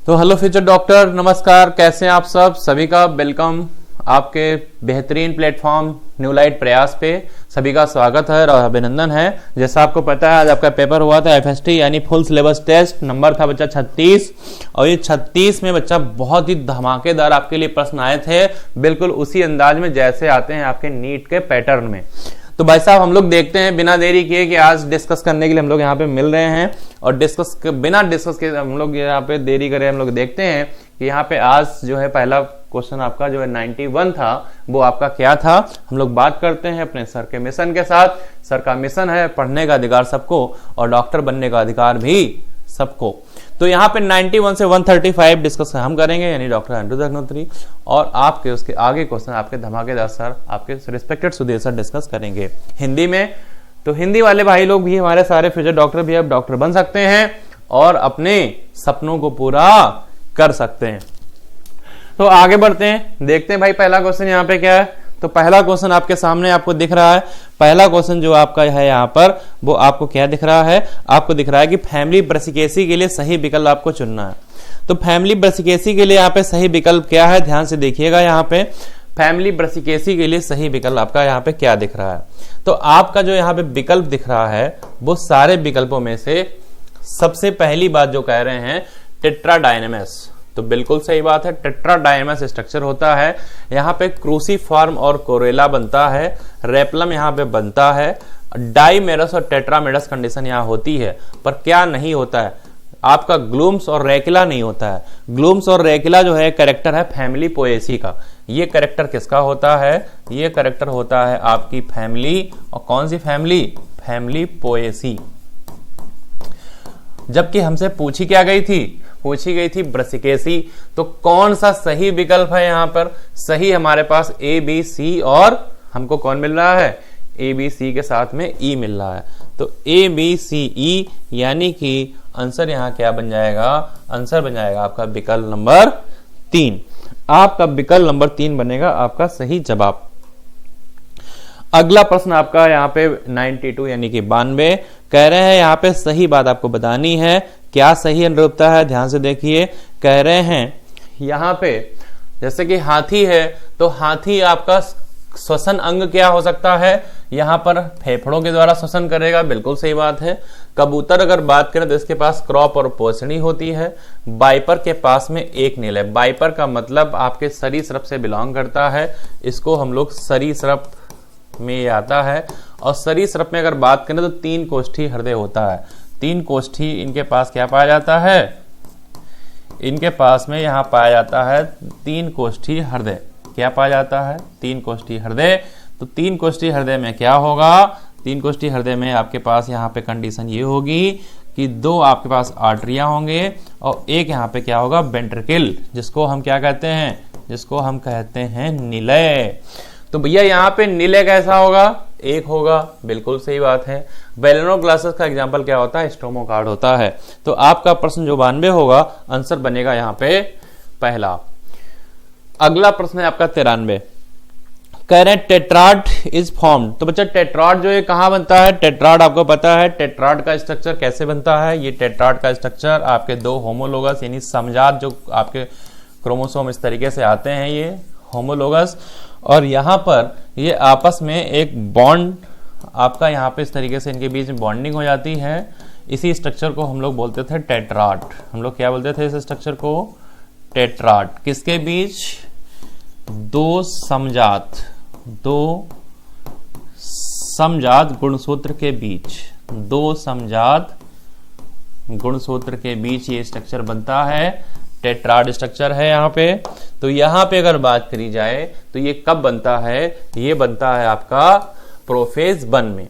तो hello future doctor, नमस्कार। कैसे हैं आप सब? सभी का वेलकम आपके बेहतरीन प्लेटफॉर्म न्यू लाइट प्रयास पे। सभी का स्वागत है और अभिनंदन है। जैसा आपको पता है, आज आपका पेपर हुआ था एफएसटी यानी फुल सिलेबस टेस्ट। नंबर था बच्चा 36 और ये 36 में बच्चा बहुत ही धमाकेदार आपके लिए प्रश्न आए थे, बिल्कुल उसी अंदाज में जैसे आते हैं आपके नीट के पैटर्न में। तो भाई साहब, हम लोग देखते हैं बिना देरी किए कि आज डिस्कस करने के लिए हम लोग यहाँ पे मिल रहे हैं और बिना डिस्कस के हम लोग यहाँ पे देरी करें, हम लोग देखते हैं कि यहाँ पे आज जो है पहला क्वेश्चन आपका जो है 91 था, वो आपका क्या था। हम लोग बात करते हैं अपने सर के मिशन के साथ। सर का मिशन है पढ़ने का अधिकार सबको और डॉक्टर बनने का अधिकार भी सबको। तो यहाँ पे 91 से 135 डिस्कस हम करेंगे, यानी डॉक्टर अनिरुद्ध अग्निहोत्री, और आपके उसके आगे क्वेश्चन आपके धमाकेदार सर, आपके रिस्पेक्टेड सुधीर सर डिस्कस करेंगे हिंदी में। तो हिंदी वाले भाई लोग भी, हमारे सारे फ्यूचर डॉक्टर भी अब डॉक्टर बन सकते हैं और अपने सपनों को पूरा कर सकते हैं। तो आगे बढ़ते हैं, देखते हैं भाई पहला क्वेश्चन यहाँ पे क्या है। तो पहला क्वेश्चन आपके सामने आपको दिख रहा है। पहला क्वेश्चन जो आपका है यहाँ पर, वो आपको क्या दिख रहा है? आपको दिख रहा है कि फैमिली ब्रसिकेसी के लिए सही विकल्प आपको चुनना है। तो फैमिली ब्रसिकेसी के लिए यहाँ पे सही विकल्प क्या है, ध्यान से देखिएगा। यहाँ पे फैमिली ब्रसिकेसी के लिए सही विकल्प आपका यहाँ पे क्या दिख रहा है? तो आपका जो यहाँ पे विकल्प दिख रहा है, वो सारे विकल्पों में से सबसे पहली बात जो कह रहे हैं टेट्राडाइनेमस। तो बिल्कुल सही बात है, टेट्राडाइनेमस स्ट्रक्चर होता है। यहाँ पे क्रूसीफॉर्म और कोरेला बनता है, रेपलम यहाँ पे बनता है, डाइमेरस और टेट्रामेरस कंडीशन यहाँ होती है। पर क्या नहीं होता है? आपका ग्लूम्स और रेकिला नहीं होता है। ग्लूम्स और रेकिला जो है कैरेक्टर है फैमिली पोएसी का। ये कैरेक्टर किसका होता है? ये कैरेक्टर होता है आपकी फैमिली, और कौन सी फैमिली? Family Poaceae. जबकि हमसे पूछी क्या गई थी? पूछी गई थी ब्रसिकेसी। तो कौन सा सही विकल्प है यहाँ पर? सही हमारे पास ए बी सी, और हमको कौन मिल रहा है? ए बी सी के साथ में ई मिल रहा है। तो ए बी सी ई, यानी कि आंसर यहाँ क्या बन जाएगा? आंसर बन जाएगा आपका विकल्प नंबर 3। आपका विकल्प नंबर 3 बनेगा आपका सही जवाब। अगला प्रश्न आपका यहाँ पे 92 यानी कि 92 कह रहे हैं। यहाँ पे सही बात आपको बतानी है। क्या सही अनुरूपता है? ध्यान से देखिए। कह रहे हैं यहाँ पे जैसे कि हाथी है, तो हाथी आपका श्वसन अंग क्या हो सकता है? यहाँ पर फेफड़ों के द्वारा श्वसन करेगा, बिल्कुल सही बात है। कबूतर अगर बात करें तो इसके पास क्रॉप और पोंछनी होती है। बाइपर के पास में एक नील है। बाइपर का मतलब आपके सरीसृप से बिलोंग करता है, इसको हम लोग सरीसृप में आता है। और सरीसृप में अगर बात करें तो 3 कोष्ठी हृदय होता है। 3 कोष्ठी इनके पास क्या पाया जाता है? इनके पास में यहाँ पाया जाता है 3 कोष्ठी हृदय। क्या पाया जाता है? 3 कोष्ठी हृदय। तो 3 कोष्ठी हृदय में क्या होगा? 3 कोष्ठी हृदय में आपके पास यहाँ पे कंडीशन ये होगी कि 2 आपके पास आर्टरियां होंगे और एक यहाँ पे क्या होगा? वेंट्रिकल, जिसको हम क्या कहते हैं? जिसको हम कहते हैं निलय। तो भैया यहाँ पे निलय कैसा होगा? एक होगा, बिल्कुल सही बात है। वेलेनोग्लासेस का एग्जांपल क्या होता है? स्टोमोकार्ड होता है। तो आपका प्रश्न जो 92 होगा, आंसर बनेगा यहाँ पे पहला। अगला प्रश्न है आपका 93। कह रहे हैं टेट्राड इज फॉर्म्ड। तो बच्चा टेट्राड जो है कहाँ बनता है? टेट्राड आपको पता है टेट्राड का स्ट्रक्चर कैसे बनता है? ये टेट्राड का स्ट्रक्चर आपके 2 होमोलोगस यानी समजात जो आपके क्रोमोसोम इस तरीके से आते हैं, ये होमोलोगस, और यहाँ पर ये आपस में एक बॉन्ड आपका यहाँ पे इस तरीके से इनके बीच में बॉन्डिंग हो जाती है। इसी स्ट्रक्चर को हम लोग बोलते थे टेट्राड। हम लोग क्या बोलते थे इस स्ट्रक्चर को? टेट्राड। किसके बीच? 2 समजात गुणसूत्र के बीच। 2 समजात गुणसूत्र के बीच ये स्ट्रक्चर बनता है, टेट्राड स्ट्रक्चर है यहाँ पे। तो यहाँ पे अगर बात करी जाए तो ये कब बनता है? ये बनता है आपका प्रोफेज 1 में।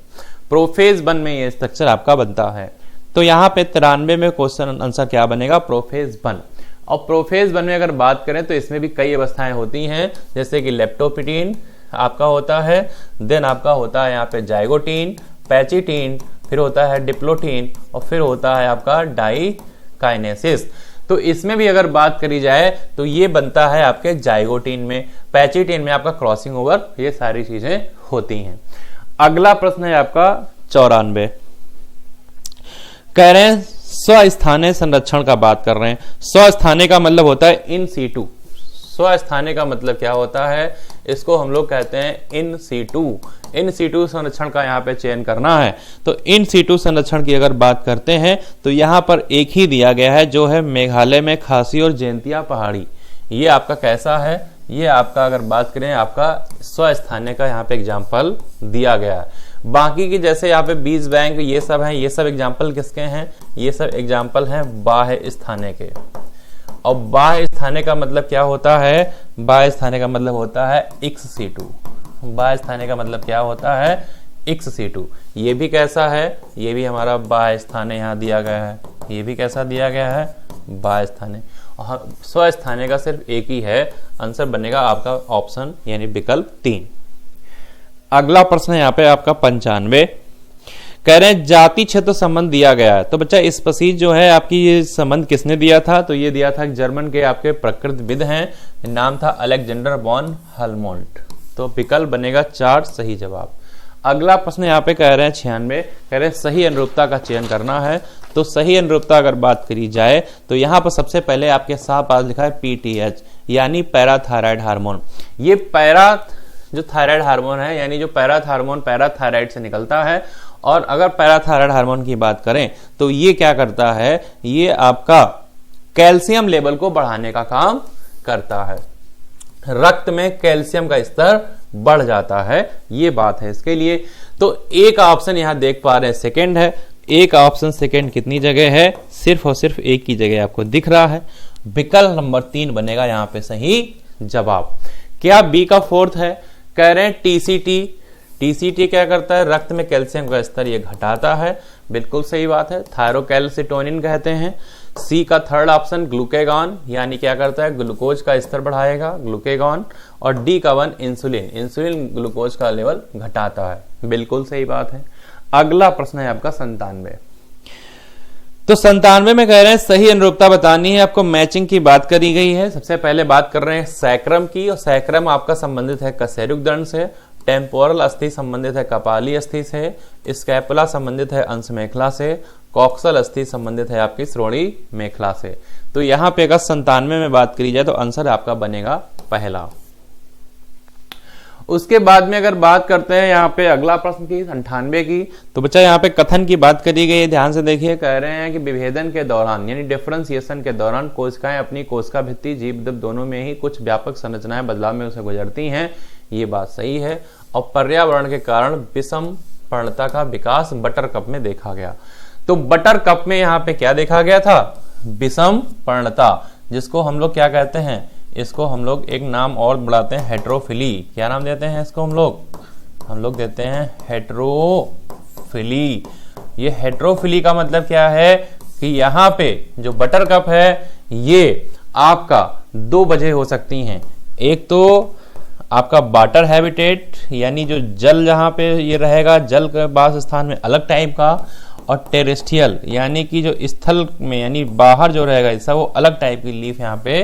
प्रोफेज 1 में ये स्ट्रक्चर आपका बनता है। तो यहाँ पे 93 में क्वेश्चन आंसर क्या बनेगा? प्रोफेज 1। और प्रोफेज 1 में अगर बात करें तो इसमें भी कई अवस्थाएं होती हैं, जैसे कि लेप्टोपिटीन आपका होता है, देन आपका होता है यहाँ पे जाइगोटीन, पैचिटीन, फिर होता है डिप्लोटीन, और फिर होता है आपका डाइकाइनेसिस। तो इसमें भी अगर बात करी जाए तो ये बनता है आपके जाइगोटीन में, पैचिटीन में आपका क्रॉसिंग ओवर, ये सारी चीजें होती हैं। अगला प्रश्न है आपका 94। कह रहे हैं स्वस्थानीय संरक्षण का बात कर रहे हैं। स्वस्थानीय का मतलब होता है इन सीटू। स्वस्थानीय का मतलब क्या होता है, इसको हम लोग कहते हैं इन सीटू। इन सीटू संरक्षण का यहाँ पे चयन करना है। तो इन सीटू संरक्षण की अगर बात करते हैं तो यहाँ पर एक ही दिया गया है, जो है मेघालय में खासी और जयंतिया पहाड़ी। ये आपका कैसा है, ये आपका अगर बात करें आपका स्वस्थानीय का यहाँ पे एग्जाम्पल दिया गया है। बाकी की जैसे यहाँ पे बीज बैंक ये सब हैं, ये सब एग्जाम्पल किसके हैं, ये सब एग्जाम्पल हैं बाह्य स्थानीय के। और बाह्य स्थानीय का मतलब क्या होता है, बाह्य स्थानीय का मतलब होता है एक्स सीटू। बाह्य स्थानीय का मतलब क्या होता है, एक्स सीटू। ये भी कैसा है, ये भी हमारा बाह्य स्थानीय यहाँ दिया गया है। ये भी कैसा दिया गया है, बाह्य स्थानीय। स्वस्थानीय का सिर्फ एक ही है, आंसर बनेगा आपका ऑप्शन यानी विकल्प 3। अगला प्रश्न है यहाँ पे आपका 95। कह रहे हैं जाति क्षेत्र संबंध दिया गया है। तो बच्चा स्पीसीज जो है आपकी ये संबंध किसने दिया था, तो ये दिया था जर्मन के आपके प्रकृतिविद हैं, नाम था अलेक्जेंडर वॉन हेलमोल्ट। तो विकल्प बनेगा 4 सही जवाब। अगला प्रश्न यहाँ पे कह रहे हैं 96, कह रहे हैं सही अनुरूपता का चयन करना है। तो सही अनुरूपता अगर बात करी जाए तो यहाँ पर सबसे पहले आपके साथ पास लिखा है पीटीएच यानी पैराथायराइड हार्मोन। ये पैरा जो थायराइड हार्मोन है, यानी जो हार्मोन पैराथायराइड से निकलता है। और अगर पैराथायराइड हार्मोन की बात करें तो ये क्या करता है, ये आपका कैल्शियम लेवल को बढ़ाने का काम करता है। रक्त में कैल्शियम का स्तर बढ़ जाता है, ये बात है इसके लिए। तो एक ऑप्शन यहां देख पा रहे हैं सेकंड है। एक ऑप्शन सेकंड कितनी जगह है, सिर्फ और सिर्फ एक की जगह आपको दिख रहा है। विकल्प नंबर 3 बनेगा यहां पे सही जवाब। क्या बी का 4th है, कह रहे हैं टीसीटी। टीसीटी क्या करता है, रक्त में कैल्शियम का स्तर ये घटाता है, बिल्कुल सही बात है, थायरोकैल्सिटोनिन कहते हैं। सी का 3rd ऑप्शन ग्लूकेगॉन, यानी क्या करता है, ग्लूकोज का स्तर बढ़ाएगा, ग्लूकेगॉन। और डी का 1 इंसुलिन, इंसुलिन ग्लूकोज का लेवल घटाता है, बिल्कुल सही बात है। अगला प्रश्न है आपका 97। तो 97 में कह रहे हैं सही अनुरूपता बतानी है, आपको मैचिंग की बात करी गई है। सबसे पहले बात कर रहे हैं सैक्रम की, और सैक्रम आपका संबंधित है कशेरुक दंड से, टेम्पोरल अस्थि संबंधित है कपाली अस्थि से, स्कैपुला संबंधित है अंश मेखला से, कॉक्सल अस्थि संबंधित है आपकी श्रोणी मेखला से। तो यहाँ पे अगर 97 में बात करी जाए तो आंसर आपका बनेगा पहला। उसके बाद में अगर बात करते हैं यहाँ पे अगला प्रश्न की 98 की, तो बच्चा यहाँ पे कथन की बात करी गई है, ध्यान से देखिए। कह रहे हैं कि विभेदन के दौरान यानी डिफरेंशिएशन के दौरान कोशिकाएं अपनी कोशिका भित्ति जीव दोनों में ही कुछ व्यापक संरचनाएं बदलाव में उसे गुजरती हैं, ये बात सही है। और पर्यावरण के कारण विषम पर्णता का विकास बटर कप में देखा गया। तो बटर कप में यहाँ पे क्या देखा गया था, विषम पर्णता, जिसको हम लोग क्या कहते हैं, इसको हम लोग एक नाम और बढ़ाते हैं हेट्रोफिली। क्या नाम देते हैं इसको, हम लोग देते हैं हेट्रोफिली। ये हेट्रोफिली का मतलब क्या है कि यहाँ पे जो बटर कप है ये आपका 2 वजह हो सकती हैं। एक तो आपका वाटर हैबिटेट यानी जो जल जहाँ पे ये रहेगा, जल के वास स्थान में अलग टाइप का, और टेरेस्ट्रियल यानी कि जो स्थल में यानी बाहर जो रहेगा इसका वो अलग टाइप की लीफ यहाँ पे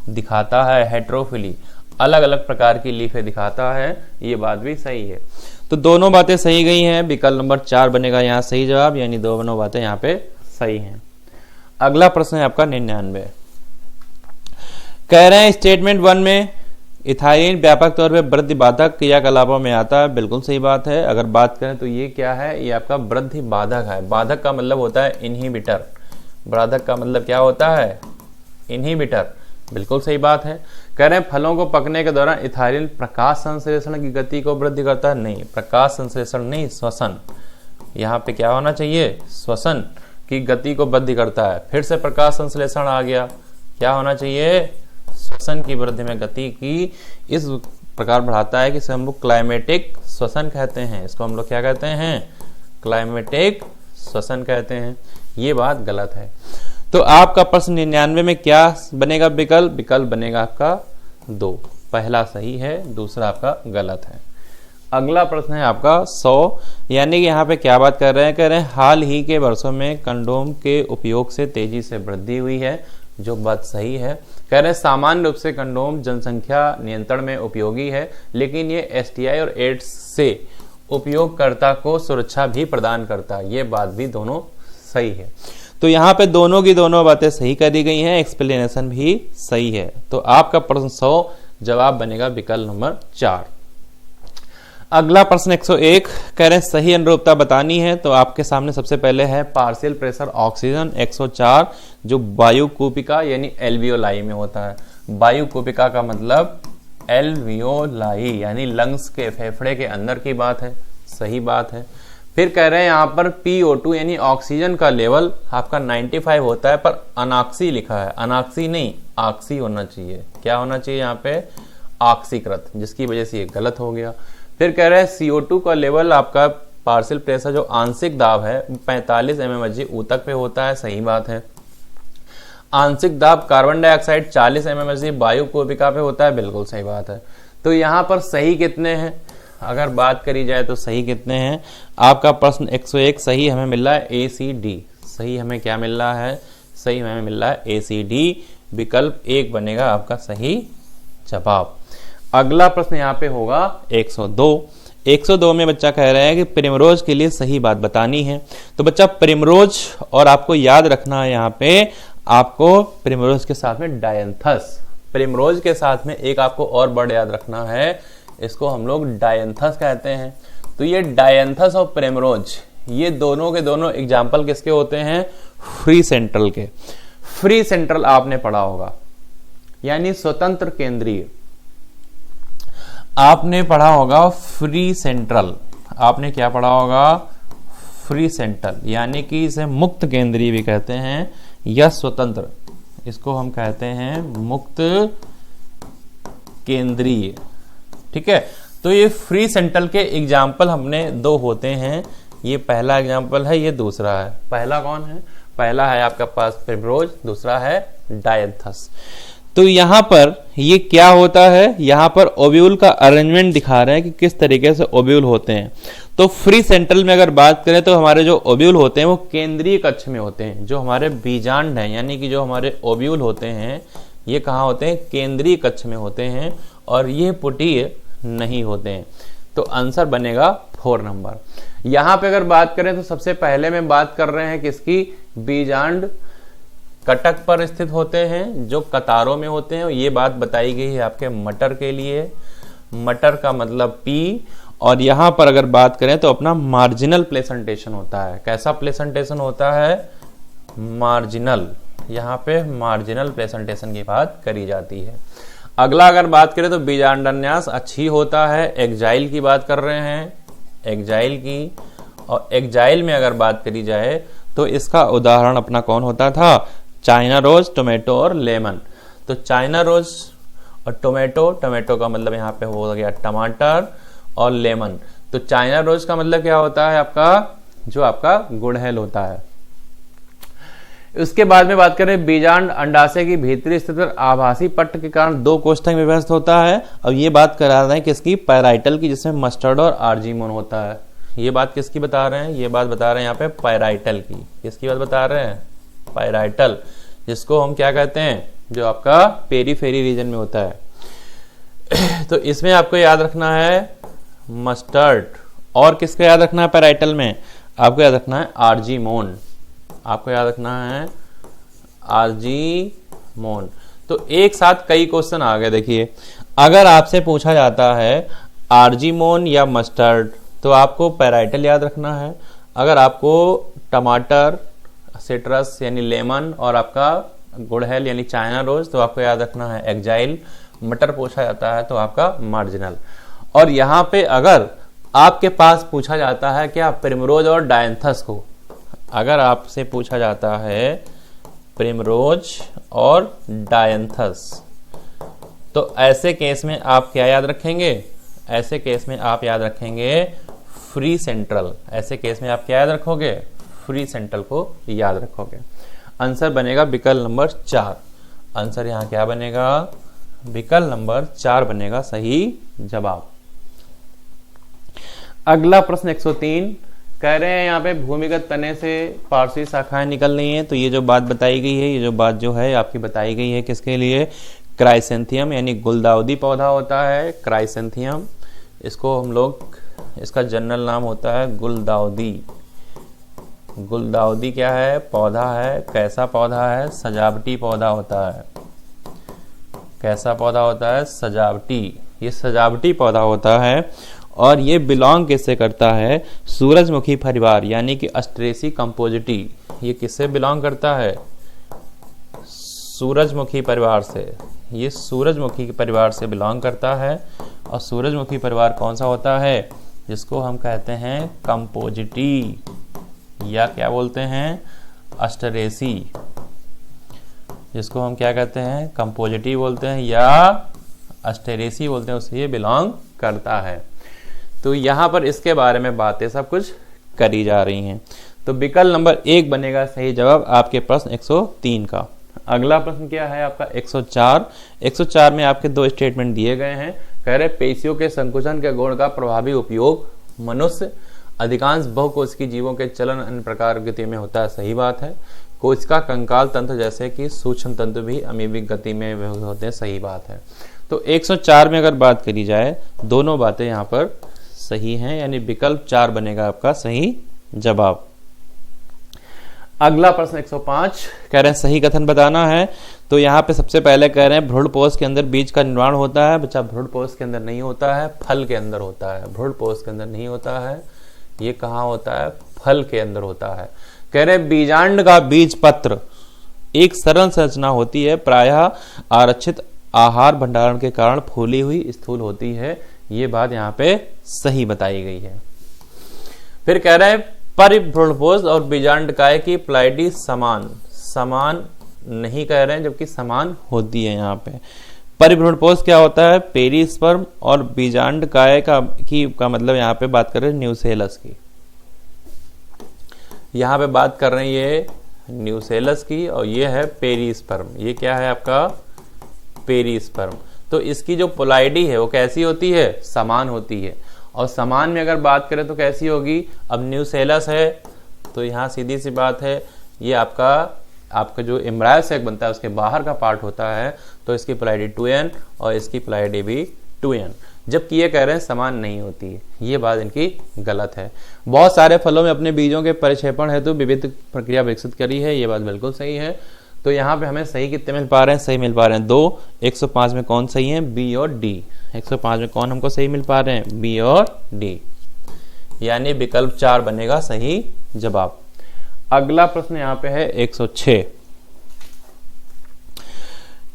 दिखाता है। हेट्रोफिली अलग अलग प्रकार की लीफें दिखाता है, ये बात भी सही है। तो दोनों बातें सही गई हैं, विकल्प नंबर 4 बनेगा यहाँ सही जवाब, यानी दोनों बातें यहाँ पे सही हैं। अगला प्रश्न है आपका 99। कह रहे हैं स्टेटमेंट 1 में इथाइलिन व्यापक तौर पे वृद्धि बाधक क्रियाकलापों में आता है, बिल्कुल सही बात है। अगर बात करें तो ये क्या है, ये आपका वृद्धि बाधक है। बाधक का मतलब होता है इनहिबिटर, बाधक का मतलब क्या होता है, इनहिबिटर, बिल्कुल सही बात है। कह रहे हैं फलों को पकने के दौरान इथाइलिन प्रकाश संश्लेषण की गति को वृद्धि करता है, नहीं, प्रकाश संश्लेषण नहीं, श्वसन। यहाँ पे क्या होना चाहिए, श्वसन की गति को वृद्धि करता है। फिर से प्रकाश संश्लेषण आ गया, क्या होना चाहिए, श्वसन की वृद्धि में गति की इस प्रकार बढ़ाता है कि इसे हम लोग क्लाइमेटिक श्वसन कहते हैं। इसको हम लोग क्या कहते हैं, क्लाइमेटिक श्वसन कहते हैं। ये बात गलत है। तो आपका प्रश्न 99 में क्या बनेगा विकल्प, विकल्प बनेगा आपका 2, पहला सही है, दूसरा आपका गलत है। अगला प्रश्न है आपका 100, यानी कि यहाँ पे क्या बात कर रहे हैं, कह रहे हैं हाल ही के वर्षों में कंडोम के उपयोग से तेजी से वृद्धि हुई है, जो बात सही है। कह रहे हैं सामान्य रूप से कंडोम जनसंख्या नियंत्रण में उपयोगी है, लेकिन ये एसटीआई और एड्स से उपयोगकर्ता को सुरक्षा भी प्रदान करता है, ये बात भी दोनों सही है। तो यहाँ पे दोनों की दोनों बातें सही करी गई हैं, एक्सप्लेनेशन भी सही है। तो आपका प्रश्न 100 जवाब बनेगा विकल्प नंबर 4। अगला प्रश्न 101 कह रहे हैं सही अनुरूपता बतानी है। तो आपके सामने सबसे पहले है पार्शियल प्रेशर ऑक्सीजन 104 जो वायु कूपिका यानी एल्वियोलाई में होता है। वायु कूपिका का मतलब एल्वियोलाई यानी लंग्स के फेफड़े के अंदर की बात है, सही बात है। फिर कह रहे हैं यहाँ पर PO2 यानी ऑक्सीजन का लेवल आपका 95 होता है, पर अनाक्सी लिखा है, अनाक्सी नहीं ऑक्सी होना चाहिए। क्या होना चाहिए यहाँ पे? ऑक्सीकृत, जिसकी वजह से ये गलत हो गया। फिर कह रहे हैं CO2 का लेवल आपका पार्शियल प्रेशर जो आंशिक दाब है 45 mmHg ऊतक पे होता है, सही बात है। आंशिक दाब कार्बन डाइऑक्साइड 40 mmHg वायु कोशिका पे होता है, बिल्कुल सही बात है। तो यहाँ पर सही कितने हैं अगर बात करी जाए तो सही कितने हैं? आपका प्रश्न 101 सही हमें मिल रहा है ACD। सही हमें क्या मिल रहा है? सही हमें मिल रहा है ACD। विकल्प 1 बनेगा आपका सही जवाब। अगला प्रश्न यहाँ पे होगा 102। 102 में बच्चा कह रहा है कि प्रिमरोज के लिए सही बात बतानी है। तो बच्चा प्रिमरोज और आपको याद रखना है यहाँ पे आपको प्रिमरोज के साथ में डायंथस, प्रिमरोज के साथ में एक आपको और वर्ड याद रखना है, इसको हम लोग डायंथस कहते हैं। तो ये डायंथस और प्रिमरोज ये दोनों के दोनों एग्जाम्पल किसके होते हैं? फ्री सेंट्रल के। फ्री सेंट्रल आपने पढ़ा होगा यानी स्वतंत्र केंद्रीय, आपने पढ़ा होगा फ्री सेंट्रल। आपने क्या पढ़ा होगा? फ्री सेंट्रल यानी कि इसे मुक्त केंद्रीय भी कहते हैं या स्वतंत्र, इसको हम कहते हैं मुक्त केंद्रीय। ठीक है, तो ये फ्री सेंट्रल के एग्जाम्पल हमने 2 होते हैं, ये पहला एग्जाम्पल है, ये दूसरा है। पहला कौन है? पहला है आपका पास प्रिमरोज, दूसरा है डायंथस। तो यहाँ पर ये क्या होता है? यहाँ पर ओव्यूल का अरेंजमेंट दिखा रहे हैं कि किस तरीके से ओव्यूल होते हैं। तो फ्री सेंट्रल में अगर बात करें तो हमारे जो ओव्यूल होते हैं वो केंद्रीय कक्ष में होते हैं। जो हमारे बीजांड हैं यानी कि जो हमारे ओव्यूल होते हैं ये कहाँ होते हैं? केंद्रीय कक्ष में होते हैं और ये पुटीय नहीं होते हैं। तो आंसर बनेगा 4 नंबर। यहाँ पे अगर बात करें तो सबसे पहले में बात कर रहे हैं किसकी? बीजांड कटक पर स्थित होते हैं जो कतारों में होते हैं। ये बात बताई गई है आपके मटर के लिए, मटर का मतलब P। और यहाँ पर अगर बात करें तो अपना मार्जिनल प्लेसेंटेशन होता है। कैसा प्लेसेंटेशन होता है? मार्जिनल। यहाँ पे मार्जिनल प्लेसेंटेशन की बात करी जाती है। अगला अगर बात करें तो बीजांडान्यास अच्छी होता है, एक्जाइल की बात कर रहे हैं, एक्जाइल की। और एक्जाइल में अगर बात करी जाए तो इसका उदाहरण अपना कौन होता था? चाइना रोज, टोमेटो और लेमन। तो चाइना रोज और टोमेटो, टोमेटो का मतलब यहाँ पे हो गया टमाटर, और लेमन। तो चाइना रोज का मतलब क्या होता है? आपका जो आपका गुड़हल होता है। उसके बाद में बात करें बीजांड अंडाशय की भीतरी स्थित आभासी पट्ट के कारण 2 कोष्ठक में व्यस्त होता है। अब ये बात करा रहे हैं किसकी? पैराइटल की, जिसमें मस्टर्ड और आर्जीमोन होता है। ये बात किसकी बता रहे हैं? ये बात बता रहे हैं यहाँ पे पैराइटल की। किसकी बात बता रहे हैं? पैराइटल, जिसको हम क्या कहते हैं? जो आपका पेरीफेरी रीजन में होता है। तो इसमें आपको याद रखना है मस्टर्ड। और किसका याद रखना है पैराइटल में? आपको याद रखना है आर्जीमोन। आपको याद रखना है आर्जीमोन। तो एक साथ कई क्वेश्चन आ गए। देखिए, अगर आपसे पूछा जाता है आर्जीमोन या मस्टर्ड तो आपको पैराइटल याद रखना है। अगर आपको टमाटर, सिट्रस यानी लेमन और आपका गुड़हल यानी चाइना रोज तो आपको याद रखना है एक्जाइल। मटर पूछा जाता है तो आपका मार्जिनल। और यहाँ पे अगर आपके पास पूछा जाता है क्या? प्रिमरोज और डायंथस को अगर आपसे पूछा जाता है प्रिमरोज और डायंथस तो ऐसे केस में आप क्या याद रखेंगे? ऐसे केस में आप याद रखेंगे फ्री सेंट्रल। ऐसे केस में आप क्या याद रखोगे? फ्री सेंट्रल को याद रखोगे। आंसर बनेगा विकल्प नंबर 4। आंसर यहाँ क्या बनेगा? विकल्प नंबर 4 बनेगा सही जवाब। अगला प्रश्न 103 कह रहे हैं यहाँ पे भूमिगत तने से पार्श्वी शाखाएं निकल रही हैं। तो ये जो बात बताई गई है, ये जो बात जो है आपकी बताई गई है किसके लिए? क्राइसेंथियम यानी गुलदाउदी पौधा होता है क्राइसेंथियम। इसको हम लोग, इसका जनरल नाम होता है गुलदाउदी। गुलदाउदी क्या है? पौधा है। कैसा पौधा है? सजावटी पौधा होता है। कैसा पौधा होता है? सजावटी। ये सजावटी पौधा होता है और ये बिलोंग किससे करता है? सूरजमुखी परिवार यानी कि एस्ट्रेसी कंपोजिटी। ये किससे बिलोंग करता है? सूरजमुखी परिवार से। ये सूरजमुखी के परिवार से बिलोंग करता है। और सूरजमुखी परिवार कौन सा होता है? जिसको हम कहते हैं कंपोजिटी, या क्या बोलते हैं? एस्टेरेसी। जिसको हम क्या कहते हैं? कंपोजिटी बोलते हैं या एस्टेरेसी बोलते हैं, उससे ये बिलोंग करता है। तो यहाँ पर इसके बारे में बातें सब कुछ करी जा रही हैं। तो विकल्प नंबर 1 बनेगा सही जवाब आपके प्रश्न 103 का। अगला प्रश्न क्या है आपका? 104। 104 में आपके 2 स्टेटमेंट दिए गए हैं। कह रहे पेशियों के संकुचन के गुण का प्रभावी उपयोग मनुष्य अधिकांश बहुकोशिकीय जीवों के चलन अन्य प्रकार गति में होता है। सही बात है। कोशिका कंकाल तंत्र जैसे कि सूक्ष्म तंत्र भी अमीबिक गति में होते हैं। सही बात है। तो 104 में अगर बात करी जाए, दोनों बातें यहाँ पर सही हैं, यानी विकल्प 4 बनेगा आपका सही जवाब। अगला प्रश्न 105 कह रहे हैं सही कथन बताना है। तो यहाँ पे सबसे पहले कह रहे हैं भ्रूणपोष के अंदर बीज का निर्माण होता है। बच्चा, भ्रूणपोष के अंदर नहीं होता है, फल के अंदर होता है। भ्रूणपोष के अंदर नहीं होता है, ये कहाँ होता है? फल के अंदर होता है। कह रहे बीजांड का बीज पत्र एक सरल संरचना होती है, प्रायः आरक्षित आहार भंडारण के कारण फूली हुई स्थूल होती है। ये बात यहाँ पे सही बताई गई है। फिर कह रहे हैं परिभ्रूणपोष और बीजांडकाय की प्लाइडी समान नहीं कह रहे हैं, जबकि समान होती है। यहाँ पे परिभ्रूणपोष क्या होता है? पेरिस्पर्म, और बीजांडकाय का मतलब यहाँ पे बात कर रहे हैं न्यूसेलस की। यहाँ पे बात कर रहे हैं ये न्यूसेलस की, और ये है पेरिस्पर्म। ये क्या है आपका? पेरिस्पर्म। तो इसकी जो पोलाइडी है वो कैसी होती है? समान होती है। और समान में अगर बात करें तो कैसी होगी? अब न्यूसेलस है तो यहाँ सीधी सी बात है, ये आपका जो एम्ब्रायो सैक बनता है उसके बाहर का पार्ट होता है, तो इसकी पोलाइडी 2n और इसकी पोलाइडी भी 2n, जबकि ये कह रहे हैं समान नहीं होती है। ये बात इनकी गलत है। बहुत सारे फलों में अपने बीजों के परिक्षेपण हेतु विविध प्रक्रिया विकसित करी है। ये बात बिल्कुल सही है। तो यहाँ पे हमें सही कितने मिल पा रहे हैं? सही मिल पा रहे हैं 2। 105 में कौन सही है? बी और डी। 105 में कौन हमको सही मिल पा रहे हैं? बी और डी, यानी विकल्प 4 बनेगा सही जवाब। अगला प्रश्न यहाँ पे है 106।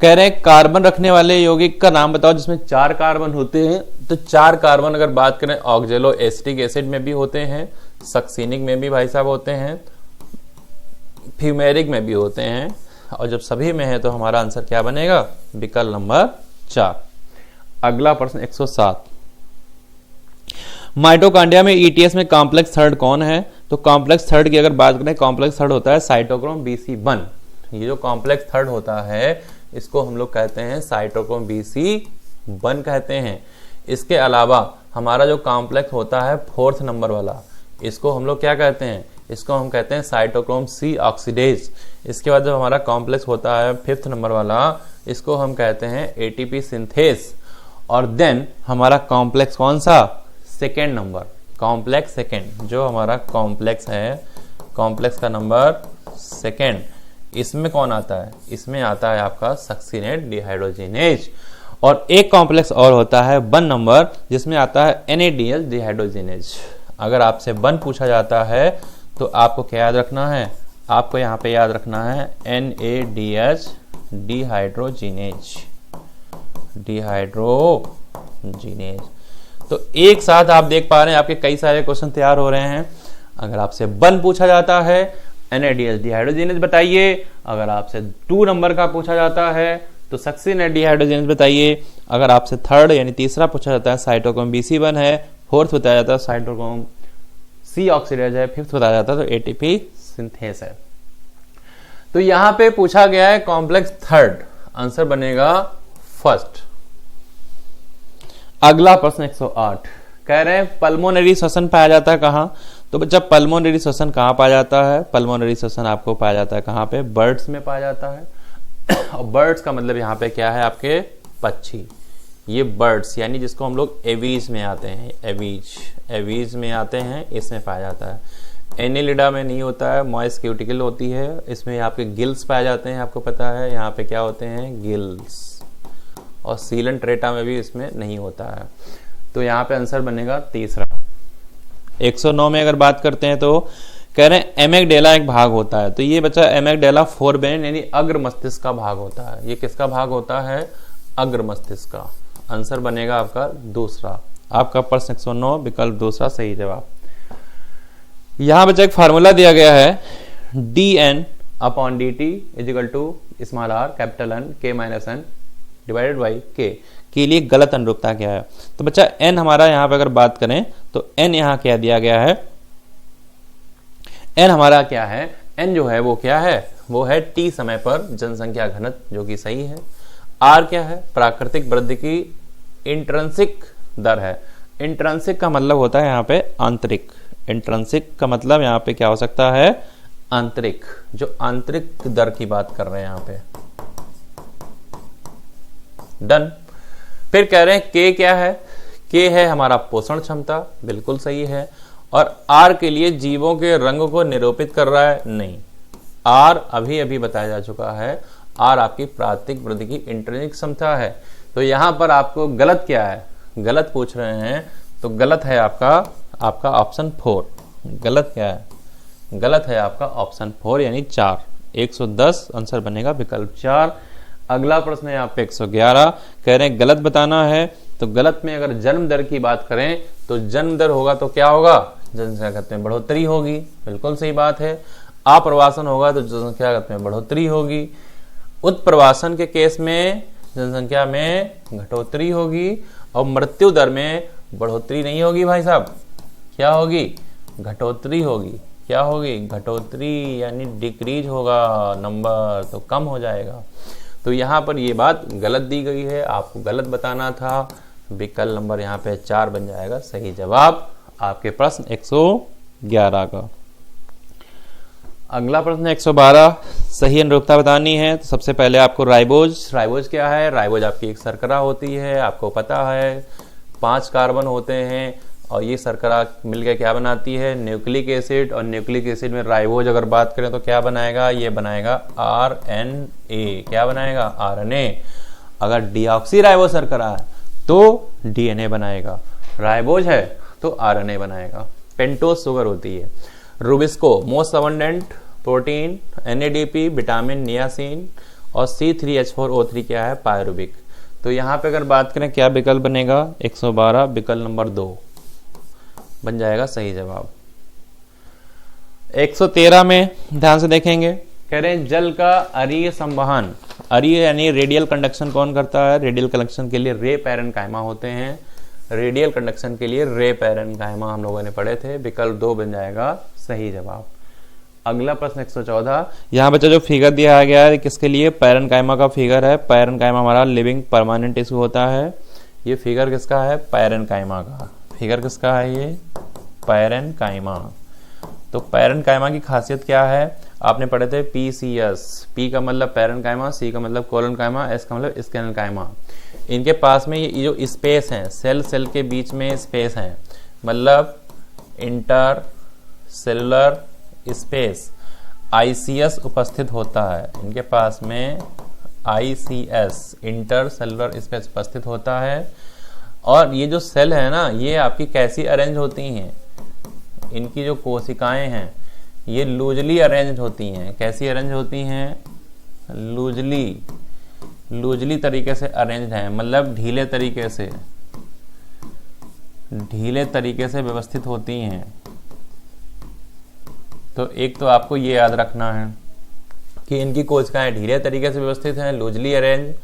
कह रहे हैं कार्बन रखने वाले यौगिक का नाम बताओ जिसमें 4 कार्बन होते हैं। तो 4 कार्बन अगर बात करें ऑक्जेलो एसिटिक एसिड में भी होते हैं, सक्सिनिक में भी भाई साहब होते हैं, फ्यूमेरिक में भी होते हैं, और जब सभी में है तो हमारा आंसर क्या बनेगा? विकल्प नंबर 4। अगला प्रश्न 107। माइटोकॉन्ड्रिया में ईटीएस में कॉम्प्लेक्स थर्ड कौन है? तो कॉम्प्लेक्स थर्ड की अगर बात करें, कॉम्प्लेक्स थर्ड होता है साइटोक्रोम BC1। ये जो कॉम्प्लेक्स थर्ड होता है इसको हम लोग कहते हैं साइटोक्रोम BC1 कहते हैं। इसके अलावा हमारा जो कॉम्प्लेक्स होता है 4th नंबर वाला, इसको हम लोग क्या कहते हैं? इसको हम कहते हैं साइटोक्रोम C ऑक्सीडेज। इसके बाद जो हमारा कॉम्प्लेक्स होता है 5th नंबर वाला, इसको हम कहते हैं ATP सिंथेस। और देन हमारा कॉम्प्लेक्स कौन सा? 2nd नंबर, कॉम्प्लेक्स 2nd, जो हमारा कॉम्प्लेक्स है, कॉम्प्लेक्स का नंबर 2nd, इसमें कौन आता है? इसमें आता है आपका सक्सिनेट डिहाइड्रोजिनेज। और एक कॉम्प्लेक्स और होता है 1 नंबर, जिसमें आता है NADH डिहाइड्रोजिनेज। अगर आपसे 1 पूछा जाता है तो आपको क्या याद रखना है? आपको यहाँ पे याद रखना है NADH डिहाइड्रोजिनेज। तो एक साथ आप देख पा रहे हैं आपके कई सारे क्वेश्चन तैयार हो रहे हैं। अगर आपसे 1 पूछा जाता है NADH डिहाइड्रोजिनेज बताइए। अगर आपसे 2 नंबर का पूछा जाता है तो सक्सिनेट डिहाइड्रोजिनेज बताइए। अगर आपसे 3rd यानी तीसरा पूछा जाता है साइटोक्रोम BC1 है, 4th बताया जाता है साइटोक्रोम C ऑक्सीडेज है, 5th बताया जाता है तो ATP सिंथेस है। तो यहां पे पूछा गया है कॉम्प्लेक्स थर्ड, आंसर बनेगा 1st। अगला प्रश्न 108 कह रहे हैं पल्मोनरी श्वसन पाया जाता है कहां? तो बच्चा पल्मोनरी श्वसन कहां पाया जाता है? पल्मोनरी श्वसन आपको पाया जाता है कहां पे? बर्ड्स में पाया जाता है। और बर्ड्स का मतलब यहाँ पे क्या है? आपके पक्षी। ये बर्ड्स यानी जिसको हम लोग एवीज में आते हैं, एवीज में आते हैं, इसमें पाया जाता है। एनिलिडा में नहीं होता है, मॉइस्ट क्यूटिकल होती है, इसमें आपके गिल्स पाए जाते हैं, आपको पता है यहाँ पे क्या होते हैं, गिल्स। और सीलेंट्रेटा में भी इसमें नहीं होता है। तो यहाँ पे आंसर बनेगा तीसरा। 109 में अगर बात करते हैं तो कह रहे हैं एमेगडेला एक भाग होता है। तो ये बच्चा एमेगडेला फोरब्रेन यानी अग्र मस्तिष्क का भाग होता है। ये किसका भाग होता है, अग्र मस्तिष्क का। आंसर बनेगा आपका दूसरा। आपका प्रश्न 109 विकल्प दूसरा सही जवाब। यहां बच्चा एक फार्मूला दिया गया है dn/dt is equal to small r capital N k - n divided by k के लिए गलत अनुरूपता क्या है। तो बच्चा n हमारा यहां पे अगर बात करें तो n यहां क्या दिया गया है, n हमारा क्या है, n जो है वो क्या है, वो है t समय पर जनसंख्या घनत्व जो कि सही है। r क्या है, प्राकृतिक वृद्धि की इंट्रिंसिक दर है। इंट्रिंसिक का मतलब होता है यहाँ पे आंतरिक। इंट्रिंसिक का मतलब यहाँ पे क्या हो सकता है, आंतरिक, जो आंतरिक दर की बात कर रहे हैं यहाँ पे। डन। फिर कह रहे हैं k क्या है, k है हमारा पोषण क्षमता, बिल्कुल सही है। और r के लिए जीवों के रंग को निरूपित कर रहा है, नहीं। r अभी अभी बताया जा चुका है, r आपकी प्राकृतिक वृद्धि की इंट्रिंसिक क्षमता है। तो यहां पर आपको गलत क्या है, गलत पूछ रहे हैं, तो गलत है आपका ऑप्शन 4। गलत क्या है, गलत है आपका ऑप्शन 4 यानी 4। 110 आंसर बनेगा विकल्प 4। अगला प्रश्न है यहाँ पे 111, कह रहे हैं गलत बताना है। तो गलत में अगर जन्म दर की बात करें तो जन्म दर होगा तो क्या होगा, जनसंख्या घनत्व में बढ़ोतरी होगी, बिल्कुल सही बात है। अप्रवासन होगा तो जनसंख्या घनत्व में बढ़ोतरी होगी। उत्प्रवासन के केस में जनसंख्या में घटोतरी होगी और मृत्यु दर में बढ़ोतरी नहीं होगी भाई साहब, क्या होगी, घटोतरी होगी। क्या होगी, घटोतरी यानी डिक्रीज होगा, नंबर तो कम हो जाएगा। तो यहाँ पर ये बात गलत दी गई है, आपको गलत बताना था। विकल्प नंबर यहाँ पे 4 बन जाएगा सही जवाब आपके प्रश्न 111 का। अगला प्रश्न 112, सही अनुरूपता बतानी है। तो सबसे पहले आपको राइबोज क्या है, राइबोज आपकी एक शर्करा होती है, आपको पता है 5 कार्बन होते हैं और ये शर्करा मिलकर क्या बनाती है, न्यूक्लिक एसिड। और न्यूक्लिक एसिड में राइबोज अगर बात करें तो क्या बनाएगा, ये बनाएगा RNA। क्या बनाएगा, RNA। अगर डीऑक्सी राइबो शर्करा है तो DNA बनाएगा, राइबोज है तो RNA बनाएगा। पेंटोज शुगर होती है। Rubisco most abundant protein, NADP vitamin niacin और C3H4O3 क्या है, पायरुबिक। तो यहाँ पे अगर बात करें क्या विकल्प बनेगा, 112 विकल्प नंबर 2 बन जाएगा सही जवाब। 113 में ध्यान से देखेंगे, कह रहे हैं जल का अरीय संवहन, अरीय यानी रेडियल कंडक्शन कौन करता है, रेडियल कंडक्शन के लिए रे पैरेनकाइमा होते हैं। रेडियल कंडक्शन के लिए रे पैरेनकाइमा हम लोगों ने पढ़े थे, विकल्प 2 बन जाएगा सही जवाब। अगला प्रश्न 114, यहाँ बच्चा जो फिगर दिया गया है किसके लिए, पैरेनकाइमा का फिगर है। पैरेनकाइमा हमारा लिविंग परमानेंट टिश्यू होता है। ये फिगर किसका है, पैरेनकाइमा का। फिगर किसका है, ये पैरेनकाइमा। तो पैरेनकाइमा की खासियत क्या है, आपने पढ़े थे PCS। P का मतलब पैरेनकाइमा, C का मतलब कोलोनकाइमा, S का मतलब स्केलेनकाइमा। इनके पास में ये जो स्पेस है, सेल के बीच में स्पेस है, मतलब इंटर सेलुलर स्पेस ICS उपस्थित होता है। इनके पास में ICS इंटर सेलुलर स्पेस उपस्थित होता है। और ये जो सेल है ना, ये आपकी कैसी अरेंज होती हैं, इनकी जो कोशिकाएं हैं ये लूजली अरेंज होती हैं। कैसी अरेंज होती हैं, लूजली तरीके से अरेंज हैं, मतलब ढीले तरीके से व्यवस्थित होती हैं। तो एक तो आपको ये याद रखना है कि इनकी कोशिकाएं ढीले तरीके से व्यवस्थित हैं, लूजली अरेंज,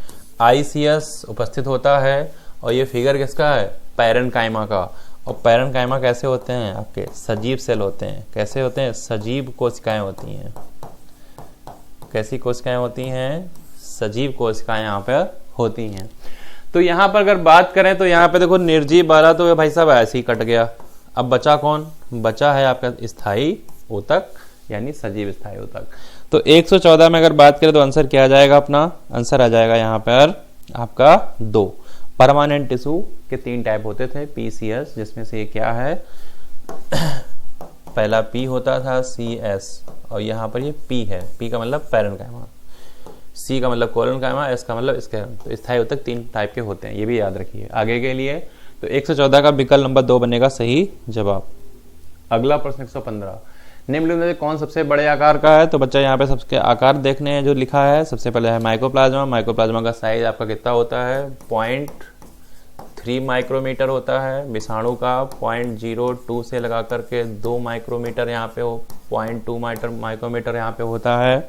ICS उपस्थित होता है। और ये फिगर किसका है, पैरेनकाइमा का। और पैरेनकाइमा कैसे होते हैं, आपके सजीव सेल होते हैं। कैसे होते हैं, सजीव कोशिकाएं होती हैं। कैसी कोशिकाएं होती हैं, सजीव कोशिकाएं यहाँ पर होती हैं। तो यहाँ पर अगर बात करें तो यहाँ पे देखो निर्जीव वाला तो भाई साहब ऐसे ही कट गया। अब बचा कौन, बचा है आपका स्थायी ऊतक यानी सजीव स्थायी ऊतक। तो 114 में अगर बात करें तो आंसर क्या आ जाएगा, अपना आंसर आ जाएगा यहाँ पर आपका 2। परमानेंट टिश्यू के 3 टाइप होते थे, PCS, जिसमें से ये क्या है पहला पी होता था CS, और यहाँ पर ये पी है, पी का मतलब पैरेन्काइमा, सी का मतलब कोलोनकाइमा, एस का मतलब स्क्लेरम। तो स्थायी ऊतक 3 टाइप के होते हैं, ये भी याद रखिए आगे के लिए। तो 114 का विकल्प नंबर 2 बनेगा सही जवाब। अगला प्रश्न 115, निम्नलिखित में से कौन सबसे बड़े आकार का है? तो बच्चा यहाँ पे सबके आकार देखने हैं जो लिखा है। सबसे पहले है माइकोप्लाज्मा। माइकोप्लाज्मा का साइज आपका कितना होता है? 0.3 माइक्रोमीटर होता है। विषाणु का 0.02 से लगा करके 2 माइक्रोमीटर यहाँ पे हो, 0.2 माइक्रोमीटर यहाँ पे होता है।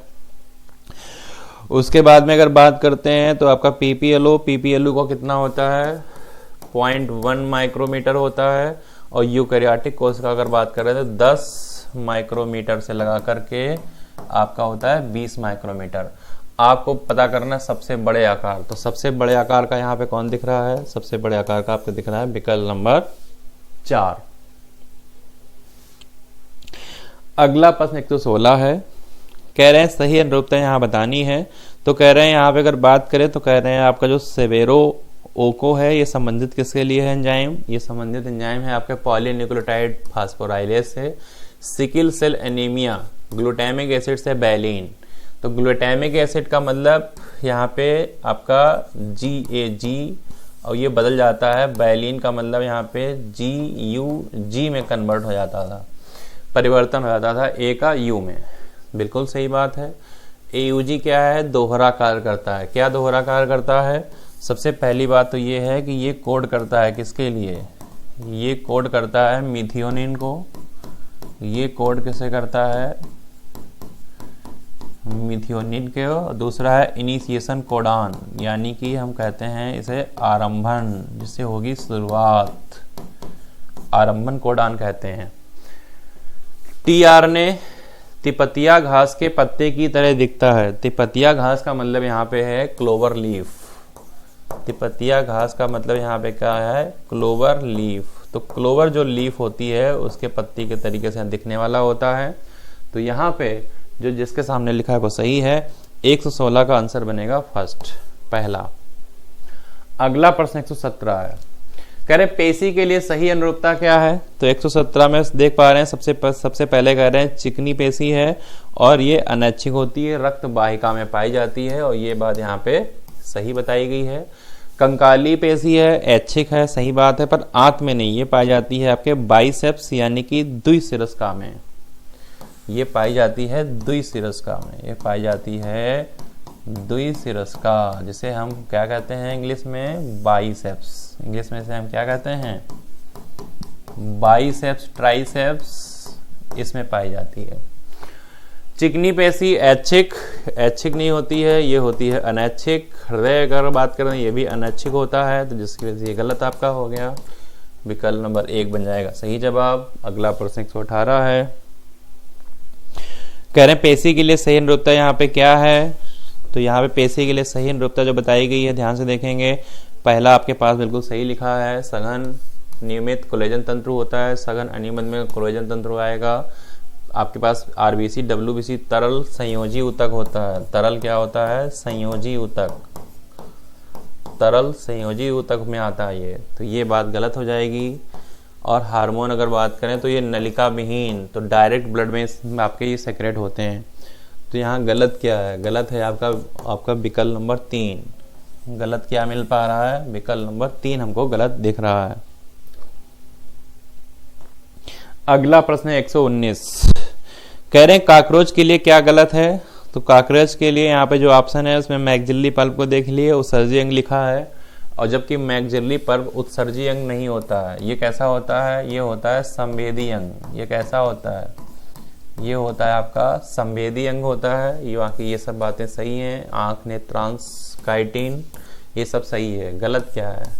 उसके बाद में अगर बात करते हैं तो आपका पीपीएलओ का कितना होता है? 0.1 माइक्रोमीटर होता है। और यूकैरियोटिक कोश का अगर बात करें तो 10 माइक्रोमीटर से लगा करके आपका होता है 20 माइक्रोमीटर। आपको पता करना है सबसे बड़े आकार। तो सबसे बड़े आकार का यहाँ पे कौन दिख रहा है? सबसे बड़े आकार का आपको दिख रहा है विकल्प नंबर 4। अगला प्रश्न 116 है, कह रहे हैं सही अनुरूपता यहाँ बतानी है। तो कह रहे हैं यहाँ पे अगर बात करें तो कह रहे हैं आपका जो सेवेरो ओको है ये संबंधित किसके लिए है एंजाइम? ये संबंधित एंजाइम है आपके पॉलीन्यूक्लियोटाइड फास्फोराइलेज से। Sickle cell anaemia glutamic acid से बैलिन। तो ग्लूटामिक एसिड का मतलब यहाँ पे आपका GAG और ये बदल जाता है। बैलिन का मतलब यहाँ पे GUG में कन्वर्ट हो जाता था, परिवर्तन हो जाता था A का U में। बिल्कुल सही बात है। AUG क्या है? दोहरा कार्य करता है। क्या दोहरा कार्य करता है? सबसे पहली बात तो ये है कि ये कोड करता है किसके लिए? ये कोड करता है मिथियोनिन को। ये कोड किसे करता है? मिथियोनिन के। और दूसरा है इनिशिएशन कोडान, यानी कि हम कहते हैं इसे आरंभन, जिससे होगी शुरुआत, आरंभन कोडान कहते हैं। tRNA तिपतिया घास के पत्ते की तरह दिखता है। तिपतिया घास का मतलब यहाँ पे है क्लोवर लीफ। तिपतिया घास का मतलब यहाँ पे क्या है? Clover leaf. तो क्लोवर जो लीफ होती है उसके पत्ती के तरीके से दिखने वाला होता है। तो यहाँ पे जो जिसके सामने लिखा है वो सही है। 116 का आंसर बनेगा फर्स्ट, पहला। अगला प्रश्न 117 है, कह रहे पेशी के लिए सही अनुरूपता क्या है? तो 117 में देख पा रहे हैं सबसे पहले कह रहे हैं चिकनी पेशी है और ये अनैच्छिक होती है, रक्त वाहिका में पाई जाती है, और ये बात यहाँ पे सही बताई गई है। कंकाली पेशी है, ऐच्छिक है, सही बात है, पर आंत में नहीं, ये पाई जाती है आपके बाइसेप्स यानी कि द्विशिरस्का में। ये पाई जाती है द्विशिरस्का में, ये पाई जाती है द्विशिरस्का, जिसे हम क्या कहते हैं इंग्लिश में? बाइसेप्स। इंग्लिश में से हम क्या कहते हैं? बाइसेप्स, ट्राइसेप्स, इसमें पाई जाती है। चिकनी पेशी ऐच्छिक नहीं होती है, ये होती है अनैच्छिक। हृदय अगर बात करें ये भी अनैच्छिक होता है, तो जिसकी वजह से ये गलत आपका हो गया, विकल्प नंबर 1 बन जाएगा सही जवाब। अगला प्रश्न 118 है, कह रहे हैं पेशी के लिए सही अनुरूपता यहाँ पे क्या है? तो यहाँ पे पेशी के लिए सही अनुरूपता जो बताई गई है ध्यान से देखेंगे। पहला आपके पास बिल्कुल सही लिखा है, सघन नियमित कोलेजन तंत्र होता है, सघन अनियमित में कोलेजन तंत्र आएगा। आपके पास RBC WBC तरल संयोजी ऊतक होता है। तरल क्या होता है? संयोजी ऊतक, तरल संयोजी ऊतक में आता है ये, तो ये बात गलत हो जाएगी। और हार्मोन अगर बात करें तो ये नलिका विहीन, तो डायरेक्ट ब्लड में आपके ये सेक्रेट होते हैं। तो यहाँ गलत क्या है? गलत है आपका विकल्प नंबर 3। गलत क्या मिल पा रहा है? विकल्प नंबर 3 हमको गलत दिख रहा है। अगला प्रश्न 119, कह रहे हैं काकरोच के लिए क्या गलत है? तो काकरोच के लिए यहाँ पे जो ऑप्शन है उसमें मैक्सिलरी पल्प को देख लिए, उत्सर्जी अंग लिखा है, और जबकि मैक्सिलरी पल्प उत्सर्जी अंग नहीं होता है। ये कैसा होता है? ये होता है संवेदी अंग। ये कैसा होता है? ये होता है आपका संवेदी अंग होता है। ये बाकी ये सब बातें सही हैं। आंख, नेत्रांश, काइटिन, ये सब सही है। गलत क्या है?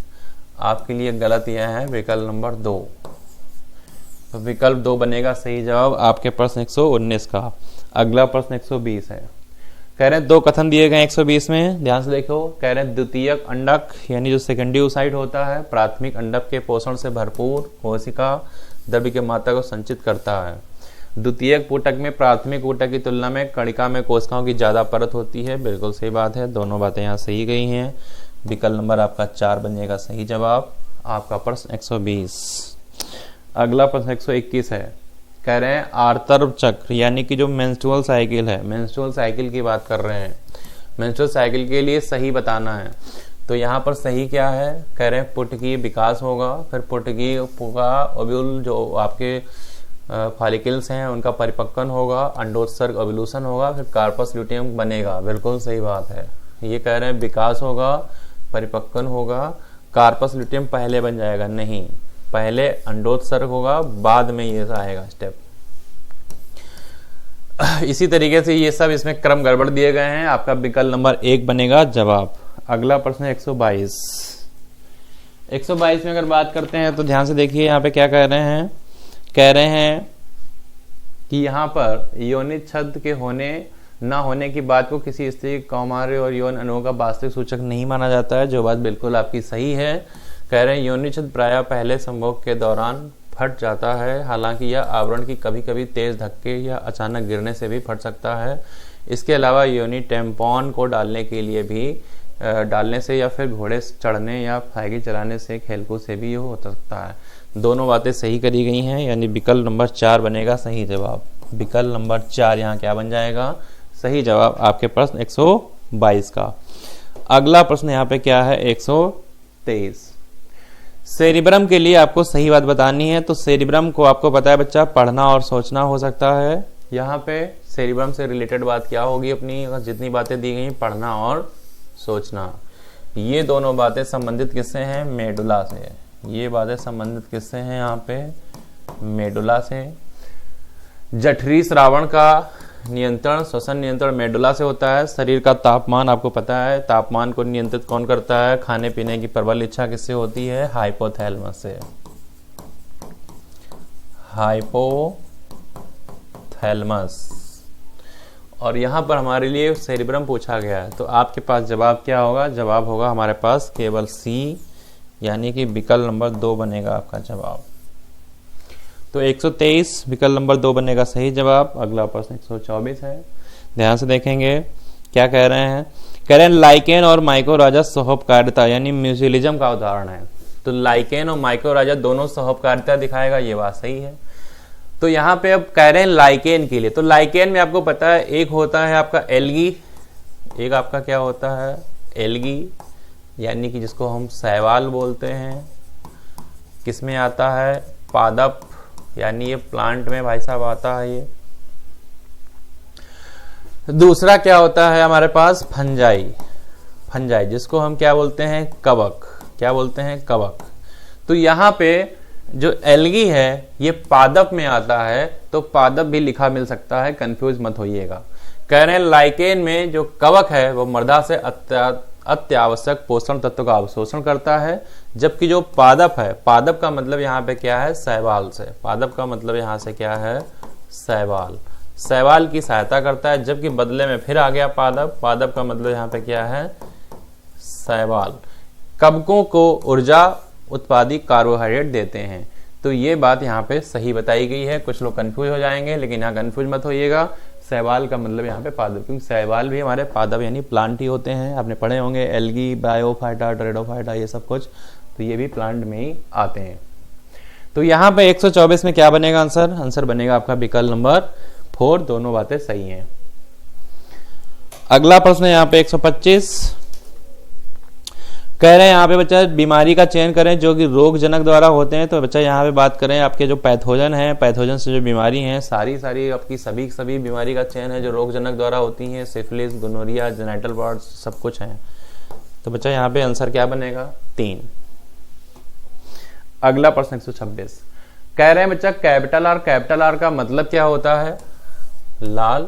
आपके लिए गलत यह है विकल्प नंबर 2। तो विकल्प 2 बनेगा सही जवाब आपके प्रश्न 119 का। अगला प्रश्न 120 है, कह रहे हैं 2 कथन दिए गए 120 में, ध्यान से देखो। कह रहे हैं द्वितीयक अंडक यानी जो सेकेंडरी oocyte होता है, प्राथमिक अंडक के पोषण से भरपूर कोशिका द्रव्य के मात्रा को संचित करता है। द्वितीयक ऊतक में प्राथमिक ऊतक की तुलना में कणिका में कोशिकाओं की ज्यादा परत होती है। बिल्कुल सही बात है, दोनों बातें यहाँ सही गई हैं। विकल्प नंबर आपका 4 बनेगा सही जवाब आपका प्रश्न 120। अगला प्रश्न 121 है, कह रहे हैं आर्तर चक्र, यानी कि जो मेंस्ट्रुअल साइकिल है, मेंस्ट्रुअल साइकिल की बात कर रहे हैं, मेंस्ट्रुअल साइकिल के लिए सही बताना है। तो यहाँ पर सही क्या है, कह रहे हैं पुटकी विकास होगा, फिर पुटकी का ओव्यूल जो आपके फॉलिकल्स हैं उनका परिपक्वन होगा, अंडोत्सर्ग ओव्यूलेशन होगा, फिर कार्पस ल्यूटियम बनेगा। बिल्कुल सही बात है। ये कह रहे हैं विकास होगा, परिपक्वन होगा, कार्पस ल्यूटियम पहले बन जाएगा, नहीं, पहले अंडोत्सर्ग होगा, बाद में ये आएगा स्टेप। इसी तरीके से ये सब इसमें क्रम गड़बड़ दिए गए हैं। आपका विकल्प नंबर 1 बनेगा जवाब। अगला प्रश्न 122। 122 में अगर बात करते हैं तो ध्यान से देखिए यहाँ पे क्या कह रहे हैं, कह रहे हैं कि यहाँ पर योनित छद के होने ना होने की बात को किसी स्त्री, कौमार्य और यौन अणुओं का वास्तविक सूचक नहीं माना जाता है, जो बात बिल्कुल आपकी सही है। कह रहे हैं योनि छद प्रायः पहले संभोग के दौरान फट जाता है, हालांकि यह आवरण की कभी कभी तेज धक्के या अचानक गिरने से भी फट सकता है। इसके अलावा योनि टेम्पॉन को डालने के लिए भी डालने से या फिर घोड़े चढ़ने या साइकिल चलाने से, खेलकूद से भी ये हो सकता है। दोनों बातें सही करी गई हैं, यानी विकल्प नंबर 4 बनेगा सही जवाब। विकल्प नंबर 4 यहाँ क्या बन जाएगा, सही जवाब आपके प्रश्न 122 का। अगला प्रश्न यहाँ पे क्या है 123। सेरिब्रम के लिए आपको सही बात बतानी है। तो सेरिब्रम को आपको पता है बच्चा, पढ़ना और सोचना हो सकता है। यहाँ पे सेरिब्रम से रिलेटेड बात क्या होगी अपनी, जितनी बातें दी गई, पढ़ना और सोचना, ये दोनों बातें संबंधित किससे हैं, मेडुला से। ये बातें संबंधित किससे हैं यहाँ पे, मेडुला से। जठरी श्रावण का नियंत्रण, श्वसन नियंत्रण मेडुला से होता है। शरीर का तापमान आपको पता है, तापमान को नियंत्रित कौन करता है, खाने पीने की प्रबल इच्छा किससे होती है, हाइपोथैलेमस से। हाइपोथैलेमस। और यहां पर हमारे लिए सेरिब्रम पूछा गया है, तो आपके पास जवाब क्या होगा, जवाब होगा हमारे पास केवल सी, यानी कि विकल्प नंबर 2 बनेगा आपका जवाब। तो 123 विकल्प नंबर 2 बनेगा सही जवाब। अगला प्रश्न 124 है, ध्यान से देखेंगे क्या कह रहे हैं। कह रहे हैं लाइकेन और माइकोराजा सहोपकारिता यानी म्यूचुअलिज्म का उदाहरण है। तो लाइकेन और माइकोराजा दोनों सहोपकारिता दिखाएगा, ये बात सही है। तो यहाँ पे अब कह रहे हैं लाइकेन के लिए, तो लाइकेन में आपको पता है एक होता है आपका एल्गी, एक आपका क्या होता है एल्गी, यानी कि जिसको हम शैवाल बोलते हैं। किसमें आता है, पादप, यानी ये प्लांट में भाई साहब आता है ये। दूसरा क्या होता है हमारे पास, फंजाई, फंजाई जिसको हम क्या बोलते हैं, कवक, क्या बोलते हैं, कवक। तो यहाँ पे जो एल्गी है ये पादप में आता है, तो पादप भी लिखा मिल सकता है, कंफ्यूज मत होइएगा। कह रहे हैं लाइकेन में जो कवक है वो मृदा से अत्यावश्यक पोषण तत्व का अवशोषण करता है, जबकि जो पादप है, पादप का मतलब यहाँ पे क्या है, शैवाल से। पादप का मतलब यहाँ से क्या है, शैवाल, शैवाल की सहायता करता है, जबकि बदले में फिर आ गया पादप, पादप का मतलब यहाँ पे क्या है, शैवाल। कवकों को ऊर्जा उत्पादी कार्बोहाइड्रेट देते हैं। तो ये बात यहाँ पे सही बताई गई है। कुछ लोग कंफ्यूज हो जाएंगे, लेकिन यहाँ कंफ्यूज मत होइएगा। शैवाल का मतलब यहाँ पे पादप, क्योंकि शैवाल भी हमारे पादप यानी प्लांट ही होते हैं। आपने पढ़े होंगे एल्गी, बायोफाइटा, टेरिडोफाइटा, ये सब कुछ, तो ये भी प्लांट में ही आते हैं। तो यहाँ पे 124 में क्या बनेगा आंसर, आंसर बनेगा आपका विकल्प नंबर 4, दोनों बातें सही हैं। अगला प्रश्न यहाँ पे 125 कह रहे हैं यहाँ पे बच्चा बीमारी का चयन करें जो कि रोग जनक द्वारा होते हैं। तो बच्चा यहाँ पे बात करें आपके जो पैथोजन है, पैथोजन से जो बीमारी है, सारी आपकी सभी बीमारी का चयन है जो रोग जनक द्वारा होती हैं। सिफिलिस, गोनोरिया, जेनिटल वार्ड सब कुछ है। तो बच्चा यहाँ पे आंसर क्या बनेगा, 3। अगला प्रश्न 126 कह रहे हैं बच्चा कैपिटल आर, कैपिटल आर का मतलब क्या होता है, लाल,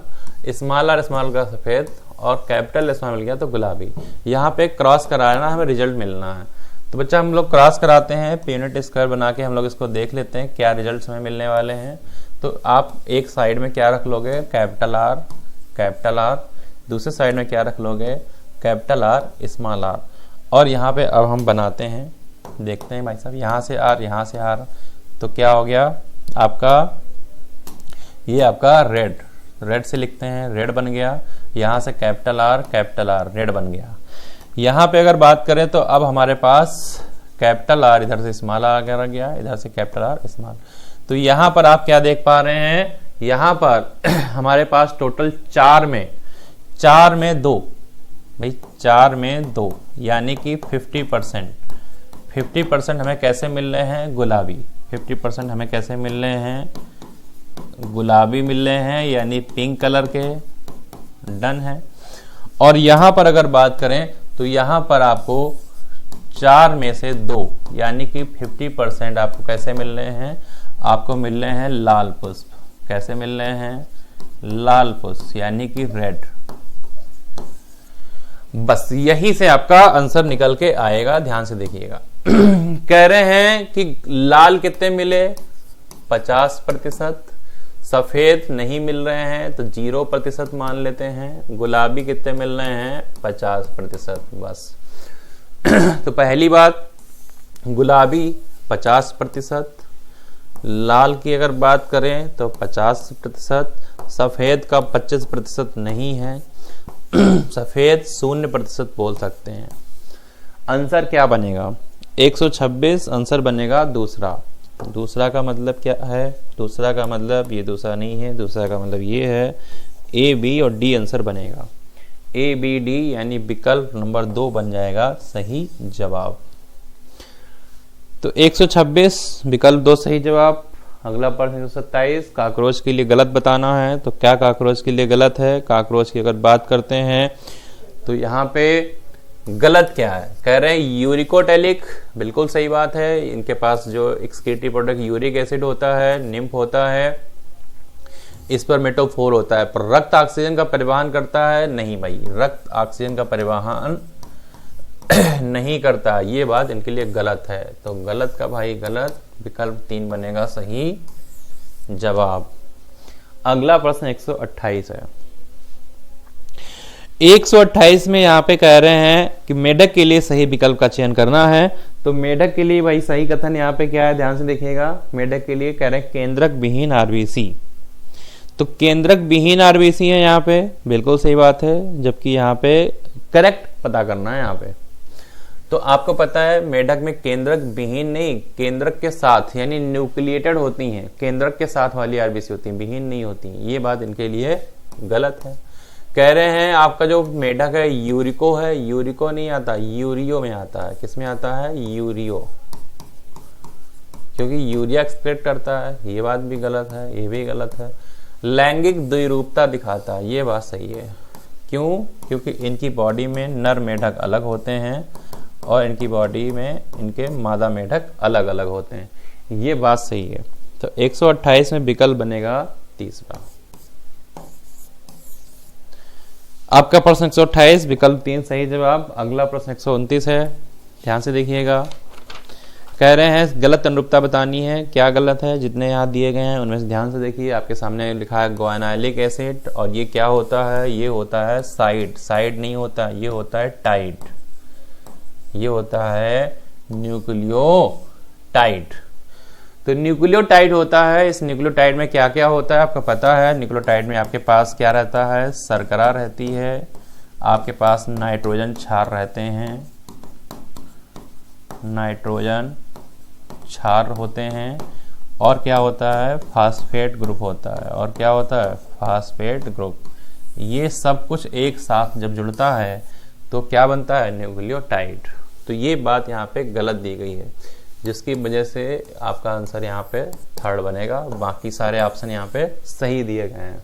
स्मॉल आर स्मॉल का सफेद, और कैपिटल स्मॉल मिल गया तो गुलाबी। यहाँ पे क्रॉस कराना, हमें रिजल्ट मिलना है। तो बच्चा हम लोग क्रॉस कराते हैं, यूनिट स्क्वायर बना के हम लोग इसको देख लेते हैं क्या रिजल्ट हमें मिलने वाले हैं। तो आप एक साइड में क्या रख लोगे, कैपिटल आर, दूसरे साइड में क्या रख लोगे, कैपिटल आर, स्मॉल आर। और यहाँ पे अब हम बनाते हैं, देखते हैं भाई साहब, यहाँ से आर, यहाँ से आर, तो क्या हो गया आपका, ये आपका रेड से लिखते हैं, रेड बन गया। यहाँ से कैपिटल आर, रेड बन गया। यहाँ पे अगर बात करें तो अब हमारे पास कैपिटल आर इधर से स्मॉल आर आ गया, इधर से कैपिटल आर स्मॉल। तो यहां पर आप क्या देख पा रहे हैं, यहां पर हमारे पास टोटल 4 में 2 भाई, 4 में 2 यानी कि 50% हमें कैसे मिल रहे हैं, गुलाबी। 50% हमें कैसे मिल रहे हैं, गुलाबी मिल रहे हैं, यानी पिंक कलर के। डन है। और यहां पर अगर बात करें तो यहां पर आपको 4 में से 2 यानी कि 50% आपको कैसे मिल रहे हैं, आपको मिल रहे हैं लाल पुष्प। कैसे मिल रहे हैं, लाल पुष्प यानी कि रेड। बस यही से आपका आंसर निकल के आएगा, ध्यान से देखिएगा। कह रहे हैं कि लाल कितने मिले, 50%। सफेद नहीं मिल रहे हैं तो 0% मान लेते हैं। गुलाबी कितने मिल रहे हैं, 50%। बस तो पहली बात, गुलाबी 50%, लाल की अगर बात करें तो 50%, सफेद का 25% नहीं है, सफेद 0% बोल सकते हैं। आंसर क्या बनेगा, 126 आंसर बनेगा दूसरा। दूसरा का मतलब क्या है, दूसरा का मतलब ये दूसरा नहीं है, दूसरा का मतलब ये है, ए बी और डी आंसर बनेगा। ए बी डी यानी विकल्प नंबर 2 बन जाएगा सही जवाब। तो 126 विकल्प 2 सही जवाब। अगला प्रश्न 127, काकरोच के लिए गलत बताना है। तो क्या काकरोच के लिए गलत है, काकरोच की अगर बात करते हैं तो यहाँ पे गलत क्या है, कह रहे हैं यूरिकोटेलिक, बिल्कुल सही बात है। इनके पास जो एक्सक्रीटरी प्रोडक्ट यूरिक एसिड होता है, निम्फ होता है, स्पर्मेटोफोर होता है। पर रक्त ऑक्सीजन का परिवहन करता है, नहीं भाई, रक्त ऑक्सीजन का परिवहन नहीं करता, ये बात इनके लिए गलत है। तो गलत का भाई गलत, विकल्प 3 बनेगा सही जवाब। अगला प्रश्न 128 है। 128 में यहाँ पे कह रहे हैं कि मेढक के लिए सही विकल्प का चयन करना है। तो मेढक के लिए भाई सही कथन यहाँ पे क्या है, ध्यान से देखिएगा। मेढक के लिए कह रहे हैं केंद्रक विहीन आरबीसी। तो केंद्रक विहीन आरबीसी है यहाँ पे, बिल्कुल सही बात है। जबकि यहाँ पे करेक्ट पता करना है यहाँ पे। तो आपको पता है मेढक में केंद्रक विहीन नहीं, केंद्रक के साथ यानी न्यूक्लिएटेड होती हैं, केंद्रक के साथ वाली आरबीसी होती है, विहीन नहीं होती। ये बात इनके लिए गलत है। कह रहे हैं आपका जो मेढक है यूरिको है, यूरिको नहीं आता, यूरियो में आता है। किस में आता है, यूरियो, क्योंकि यूरिया एक्सक्रीट करता है। ये बात भी गलत है, ये भी गलत है। लैंगिक द्विरूपता दिखाता है, ये बात सही है। क्यों, क्योंकि इनकी बॉडी में नर मेढक अलग होते हैं और इनकी बॉडी में इनके मादा मेढक अलग अलग होते हैं, ये बात सही है। तो 128 में विकल्प बनेगा तीसरा। आपका प्रश्न 128 विकल्प 3 सही जवाब। अगला प्रश्न 129 है, ध्यान से देखिएगा। कह रहे हैं गलत अनुरूपता बतानी है। क्या गलत है, जितने यहाँ दिए गए हैं उनमें से ध्यान से देखिए। आपके सामने लिखा है ग्वानाइलिक एसिड, और ये क्या होता है, ये होता है साइड। साइड नहीं होता, ये होता है टाइट, ये होता है न्यूक्लियोटाइड। तो न्यूक्लियोटाइड होता है। इस न्यूक्लियोटाइड में क्या क्या होता है आपको पता है। न्यूक्लियोटाइड में आपके पास क्या रहता है, शर्करा रहती है, आपके पास नाइट्रोजन क्षार रहते हैं, नाइट्रोजन क्षार होते हैं, और क्या होता है, फास्फेट ग्रुप होता है। और क्या होता है, फास्फेट ग्रुप। ये सब कुछ एक साथ जब जुड़ता है तो क्या बनता है, न्यूक्लियोटाइड। तो ये बात यहाँ पे गलत दी गई है, जिसकी वजह से आपका आंसर यहाँ पे 3rd बनेगा। बाकी सारे ऑप्शन यहाँ पे सही दिए गए हैं।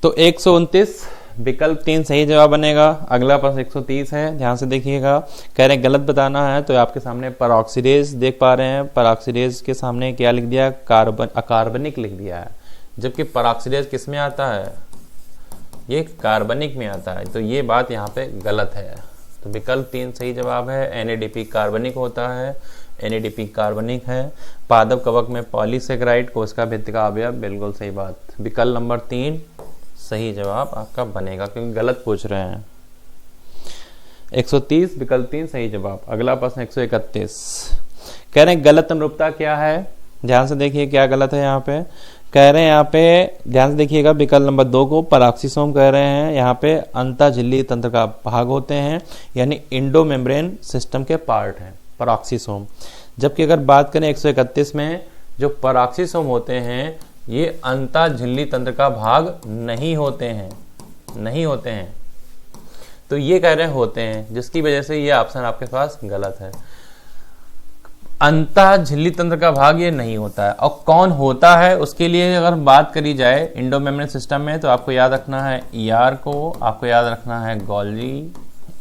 तो 129 विकल्प 3 सही जवाब बनेगा। अगला प्रश्न 130 है, ध्यान से देखिएगा। कह रहे हैं गलत बताना है। तो आपके सामने परऑक्सीडेज देख पा रहे हैं। परऑक्सीडेज के सामने क्या लिख दिया, अकार्बनिक लिख दिया है। जबकि परऑक्सीडेज किस में आता है, ये कार्बनिक में आता है। तो ये बात यहाँ पे गलत है। तो विकल्प 3 सही जवाब है। NADP कार्बनिक होता है, NADP कार्बनिक है। पादप कवक में पॉलीसेकेराइड कोशिका भित्ति का अवयव, बिल्कुल सही बात। विकल्प नंबर 3 सही जवाब आपका बनेगा, क्योंकि गलत पूछ रहे हैं। 130 विकल्प 3 सही जवाब। अगला प्रश्न 131, कह रहे हैं गलत अनुरूपता क्या है। ध्यान से देखिए क्या गलत है यहाँ पे। कह रहे हैं यहाँ पे ध्यान से देखिएगा, विकल्प नंबर 2 को पराक्सीसोम कह रहे हैं। यहाँ पे अंतःझिल्ली तंत्र का भाग होते हैं, यानी इंडो मेम्ब्रेन सिस्टम के पार्ट हैं पराक्सीसोम। जबकि अगर बात करें 131 में, जो पराक्सीसोम होते हैं ये अंतः झिल्ली तंत्र का भाग नहीं होते हैं, नहीं होते हैं। तो ये कह रहे होते हैं, जिसकी वजह से ये ऑप्शन आपके पास गलत है। अंतः झिल्ली तंत्र का भाग ये नहीं होता है। और कौन होता है उसके लिए अगर बात करी जाए इंडो मेम्ब्रेन सिस्टम में, तो आपको याद रखना है ईआर को, आपको याद रखना है गोल्जी,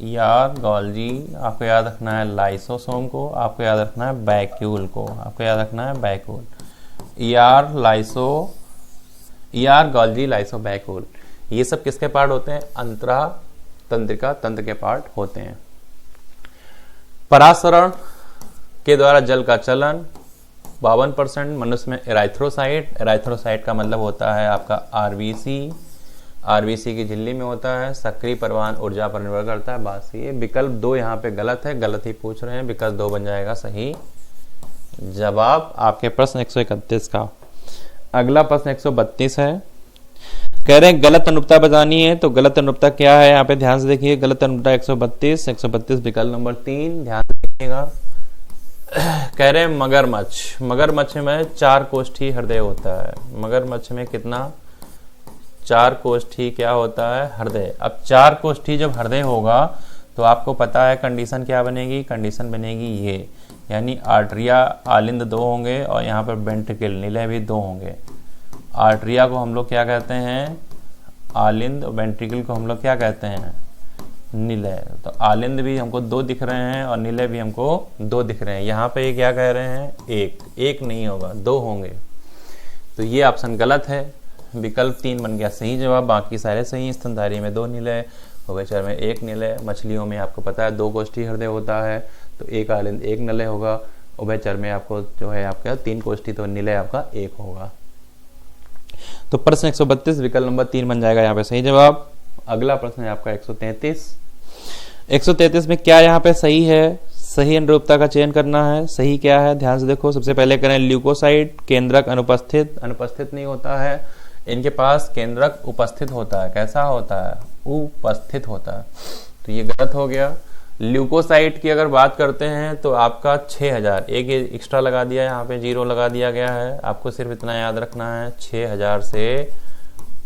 ईआर गोल्जी, आपको याद रखना है लाइसोसोम को, आपको याद रखना है वैक्यूल को, आपको याद रखना है vacuole, ER lyso, ER Golgi lyso vacuole, ये सब किसके पार्ट होते हैं? अंतरा तंत्रिका तंत्र के पार्ट होते हैं। परासरण के द्वारा जल का चलन 52%, मनुष्य में एराइथ्रोसाइट, एराइथ्रोसाइट का मतलब होता है आपका आरबीसी, आरबीसी की झिल्ली में होता है, सक्रिय परिवहन ऊर्जा पर निर्भर करता है। बस ये विकल्प 2 यहाँ पे गलत है, गलत ही पूछ रहे हैं, विकल्प 2 बन जाएगा सही जवाब आपके प्रश्न 131 का। अगला प्रश्न 132 है, कह रहे हैं गलत अनुरूपता बतानी है। तो गलत अनुरूपता क्या है यहाँ पे ध्यान से देखिए। गलत अनुरूपता 132 विकल्प नंबर 3 ध्यान से देखिएगा। कह रहे हैं मगरमच्छ, मगरमच्छ में 4 कोष्ठी हृदय होता है। मगरमच्छ में कितना? 4 कोष्ठी क्या होता है? हृदय। अब 4 कोष्ठी जब हृदय होगा तो आपको पता है कंडीशन क्या बनेगी? कंडीशन बनेगी ये, यानी आर्टरिया आलिंद 2 होंगे और यहाँ पर वेंट्रिकल निलय भी 2 होंगे। आर्टरिया को हम लोग क्या कहते हैं? आलिंद, और वेंट्रिकल को हम लोग क्या कहते हैं? निलय। तो आलिंद भी हमको 2 दिख रहे हैं और निलय भी हमको 2 दिख रहे हैं। यहाँ पे क्या कह रहे हैं? एक नहीं होगा, 2 होंगे। तो ये ऑप्शन गलत है, विकल्प 3 बन गया सही जवाब, बाकी सारे सही। स्तनधारी में 2 निलय, उभयचर में 1 निलय, मछलियों में आपको पता है 2 कोष्ठी हृदय होता है तो 1 आलिंद 1 निलय होगा। उभयचर में आपको जो है आपका 3 कोष्ठी, तो निलय आपका 1 होगा। तो प्रश्न 132 विकल्प नंबर 3 बन जाएगा यहाँ पे सही जवाब। अगला प्रश्न है आपका 133। 133 में क्या यहाँ पे सही है? सही अनुरूपता का चयन करना है। सही क्या है ध्यान से देखो। सबसे पहले करें ल्यूकोसाइट केंद्रक अनुपस्थित, अनुपस्थित नहीं होता है, इनके पास केंद्रक उपस्थित होता है। कैसा होता है? उपस्थित होता है, तो ये गलत हो गया। ल्यूकोसाइट की अगर बात करते हैं तो आपका 6000, एक एक्स्ट्रा लगा दिया, यहाँ पे 0 लगा दिया गया है। आपको सिर्फ इतना याद रखना है 6000 से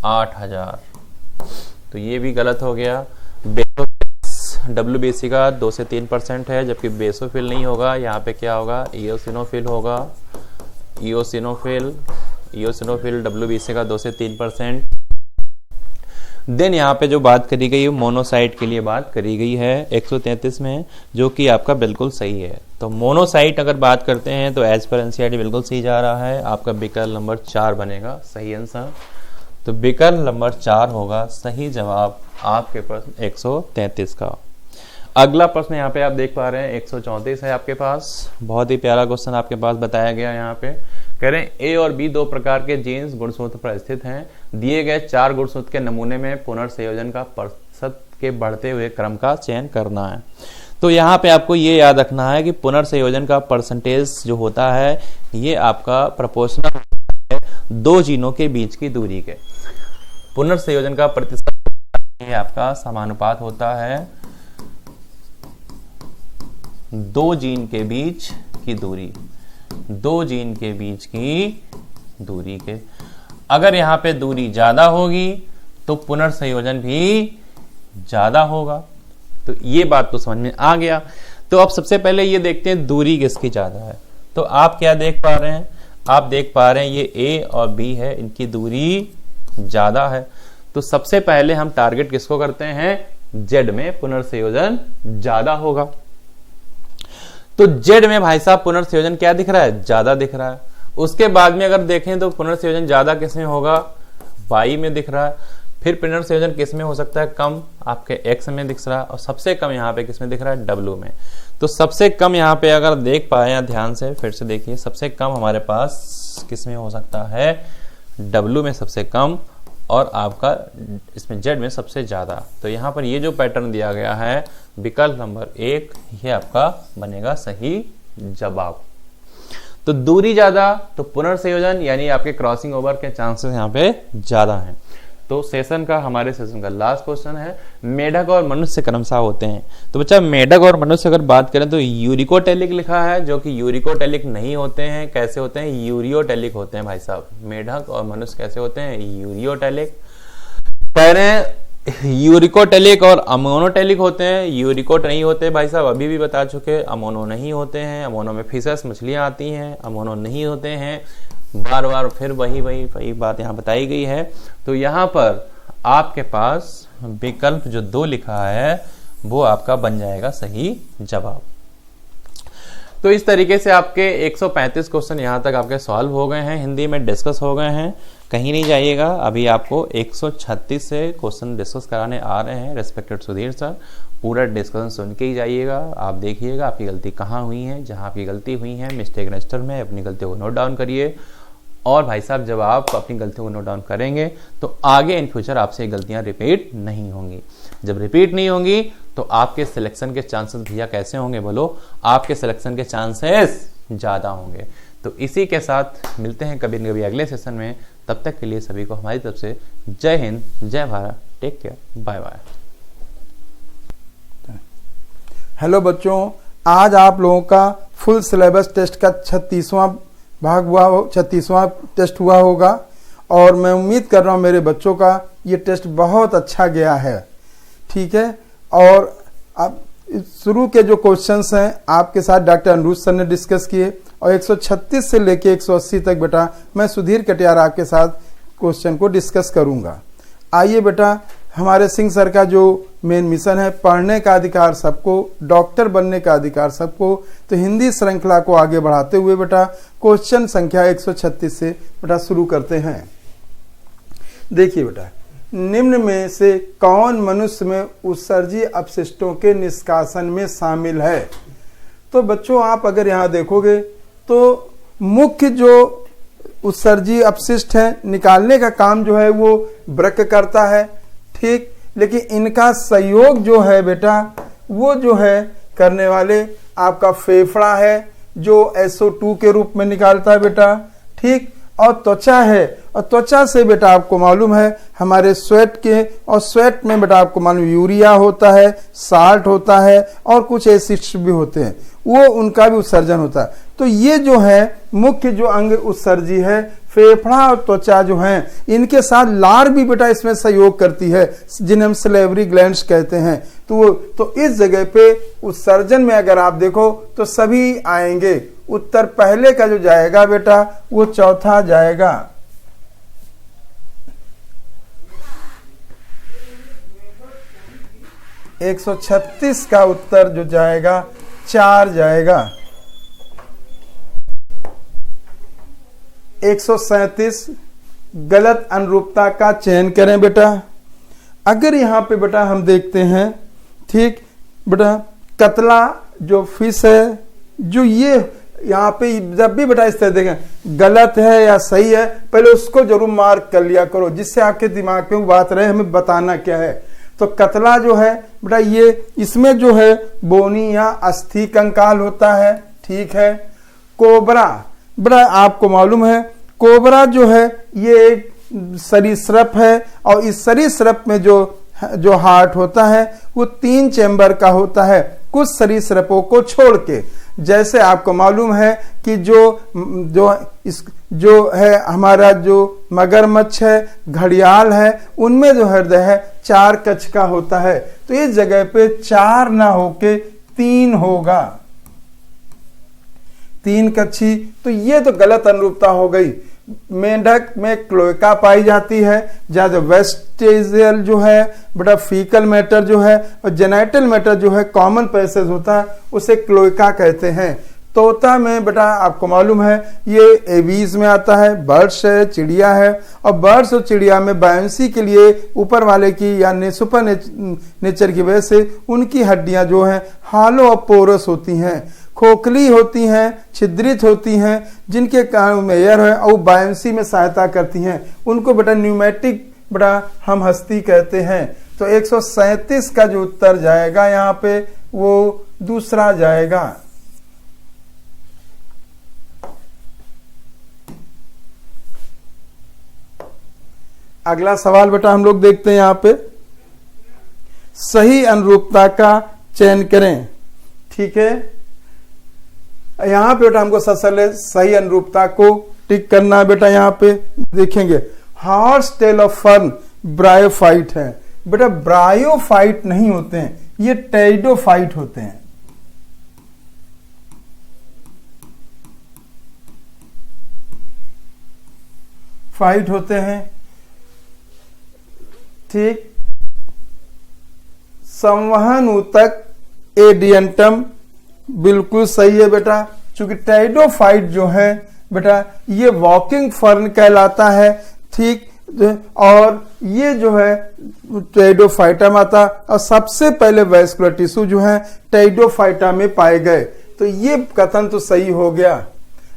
8000, तो ये भी गलत हो गया। WBC का 2 से 3% है, जबकि बेसोफिल नहीं होगा। यहाँ पे क्या होगा? इओसिनोफिल होगा, इओसिनोफिल, इओसिनोफिल WBC का 2 से 3%। देन यहाँ पे जो बात करी गई है मोनोसाइट के लिए बात करी गई है 133 में, जो कि आपका बिल्कुल सही है। तो मोनोसाइट अगर बात करते हैं तो एज पर एनसीईआरटी बिल्कुल सही जा रहा है। आपका विकल्प नंबर 4 बनेगा सही आंसर। तो विकल्प नंबर 4 होगा सही जवाब आपके प्रश्न 133 का। अगला प्रश्न यहाँ पे आप देख पा रहे हैं 134 है आपके पास। बहुत ही प्यारा क्वेश्चन आपके पास बताया गया यहाँ पे। कह रहे हैं ए और बी 2 प्रकार के जीन्स गुणसूत्र पर स्थित हैं। दिए गए 4 गुणसूत्र के नमूने में पुनर्संयोजन का प्रतिशत के बढ़ते हुए क्रम का चयन करना है। तो यहाँ पे आपको ये याद रखना है कि पुनर्संयोजन का परसेंटेज जो होता है ये आपका प्रोपोर्शनल है 2 जीनों के बीच की दूरी के। पुनर्संयोजन का प्रतिशत ये आपका समानुपात होता है 2 जीन के बीच की दूरी, 2 जीन के बीच की दूरी के। अगर यहाँ पे दूरी ज्यादा होगी तो पुनर्संयोजन भी ज्यादा होगा। तो ये बात तो समझ में आ गया। तो अब सबसे पहले ये देखते हैं दूरी किसकी ज्यादा है। तो आप क्या देख पा रहे हैं? आप देख पा रहे हैं ये ए और बी है, इनकी दूरी ज्यादा है। तो सबसे पहले हम टारगेट किसको करते हैं? जेड में पुनर्संयोजन ज्यादा होगा। तो जेड में भाई साहब पुनर्संयोजन क्या दिख रहा है? ज्यादा दिख रहा है। उसके बाद में अगर देखें तो पुनर्संयोजन ज्यादा किसमें होगा? वाई में दिख रहा है। फिर पुनर्संयोजन किसमें हो सकता है? कम, आपके एक्स में दिख रहा है। और सबसे कम यहाँ पे किसमें दिख रहा है? डब्ल्यू में। तो सबसे कम यहाँ पे अगर देख पाए ध्यान से फिर से देखिए, सबसे कम हमारे पास किसमें हो सकता है? डब्ल्यू में सबसे कम, और आपका इसमें जेड में सबसे ज्यादा। तो यहाँ पर ये जो पैटर्न दिया गया है विकल्प नंबर 1 ये आपका बनेगा सही जवाब। तो दूरी ज्यादा तो पुनर्संयोजन यानी आपके क्रॉसिंग ओवर के चांसेस यहाँ पे ज्यादा हैं। तो हमारे सेशन का लास्ट क्वेश्चन है, मेढक और मनुष्य क्रमशः होते हैं। तो बच्चा मेढक और मनुष्य अगर बात करें तो यूरिकोटेलिक लिखा है, जो कि यूरिकोटेलिक नहीं होते हैं। कैसे होते हैं? यूरियोटेलिक होते हैं भाई साहब। मेढक और मनुष्य कैसे होते हैं? यूरियोटेलिक। पहले यूरिकोटेलिक और अमोनोटेलिक होते हैं। यूरिकोट नहीं होते भाई साहब, अभी भी बता चुके। अमोनो नहीं होते हैं, अमोनो में फिशेस मछलियां आती हैं, अमोनो नहीं होते हैं। बार बार फिर वही बात यहाँ बताई गई है। तो यहाँ पर आपके पास विकल्प जो 2 लिखा है वो आपका बन जाएगा सही जवाब। तो इस तरीके से आपके 135 क्वेश्चन यहाँ तक आपके सॉल्व हो गए हैं, हिंदी में डिस्कस हो गए हैं। कहीं नहीं जाइएगा, अभी आपको 136 से क्वेश्चन डिस्कस कराने आ रहे हैं रेस्पेक्टेड सुधीर सर। पूरा डिस्कशन सुन के ही जाइएगा, आप देखिएगा आपकी गलती कहाँ हुई है। जहाँ आपकी गलती हुई है मिस्टेक रजिस्टर में अपनी गलतियों को नोट डाउन करिए। और भाई साहब जब आप अपनी गलतियों को नोट डाउन करेंगे तो आगे इन फ्यूचर आपसे गलतियां रिपीट नहीं होंगी। जब रिपीट नहीं होंगी तो आपके सिलेक्शन के चांसेस भैया कैसे होंगे बोलो? आपके सिलेक्शन के चांसेस ज्यादा होंगे। तो इसी के साथ मिलते हैं कभी न कभी अगले सेशन में। तब तक के लिए सभी को हमारी तरफ से जय हिंद, जय Bharat, take care, bye bye. Hello बच्चों, आज आप लोगों का फुल सिलेबस टेस्ट का 36वां टेस्ट हुआ होगा और मैं उम्मीद कर रहा हूं मेरे बच्चों का ये टेस्ट बहुत अच्छा गया है। ठीक है, और अब शुरू के जो क्वेश्चंस हैं आपके साथ डॉक्टर अनुरुद्ध सर ने डिस्कस किए और 136 से लेके 180 तक बेटा मैं सुधीर कटियार आपके साथ क्वेश्चन को डिस्कस करूंगा। आइए बेटा, हमारे सिंह सर का जो मेन मिशन है पढ़ने का अधिकार सबको, डॉक्टर बनने का अधिकार सबको, तो हिंदी श्रृंखला को आगे बढ़ाते हुए बेटा क्वेश्चन संख्या 136 से बेटा शुरू करते हैं। देखिए बेटा, निम्न में से कौन मनुष्य में उत्सर्जी अपशिष्टों के निष्कासन में शामिल है? तो बच्चों आप अगर यहाँ देखोगे तो मुख्य जो उत्सर्जी अपशिष्ट है निकालने का काम जो है वो वृक्क करता है। ठीक, लेकिन इनका सहयोग जो है बेटा वो जो है करने वाले आपका फेफड़ा है जो SO2 के रूप में निकालता है बेटा। ठीक, और त्वचा है, और त्वचा से बेटा आपको मालूम है हमारे स्वेट के, और स्वेट में बेटा आपको मालूम यूरिया होता है, साल्ट होता है और कुछ एसिड्स भी होते हैं, वो उनका भी उत्सर्जन होता है। तो ये जो है मुख्य जो अंग उत्सर्जी है, फेफड़ा और त्वचा जो हैं इनके साथ लार भी बेटा इसमें सहयोग करती है, जिन्हें हम सलेवरी ग्लैंड्स कहते हैं। तो इस जगह पे उत्सर्जन में अगर आप देखो तो सभी आएंगे। उत्तर पहले का जो जाएगा बेटा वो चौथा जाएगा। एक 136 का उत्तर जो जाएगा 4 जाएगा। 137 गलत अनुरूपता का चयन करें बेटा। अगर यहाँ पे बेटा हम देखते हैं, ठीक बेटा, कतला जो फिश है, जो ये यहाँ पे जब भी बेटा इस तरह देखें गलत है या सही है पहले उसको जरूर मार्क कर लिया करो, जिससे आपके दिमाग में बात रहे हमें बताना क्या है। तो कतला जो है बेटा ये इसमें जो है बोनी या अस्थि कंकाल होता है। ठीक है, कोबरा बेटा आपको मालूम है कोबरा जो है ये एक सरीसृप है और इस सरीसृप में जो हार्ट होता है वो 3 चैम्बर का होता है कुछ सरीसृपों को छोड़ के। जैसे आपको मालूम है कि जो है हमारा जो मगरमच्छ है, घड़ियाल है, उनमें जो हृदय है 4 कक्ष का होता है। तो इस जगह पे 4 ना होके 3 होगा, 3 कक्षी। तो ये तो गलत अनुरूपता हो गई। मेंढक में क्लोएका पाई जाती है, जहां जो वेस्टेजियल जो है बेटा फीकल मैटर जो है और जेनाइटल मैटर जो है कॉमन पैसेज होता है उसे क्लोएका कहते हैं। तोता में बेटा आपको मालूम है ये एवीज में आता है, बर्ड्स है, चिड़िया है, और बर्ड्स और चिड़िया में बायोंसी के लिए ऊपर वाले की या सुपर नेचर की वजह से उनकी हड्डियां जो है हालो और पोरस होती हैं, खोखली होती हैं, छिद्रित होती हैं, जिनके कारण मेयर है और बायोंसी में सहायता करती हैं। उनको बेटा न्यूमेटिक बेटा हम हस्ती कहते हैं। तो 137 का जो उत्तर जाएगा यहाँ पे वो दूसरा जाएगा। अगला सवाल बेटा हम लोग देखते हैं यहाँ पे, सही अनुरूपता का चयन करें। ठीक है, यहाँ पे बेटा हमको सबसे सही अनुरूपता को टिक करना है। बेटा यहाँ पे देखेंगे horse tail of fern bryophyte है। बेटा ब्रायोफाइट नहीं होते हैं, ये टेरिडोफाइट होते हैं। फाइट होते हैं। ठीक, संवहन ऊतक एडियंटम बिल्कुल सही है बेटा, क्योंकि टेरिडोफाइट जो है बेटा ये वॉकिंग फर्न कहलाता है। ठीक, और ये जो है टेरिडोफाइटा में आता, और सबसे पहले वैस्कुलर टिश्यू जो है टेरिडोफाइटा में पाए गए, तो ये कथन तो सही हो गया।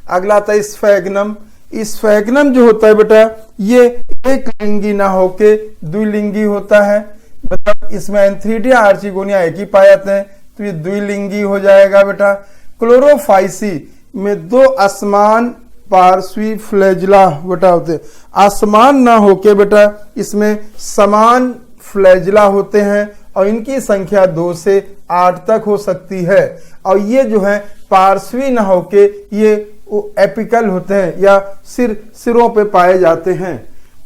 अगला था स्फैग्नम। स्फैग्नम जो होता है बेटा ये एक लिंगी ना होके द्विलिंगी होता है। मतलब इसमें एंथ्रीडिया आर्चिगोनिया एक ही पाए जाते हैं, तो ये द्विलिंगी हो जाएगा बेटा। क्लोरोफाइसी में दो असमान पार्श्वी फ्लैजिला बेटा होते, असमान ना होके बेटा इसमें समान फ्लैजिला होते हैं, और इनकी संख्या 2 से 8 तक हो सकती है। और ये जो है पार्श्वी ना होके ये एपिकल होते हैं या सिरों पे पाए जाते हैं।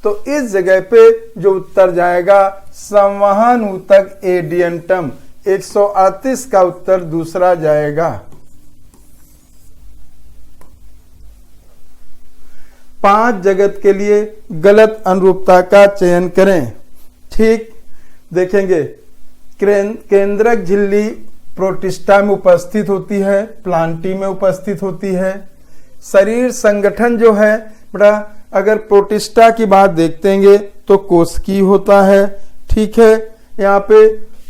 तो इस जगह पे जो उत्तर जाएगा संवहन ऊतक एडियंटम, 138 का उत्तर दूसरा जाएगा। 5 जगत के लिए गलत अनुरूपता का चयन करें। ठीक, देखेंगे केंद्रक झिल्ली प्रोटिस्टा में उपस्थित होती है, प्लांटी में उपस्थित होती है। शरीर संगठन जो है बेटा अगर प्रोटिस्टा की बात देखते हैं तो कोशिकी होता है। ठीक है, यहाँ पे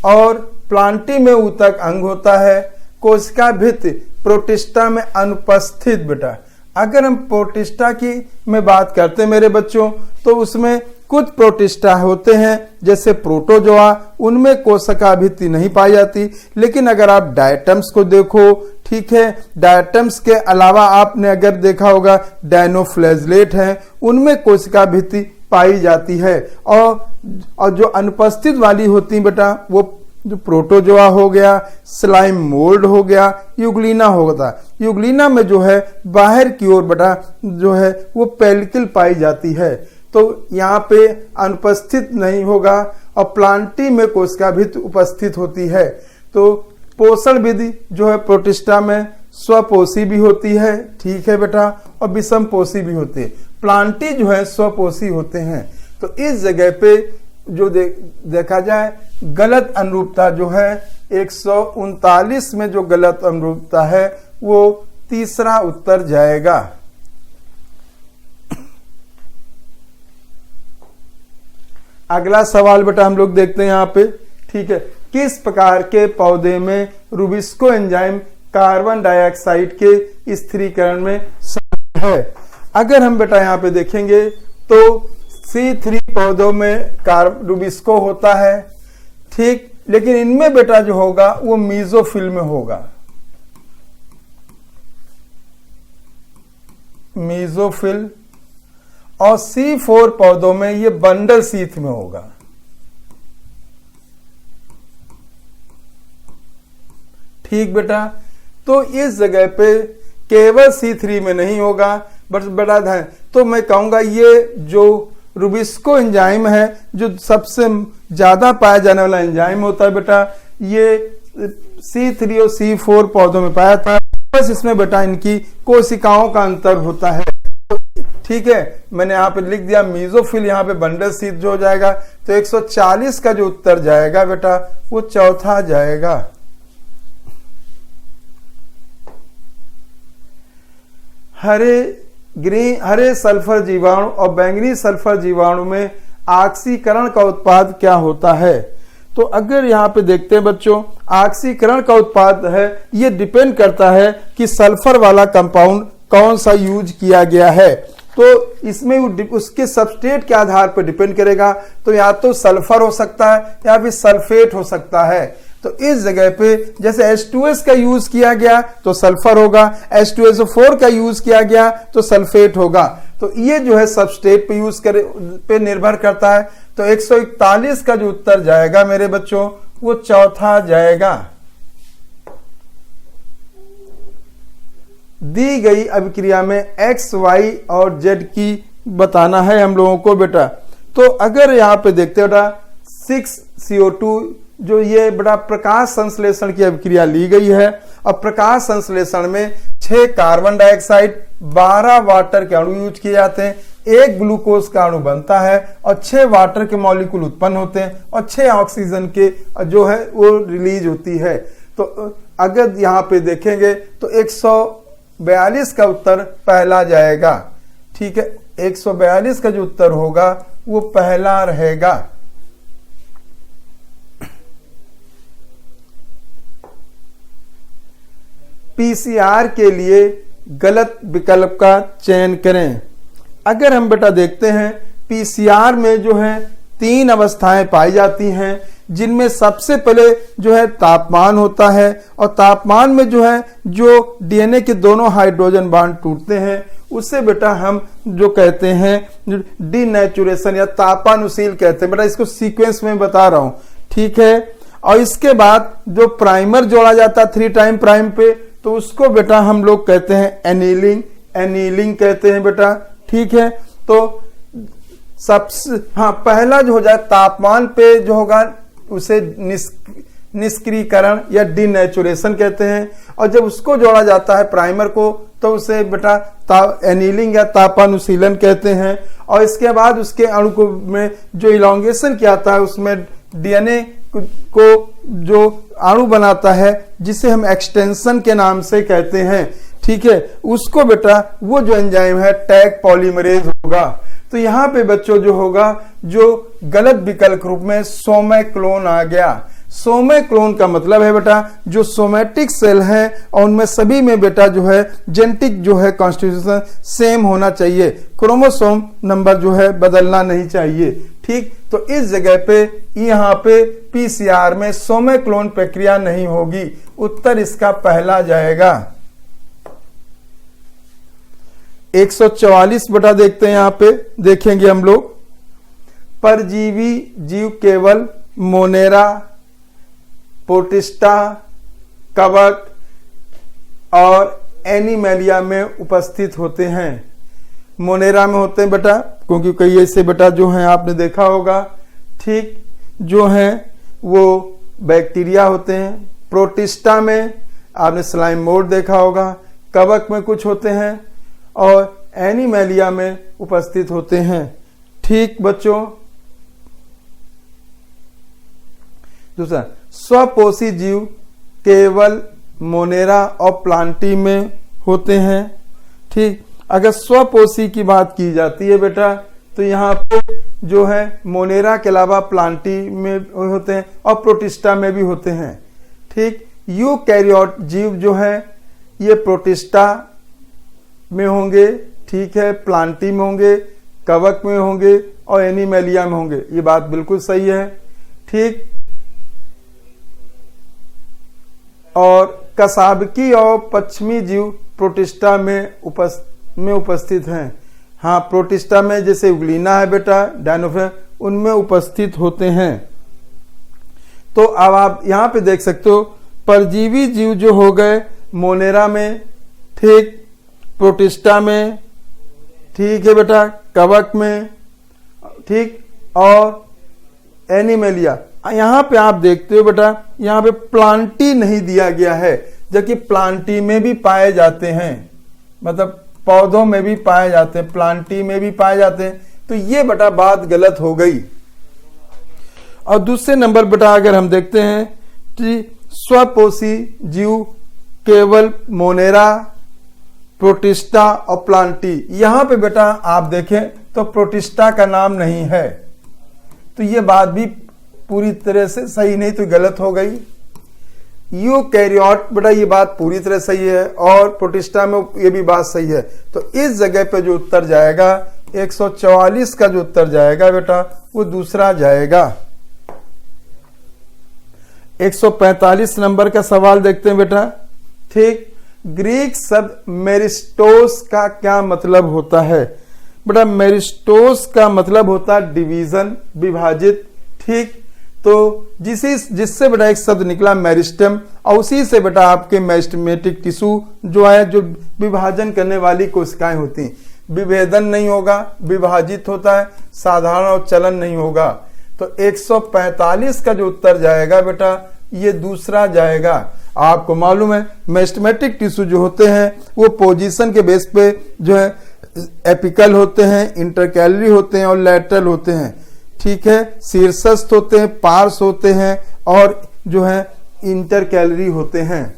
और प्लांटी में ऊतक अंग होता है। कोशिका भित्ति प्रोटिस्टा में अनुपस्थित बेटा। अगर हम प्रोटिस्टा की में बात करते हैं मेरे बच्चों, तो उसमें कुछ प्रोटिस्टा होते हैं जैसे प्रोटोजोआ, उनमें कोशिका भित्ति नहीं पाई जाती। लेकिन अगर आप डायटम्स को देखो, ठीक है, डायटम्स के अलावा आपने अगर देखा होगा डायनोफ्लैजलेट हैं, उनमें कोशिका भित्ति पाई जाती है। और जो अनुपस्थित वाली होती बेटा वो जो प्रोटोजोआ हो गया, स्लाइम मोल्ड हो गया, यूग्लिना होता। यूग्लिना में जो है बाहर की ओर बेटा जो है वो पेल्किल पाई जाती है, तो यहाँ पे अनुपस्थित नहीं होगा। और प्लांटी में कोशिका भित्ति उपस्थित होती है। तो पोषण विधि जो है प्रोटिस्टा में स्वपोषी भी होती है। ठीक है बेटा, और विषम पोषी भी होती है। प्लांटी जो है स्वपोषी होते हैं। तो इस जगह पे जो देखा जाए गलत अनुरूपता जो है 139 में जो गलत अनुरूपता है वो तीसरा उत्तर जाएगा। अगला सवाल बेटा हम लोग देखते हैं यहाँ पे। ठीक है, किस प्रकार के पौधे में रूबिस्को एंजाइम कार्बन डाइऑक्साइड के स्थिरीकरण में शामिल है? अगर हम बेटा यहाँ पे देखेंगे तो C3 पौधों में रूबिस्को होता है। ठीक, लेकिन इनमें बेटा जो होगा वो मीजोफिल में होगा। मीजोफिल। और C4 पौधों में ये बंडल शीथ में होगा। ठीक बेटा, तो इस जगह पे केवल C3 में नहीं होगा, बस बड़ा ध्यान। तो मैं कहूंगा ये जो रूबिस्को एंजाइम है जो सबसे ज्यादा पाया जाने वाला एंजाइम होता है बेटा, ये C3 और C4 पौधों में पाया था। बस इसमें बेटा इनकी कोशिकाओं का अंतर होता है। ठीक है, मैंने यहाँ पे लिख दिया मीजोफिल, यहाँ पे बंडल शीथ जो हो जाएगा। तो 140 का जो उत्तर जाएगा बेटा वो चौथा जाएगा। हरे सल्फर जीवाणु और बैंगनी सल्फर जीवाणु में ऑक्सीकरण का उत्पाद क्या होता है? तो अगर यहाँ पे देखते हैं बच्चों, ऑक्सीकरण का उत्पाद है, ये डिपेंड करता है कि सल्फर वाला कंपाउंड कौन सा यूज किया गया है। तो इसमें उसके सबस्ट्रेट के आधार पर डिपेंड करेगा। तो या तो सल्फर हो सकता है या फिर सल्फेट हो सकता है। तो इस जगह पे जैसे H2S का यूज किया गया तो सल्फर होगा, H2SO4 का यूज किया गया तो सल्फेट होगा। तो ये जो है सबस्टेट पे यूज करे पे निर्भर करता है। तो 141 का जो उत्तर जाएगा मेरे बच्चों वो चौथा जाएगा। दी गई अभिक्रिया में x, y और z की बताना है हम लोगों को बेटा। तो अगर यहाँ पे देखते बेटा 6CO2 जो ये बड़ा प्रकाश संश्लेषण की अभिक्रिया ली गई है और प्रकाश संश्लेषण में 6 कार्बन डाइऑक्साइड 12 वाटर के अणु यूज किए जाते हैं, 1 ग्लूकोज का अणु बनता है और 6 वाटर के मॉलिक्यूल उत्पन्न होते हैं और 6 ऑक्सीजन के जो है वो रिलीज होती है। तो अगर यहाँ पे देखेंगे तो 142 का उत्तर पहला जाएगा। ठीक है, 142 का जो उत्तर होगा वो पहला रहेगा। पीसीआर के लिए गलत विकल्प का चयन करें। अगर हम बेटा देखते हैं पीसीआर में जो है 3 अवस्थाएं पाई जाती हैं, जिनमें सबसे पहले जो है तापमान होता है और तापमान में जो है जो डीएनए के दोनों हाइड्रोजन बांड टूटते हैं उससे बेटा हम जो कहते हैं डीनेचुरेशन या तापानुशील कहते हैं। बेटा इसको सीक्वेंस में बता रहा हूं। ठीक है, और इसके बाद जो प्राइमर जोड़ा जाता है 3' प्राइम पे तो उसको बेटा हम लोग कहते हैं एनीलिंग कहते हैं बेटा। ठीक है, तो सबसे पहला जो हो जाए तापमान पे जो होगा उसे निष्क्रियकरण या डीनेचुरेशन कहते हैं और जब उसको जोड़ा जाता है प्राइमर को तो उसे बेटा एनीलिंग या तापानुशीलन कहते हैं। और इसके बाद उसके अणु को में जो इलॉन्गेशन किया जाता है उसमें डीएनए को जो अणु बनाता है जिसे हम एक्सटेंशन के नाम से कहते हैं। ठीक है, उसको बेटा वो जो एंजाइम है टैग पॉलीमरेज होगा। तो यहाँ पे बच्चों जो होगा जो गलत विकल्प रूप में सोमैक्लोन आ गया। सोमैक्लोन का मतलब है बेटा जो सोमैटिक सेल है और उनमें सभी में बेटा जो है जेनेटिक जो है कॉन्स्टिट्यूशन सेम होना चाहिए, क्रोमोसोम नंबर जो है बदलना नहीं चाहिए। ठीक, तो इस जगह पे यहाँ पे पीसीआर में सोमैक्लोन प्रक्रिया नहीं होगी। उत्तर इसका पहला जाएगा। 144 बटा देखते हैं, यहाँ पे देखेंगे हम लोग परजीवी जीव केवल मोनेरा, प्रोटिस्टा, कवक और एनिमेलिया में उपस्थित होते हैं। मोनेरा में होते हैं बेटा क्योंकि कई ऐसे बेटा जो हैं आपने देखा होगा। ठीक, जो हैं वो बैक्टीरिया होते हैं। प्रोटिस्टा में आपने स्लाइम मोड देखा होगा। कवक में कुछ होते हैं और एनिमेलिया में उपस्थित होते हैं। ठीक बच्चों, दूसरा स्वपोषी जीव केवल मोनेरा और प्लांटी में होते हैं। ठीक, अगर स्वपोषी की बात की जाती है बेटा तो यहाँ पे जो है मोनेरा के अलावा प्लांटी में होते हैं और प्रोटिस्टा में भी होते हैं। ठीक, यूकैरियोट जीव जो है ये प्रोटिस्टा में होंगे। ठीक है, प्लांटी में होंगे, कवक में होंगे और एनिमेलिया में होंगे। ये बात बिल्कुल सही है। ठीक, और कसाबकी और पश्चिमी जीव प्रोटिस्टा में उपस्थित हैं। हाँ, प्रोटिस्टा में जैसे उगलीना है बेटा, डायनोफोरा, उनमें उपस्थित होते हैं। तो अब आप यहाँ पे देख सकते हो परजीवी जीव जो हो गए मोनेरा में, ठीक, प्रोटिस्टा में, ठीक है बेटा, कवक में, ठीक, और एनिमेलिया। यहाँ पे आप देखते हो बेटा यहाँ पे प्लांटी नहीं दिया गया है, जबकि प्लांटी में भी पाए जाते हैं, मतलब पौधों में भी पाए जाते हैं, प्लांटी में भी पाए जाते हैं। तो ये बेटा बात गलत हो गई। और दूसरे नंबर बेटा अगर हम देखते हैं कि स्वपोषी जीव केवल मोनेरा, प्रोटिस्टा और प्लांटी। यहां पे बेटा आप देखें तो प्रोटिस्टा का नाम नहीं है, तो ये बात भी पूरी तरह से सही नहीं, तो गलत हो गई। यूकैरियोट बेटा ये बात पूरी तरह सही है और प्रोटिस्टा में ये भी बात सही है। तो इस जगह पे जो उत्तर जाएगा 144 का जो उत्तर जाएगा बेटा वो दूसरा जाएगा। 145 नंबर का सवाल देखते हैं बेटा। ठीक, ग्रीक शब्द मेरिस्टोस का क्या मतलब होता है? बेटा मेरिस्टोस का मतलब होता है डिवीजन, विभाजित। ठीक, तो जिससे बेटा एक शब्द निकला मेरिस्टम, और उसी से बेटा आपके मेरिस्टेमेटिक टिश्यू जो है, जो विभाजन करने वाली कोशिकाएं होती हैं। विभेदन नहीं होगा, विभाजित होता है, साधारण और चलन नहीं होगा। तो 145 का जो उत्तर जाएगा बेटा ये दूसरा जाएगा। आपको मालूम है मेरिस्टेमेटिक टिश्यू जो होते हैं वो पोजीशन के बेस पे जो है एपिकल होते हैं, इंटरकैलरी होते हैं और लैटरल होते हैं। ठीक है, शीर्षस्थ होते हैं, पार्श्व होते हैं और जो है इंटरकैलरी होते हैं।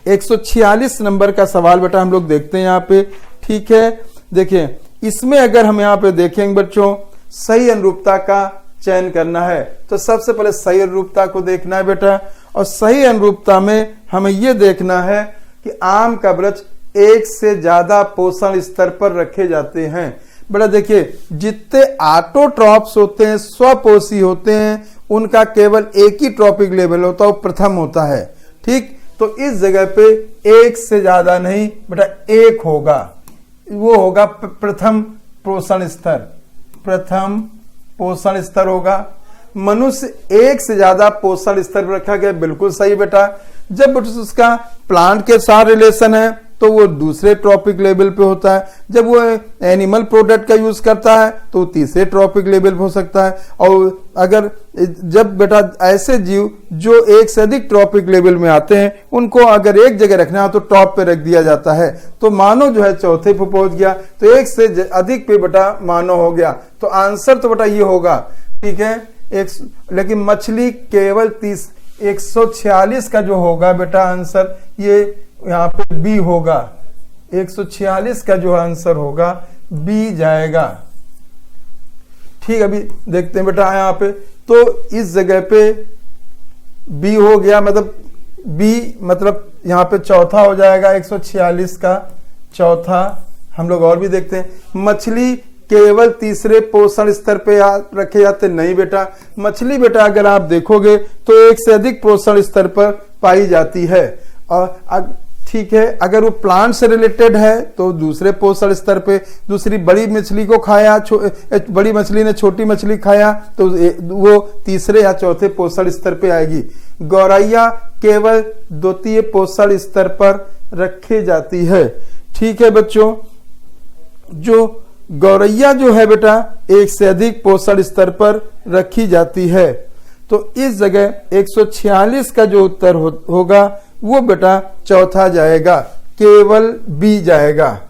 146 नंबर का सवाल बेटा हम लोग देखते हैं यहाँ पे। ठीक है, देखिए इसमें अगर हम यहाँ पे देखेंगे बच्चों, सही अनुरूपता का चयन करना है तो सबसे पहले सही अनुरूपता को देखना है बेटा। और सही अनुरूपता में हमें यह देखना है कि आम का वृक्ष एक से ज्यादा पोषण स्तर पर रखे जाते हैं। बेटा देखिए जितने ऑटोट्रॉप्स होते हैं, स्वपोषी होते हैं, उनका केवल एक ही ट्रॉपिक लेवल होता है, वो प्रथम होता है। ठीक, तो इस जगह पे एक से ज्यादा नहीं बेटा एक होगा, वो होगा प्रथम पोषण स्तर, प्रथम पोषण स्तर होगा। मनुष्य एक से ज्यादा पोषण स्तर पर रखा गया, बिल्कुल सही बेटा। जब उसका प्लांट के साथ रिलेशन है तो वो दूसरे ट्रॉपिक लेवल पे होता है। जब वो एनिमल प्रोडक्ट का यूज करता है तो तीसरे ट्रॉपिक लेवल पे हो सकता है। और अगर जब बेटा ऐसे जीव जो एक से अधिक ट्रॉपिक लेवल में आते हैं उनको अगर एक जगह रखना हो तो टॉप पे रख दिया जाता है। तो मानव जो है चौथे पे पहुंच गया, तो एक से अधिक पे बेटा मानव हो गया। तो आंसर तो बेटा ये होगा। ठीक है, लेकिन मछली केवल 146 का जो होगा बेटा आंसर ये यहाँ पे बी होगा। 146 का जो आंसर होगा बी जाएगा। ठीक, अभी देखते हैं बेटा यहाँ पे, तो इस जगह पे बी हो गया, मतलब बी मतलब यहाँ पे चौथा हो जाएगा। 146 का चौथा। हम लोग और भी देखते हैं, मछली केवल तीसरे पोषण स्तर पे रखे जाते नहीं बेटा। मछली बेटा अगर आप देखोगे तो एक से अधिक पोषण स्तर पर पाई जाती है। और ठीक है, अगर वो प्लांट से रिलेटेड है तो दूसरे पोषण स्तर पे, दूसरी बड़ी मछली को खाया, बड़ी मछली ने छोटी मछली खाया तो वो तीसरे या चौथे पोषण स्तर पे आएगी। गौरैया केवल द्वितीय पोषण स्तर पर रखी जाती है। ठीक है बच्चों, जो गौरैया जो है बेटा एक से अधिक पोषण स्तर पर रखी जाती है। तो इस जगह 146 का जो उत्तर होगा वो बेटा चौथा जाएगा, केवल बी जाएगा।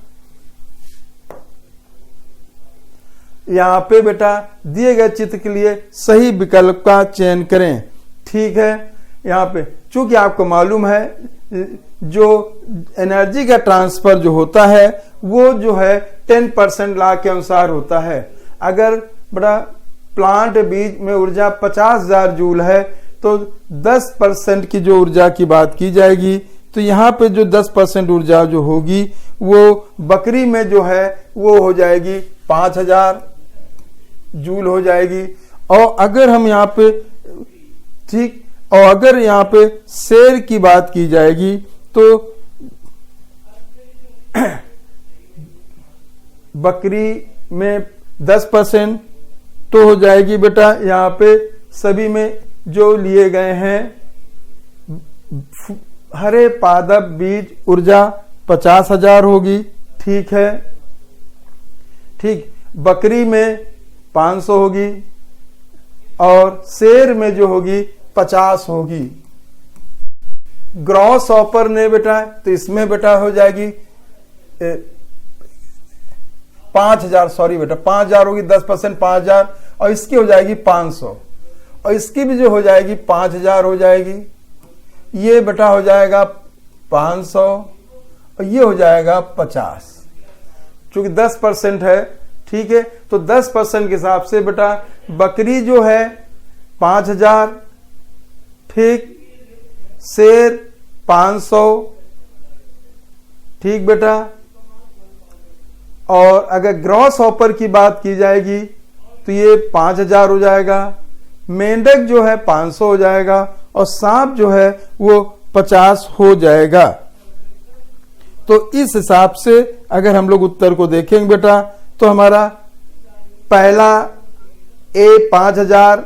यहां पे बेटा दिए गए चित्र के लिए सही विकल्प का चयन करें। ठीक है, यहाँ पे चूंकि आपको मालूम है जो एनर्जी का ट्रांसफर जो होता है वो जो है 10% लॉ के अनुसार होता है। अगर बड़ा प्लांट बीज में ऊर्जा 50,000 जूल है तो 10% की जो ऊर्जा की बात की जाएगी, तो यहाँ पे जो 10% ऊर्जा जो होगी वो बकरी में जो है वो हो जाएगी 5,000 जूल हो जाएगी। और अगर हम यहाँ पे ठीक, और अगर यहाँ पे शेर की बात की जाएगी तो बकरी में 10% तो हो जाएगी बेटा। यहाँ पे सभी में जो लिए गए हैं हरे पादप बीज ऊर्जा 50,000 होगी। ठीक है, ठीक, बकरी में 500 होगी और शेर में जो होगी 50 होगी। ग्रॉस ऑपर ने बेटा तो इसमें बेटा हो जाएगी 5,000, सॉरी बेटा 5,000 होगी, 10% 5,000 और इसकी हो जाएगी 500 और इसकी भी जो हो जाएगी 5,000 हो जाएगी। ये बेटा हो जाएगा 500 और ये हो जाएगा 50, चूंकि 10% है। ठीक है, तो 10% के हिसाब से बेटा बकरी जो है 5,000, ठीक, शेर 500, ठीक बेटा। और अगर ग्रॉस ऑपर की बात की जाएगी तो ये 5,000 हो जाएगा, मेंढक जो है 500 हो जाएगा और सांप जो है वो 50 हो जाएगा। तो इस हिसाब से अगर हम लोग उत्तर को देखेंगे बेटा, तो हमारा पहला ए 5000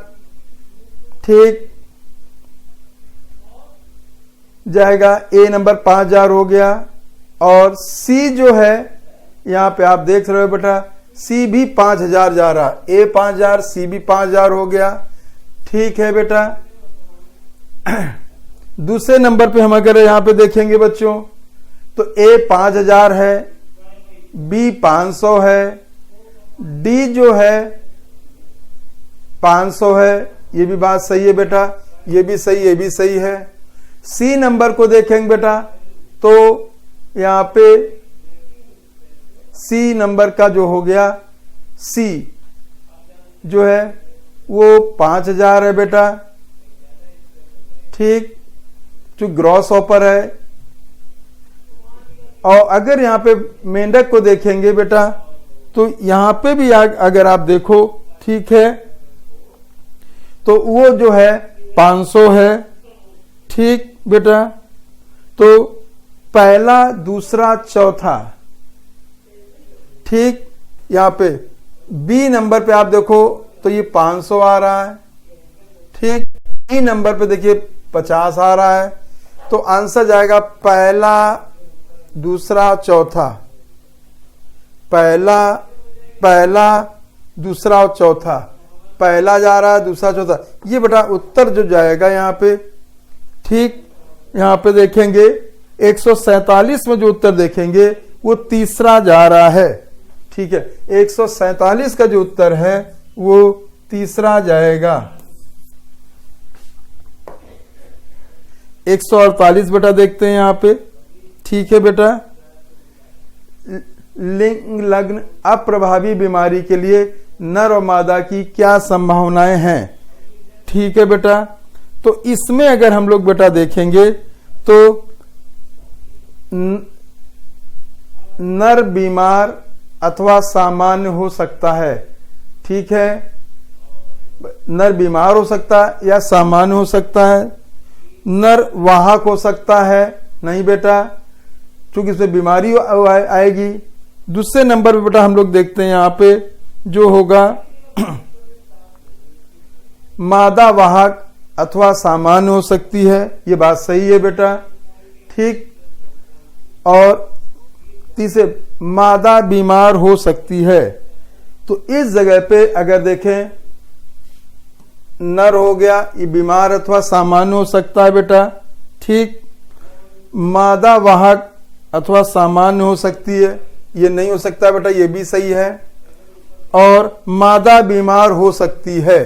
ठीक जाएगा, ए नंबर 5000 हो गया। और सी जो है यहां पे आप देख रहे हो बेटा, सी भी 5000 जा रहा, ए 5000 सी भी 5000 हो गया। ठीक है बेटा। दूसरे नंबर पे हम अगर यहां पे देखेंगे बच्चों, तो ए 5000 है, बी 500 है, डी जो है 500 है, ये भी बात सही है बेटा, ये भी सही, ये भी सही है। सी नंबर को देखेंगे बेटा, तो यहां पे सी नंबर का जो हो गया, सी जो है वो 5000 है बेटा, ठीक, जो ग्रॉस ऑफर है। और अगर यहां पे मेंढक को देखेंगे बेटा, तो यहां पे भी अगर आप देखो, ठीक है, तो वो जो है 500 है, ठीक बेटा। तो पहला दूसरा चौथा, ठीक, यहां पे बी नंबर पे आप देखो तो ये 500 आ रहा है, ठीक। डी नंबर पे देखिए 50 आ रहा है। तो आंसर जाएगा पहला दूसरा चौथा, पहला पहला दूसरा और चौथा, पहला जा रहा है, दूसरा चौथा, ये बेटा उत्तर जो जाएगा यहां पे, ठीक। यहां पे देखेंगे 147 में जो उत्तर देखेंगे वो तीसरा जा रहा है, ठीक है। 147 का जो उत्तर है वो तीसरा जाएगा। 148 बेटा देखते हैं यहां पे, ठीक है बेटा। लिंग लग्न अप्रभावी बीमारी के लिए नर और मादा की क्या संभावनाएं हैं, ठीक है बेटा। तो इसमें अगर हम लोग बेटा देखेंगे तो नर बीमार अथवा सामान्य हो सकता है, ठीक है। नर बीमार हो सकता है या सामान्य हो सकता है। नर वाहक हो सकता है, नहीं बेटा, क्योंकि इसमें बीमारी आएगी। दूसरे नंबर पे बेटा हम लोग देखते हैं यहां पे जो होगा मादा वाहक अथवा सामान्य हो सकती है, ये बात सही है बेटा, ठीक। और तीसरे मादा बीमार हो सकती है। तो इस जगह पे अगर देखें नर हो गया, ये बीमार अथवा सामान्य हो सकता है बेटा, ठीक। मादा वाहक अथवा सामान्य हो सकती है, ये नहीं हो सकता बेटा, ये भी सही है। और मादा बीमार हो सकती है।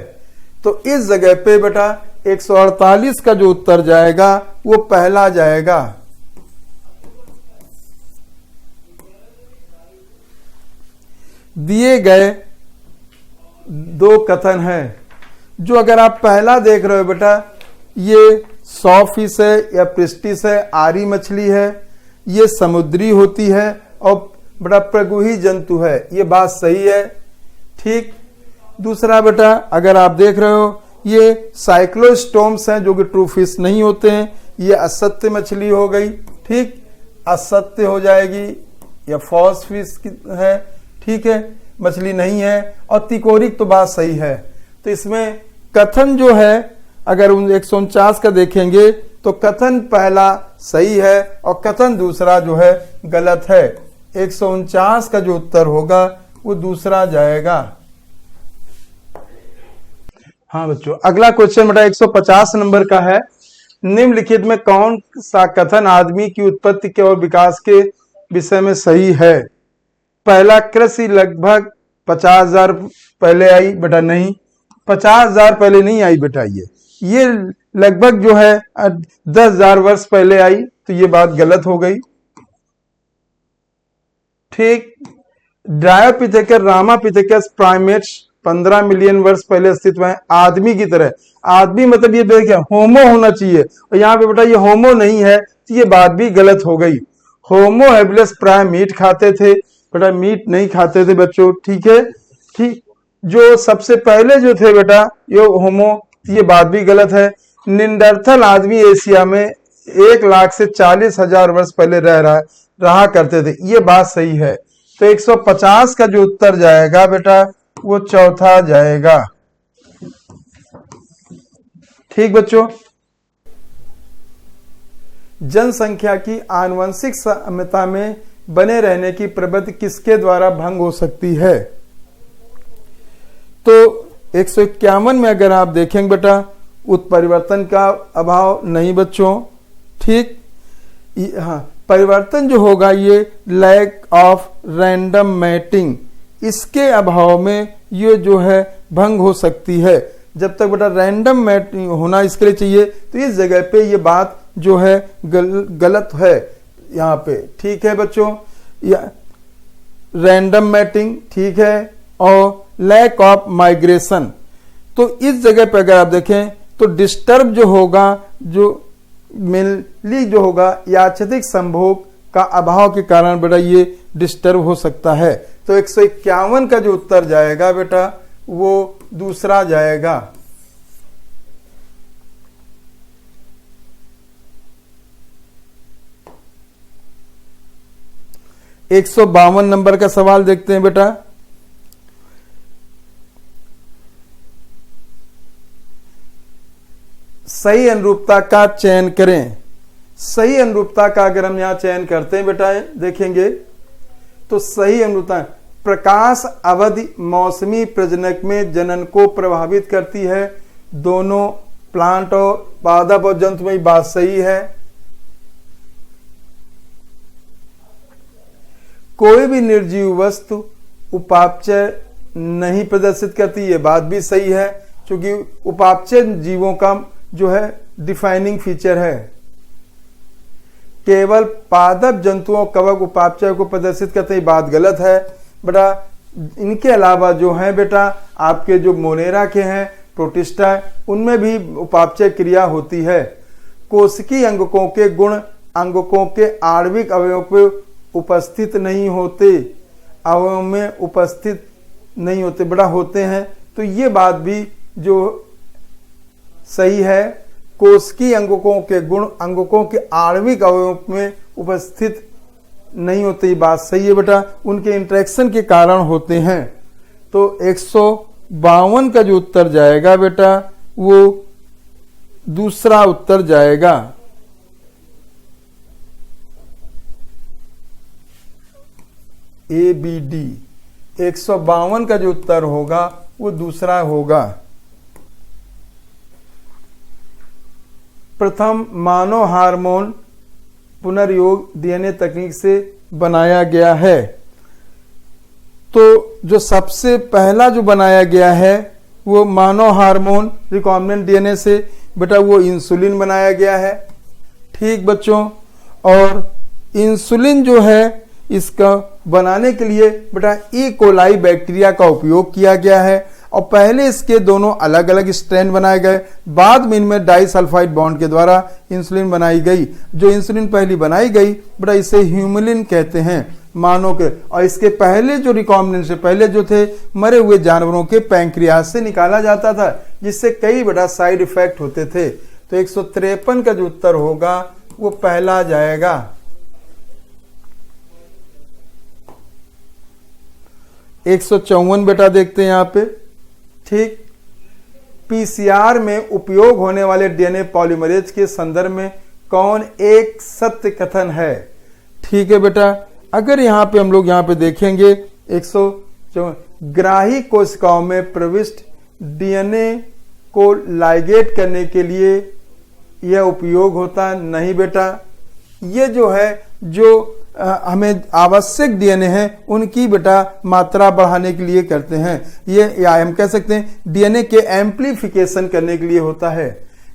तो इस जगह पे बेटा 148 का जो उत्तर जाएगा वो पहला जाएगा। दिए गए दो कथन है, जो अगर आप पहला देख रहे हो बेटा, ये सॉफिश है या प्रिस्टिस है, आरी मछली है, ये समुद्री होती है और बड़ा प्रगुही जंतु है, ये बात सही है, ठीक। दूसरा बेटा अगर आप देख रहे हो, ये साइक्लोस्टोम्स हैं जो कि ट्रू फिश नहीं होते हैं, ये असत्य मछली हो गई, ठीक, असत्य हो जाएगी, या फॉल्स फिश है, ठीक है, मछली नहीं है। और तिकोरिक तो बात सही है। तो इसमें कथन जो है अगर 149 का देखेंगे तो कथन पहला सही है और कथन दूसरा जो है गलत है। 149 का जो उत्तर होगा वो दूसरा जाएगा। हाँ बच्चों, अगला क्वेश्चन बेटा 150 नंबर का है। निम्नलिखित में कौन सा कथन आदमी की उत्पत्ति के और विकास के विषय में सही है? पहला, कृषि लगभग 50,000 पहले आई, बेटा नहीं, 50,000 पहले नहीं आई बेटा, ये लगभग जो है 10,000 वर्ष पहले आई, तो ये बात गलत हो गई, ठीक। ड्रायोपिथेकस रामापिथेकस प्राइमेट्स 15 मिलियन वर्ष पहले अस्तित्व में, आदमी की तरह। आदमी मतलब ये देखिए होमो होना चाहिए, और यहाँ पे बेटा ये होमो नहीं है, तो ये बात भी गलत हो गई। होमो हेबिलिस प्राइम मीट खाते थे, बेटा मीट नहीं खाते थे बच्चों, ठीक है, ठीक। जो सबसे पहले जो थे बेटा ये होमो, ये बात भी गलत है। निंडरथल आदमी एशिया में 1 लाख से 40,000 वर्ष पहले रह रहा है, रहा करते थे। ये बात सही है। तो 150 का जो उत्तर जाएगा बेटा वो चौथा जाएगा। ठीक बच्चों, जनसंख्या की आनुवंशिक समता में बने रहने की प्रवृत्ति किसके द्वारा भंग हो सकती है? तो 151 में अगर आप देखेंगे बेटा, उत्परिवर्तन का अभाव नहीं बच्चों। ठीक, हाँ, परिवर्तन जो होगा ये लैक ऑफ रैंडम मैटिंग, इसके अभाव में ये जो है भंग हो सकती है। जब तक बेटा रैंडम मैटिंग होना इसके लिए चाहिए, तो इस जगह पे ये बात जो है गलत है यहाँ पे। ठीक है बच्चों, रैंडम मैटिंग ठीक है, और लैक ऑफ माइग्रेशन, तो इस जगह पे अगर आप देखें तो डिस्टर्ब जो होगा, जो मेनली जो होगा यादृच्छिक संभोग का अभाव के कारण बेटा ये डिस्टर्ब हो सकता है। तो 151 का जो उत्तर जाएगा बेटा वो दूसरा जाएगा। 152 नंबर का सवाल देखते हैं बेटा। सही अनुरूपता का चयन करें। सही अनुरूपता का अगर हम यहां चयन करते हैं बेटा, देखेंगे तो सही अनुरूपता प्रकाश अवधि मौसमी प्रजनक में जनन को प्रभावित करती है। दोनों प्लांट और पादप और जंतु में बात सही है। कोई भी निर्जीव वस्तु उपापचय नहीं प्रदर्शित करती, ये बात भी सही है, क्योंकि उपापचय जीवों का जो है डिफाइनिंग फीचर है। केवल पादप जंतुओं कवक उपापचय को प्रदर्शित करते हैं, बात गलत है बेटा। इनके अलावा जो है बेटा आपके जो मोनेरा के हैं प्रोटिस्टा, उनमें भी उपापचय क्रिया होती है। कोशिकीय अंगकों के गुण अंगकों के आणविक अवयवों पे उपस्थित नहीं होते, अवयव में उपस्थित नहीं होते बेटा, होते हैं। तो ये बात भी जो सही है, कोशिकीय अंगकों के गुण अंगकों के आणविक अवयवों में उपस्थित नहीं होते, ये बात सही है बेटा, उनके इंटरेक्शन के कारण होते हैं। तो 152 का जो उत्तर जाएगा बेटा वो दूसरा उत्तर जाएगा। ABD 152 का जो उत्तर होगा वो दूसरा होगा। प्रथम मानव हार्मोन पुनर्योग डीएनए तकनीक से बनाया गया है। तो जो सबसे पहला जो बनाया गया है वो मानव हार्मोन रिकॉम्बिनेंट डीएनए से बेटा वो इंसुलिन बनाया गया है। ठीक बच्चों, और इंसुलिन जो है इसका बनाने के लिए बेटा ई कोलाई बैक्टीरिया का उपयोग किया गया है, और पहले इसके दोनों अलग अलग स्ट्रैंड बनाए गए, बाद में इनमें डाइसल्फाइड बॉन्ड के द्वारा इंसुलिन बनाई गई। जो इंसुलिन पहली बनाई गई बेटा इसे ह्यूमुलिन कहते हैं मानव के, और इसके पहले जो रिकॉम्बिनेंट से पहले जो थे मरे हुए जानवरों के पैंक्रियास से निकाला जाता था, जिससे कई बेटा साइड इफेक्ट होते थे। तो 153 का जो उत्तर होगा वो पहला जाएगा। 154 बेटा देखते हैं यहाँ पे। ठीक, पीसीआर में उपयोग होने वाले डीएनए पॉलीमरेज के संदर्भ में कौन एक सत्य कथन है? ठीक है बेटा, अगर यहाँ पे हम लोग यहाँ पे देखेंगे 154 ग्राही कोशिकाओं में प्रविष्ट डीएनए को लाइगेट करने के लिए यह उपयोग होता नहीं बेटा। ये जो है जो हमें आवश्यक डीएनए है उनकी बेटा मात्रा बढ़ाने के लिए करते हैं। ये या हम कह सकते हैं डीएनए के एम्प्लीफिकेशन करने के लिए होता है।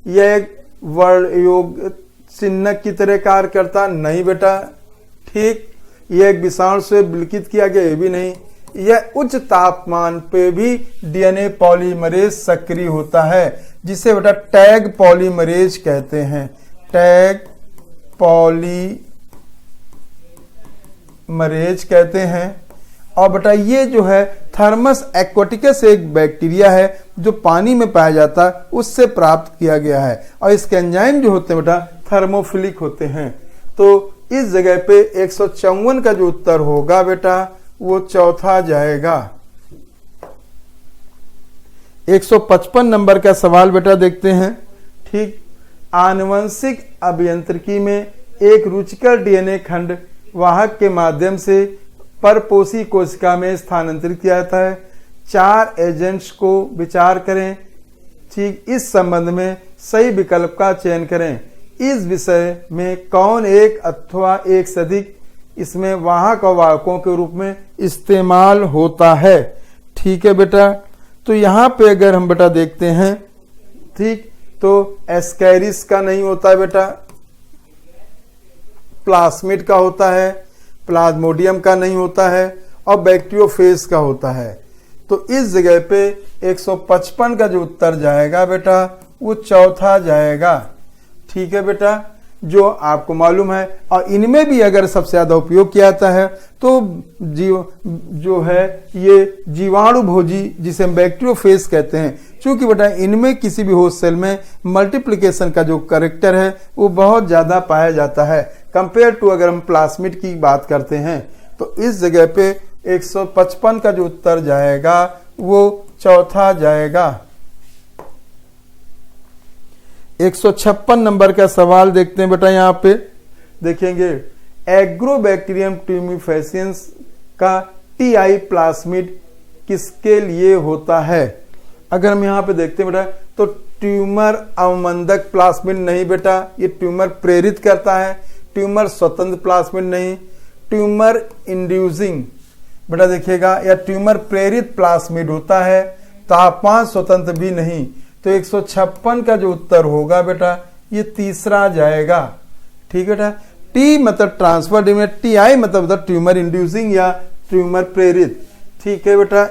यह एक वर्ण योग चिन्ह की तरह कार्य करता नहीं बेटा। ठीक, यह एक विषाणु से विलिखित किया गया, ये भी नहीं। यह उच्च तापमान पे भी डीएनए पॉलीमरेज सक्रिय होता है, जिसे बेटा टैग पॉलीमरेज कहते हैं। टैग पॉलीमरेज कहते हैं। और बेटा ये जो है थर्मस एक्वाटिकस एक बैक्टीरिया है जो पानी में पाया जाता है, उससे प्राप्त किया गया है। और इसके एंजाइम जो होते हैं बेटा थर्मोफिलिक होते हैं। तो इस जगह पे 154 का जो उत्तर होगा बेटा वो चौथा जाएगा। 155 नंबर का सवाल बेटा देखते हैं। ठीक, आनुवंशिक अभियांत्रिकी में एक रुचिकर डीएनए खंड वाहक के माध्यम से परपोषी कोशिका में स्थानांतरित किया जाता है। 4 एजेंट्स को विचार करें। ठीक, इस संबंध में सही विकल्प का चयन करें। इस विषय में कौन एक अथवा एक से अधिक इसमें वाहक और वाहकों के रूप में इस्तेमाल होता है। ठीक है बेटा, तो यहाँ पे अगर हम बेटा देखते हैं, ठीक, तो एस्कैरिस का नहीं होता है बेटा, प्लाज्मिड का होता है, प्लाज्मोडियम का नहीं होता है और बैक्टीरियोफेज का होता है। तो इस जगह पे 155 का जो उत्तर जाएगा बेटा वो चौथा जाएगा। ठीक है बेटा, जो आपको मालूम है, और इनमें भी अगर सबसे ज्यादा उपयोग किया जाता है तो जो है ये जीवाणु भोजी, जिसे हम बैक्टीरियोफेज कहते हैं। चूंकि बेटा इनमें किसी भी होस्ट सेल में मल्टीप्लिकेशन का जो कैरेक्टर है वो बहुत ज्यादा पाया जाता है कंपेयर टू अगर हम प्लाज्मिड की बात करते हैं। तो इस जगह पे 155 का जो उत्तर जाएगा वो चौथा जाएगा। 156 नंबर का सवाल देखते हैं बेटा। यहाँ पे देखेंगे एग्रोबैक्टीरियम ट्यूमिफेसियंस का टीआई प्लाज्मिड किसके लिए होता है। अगर हम यहाँ पे देखते हैं बेटा तो ट्यूमर अवमंदक प्लाज्मिड नहीं बेटा, ये ट्यूमर प्रेरित करता है। ट्यूमर स्वतंत्र प्लाज्मिड नहीं, ट्यूमर इंड्यूसिंग बेटा देखिएगा, या ट्यूमर प्रेरित प्लाज्मिड होता है, तापमान स्वतंत्र भी नहीं। तो 156 का जो उत्तर होगा बेटा ये तीसरा जाएगा। ठीक है बेटा, टी मतलब ट्रांसफर डिमेट, टी आई मतलब ट्यूमर इंड्यूसिंग या ट्यूमर प्रेरित। ठीक है बेटा,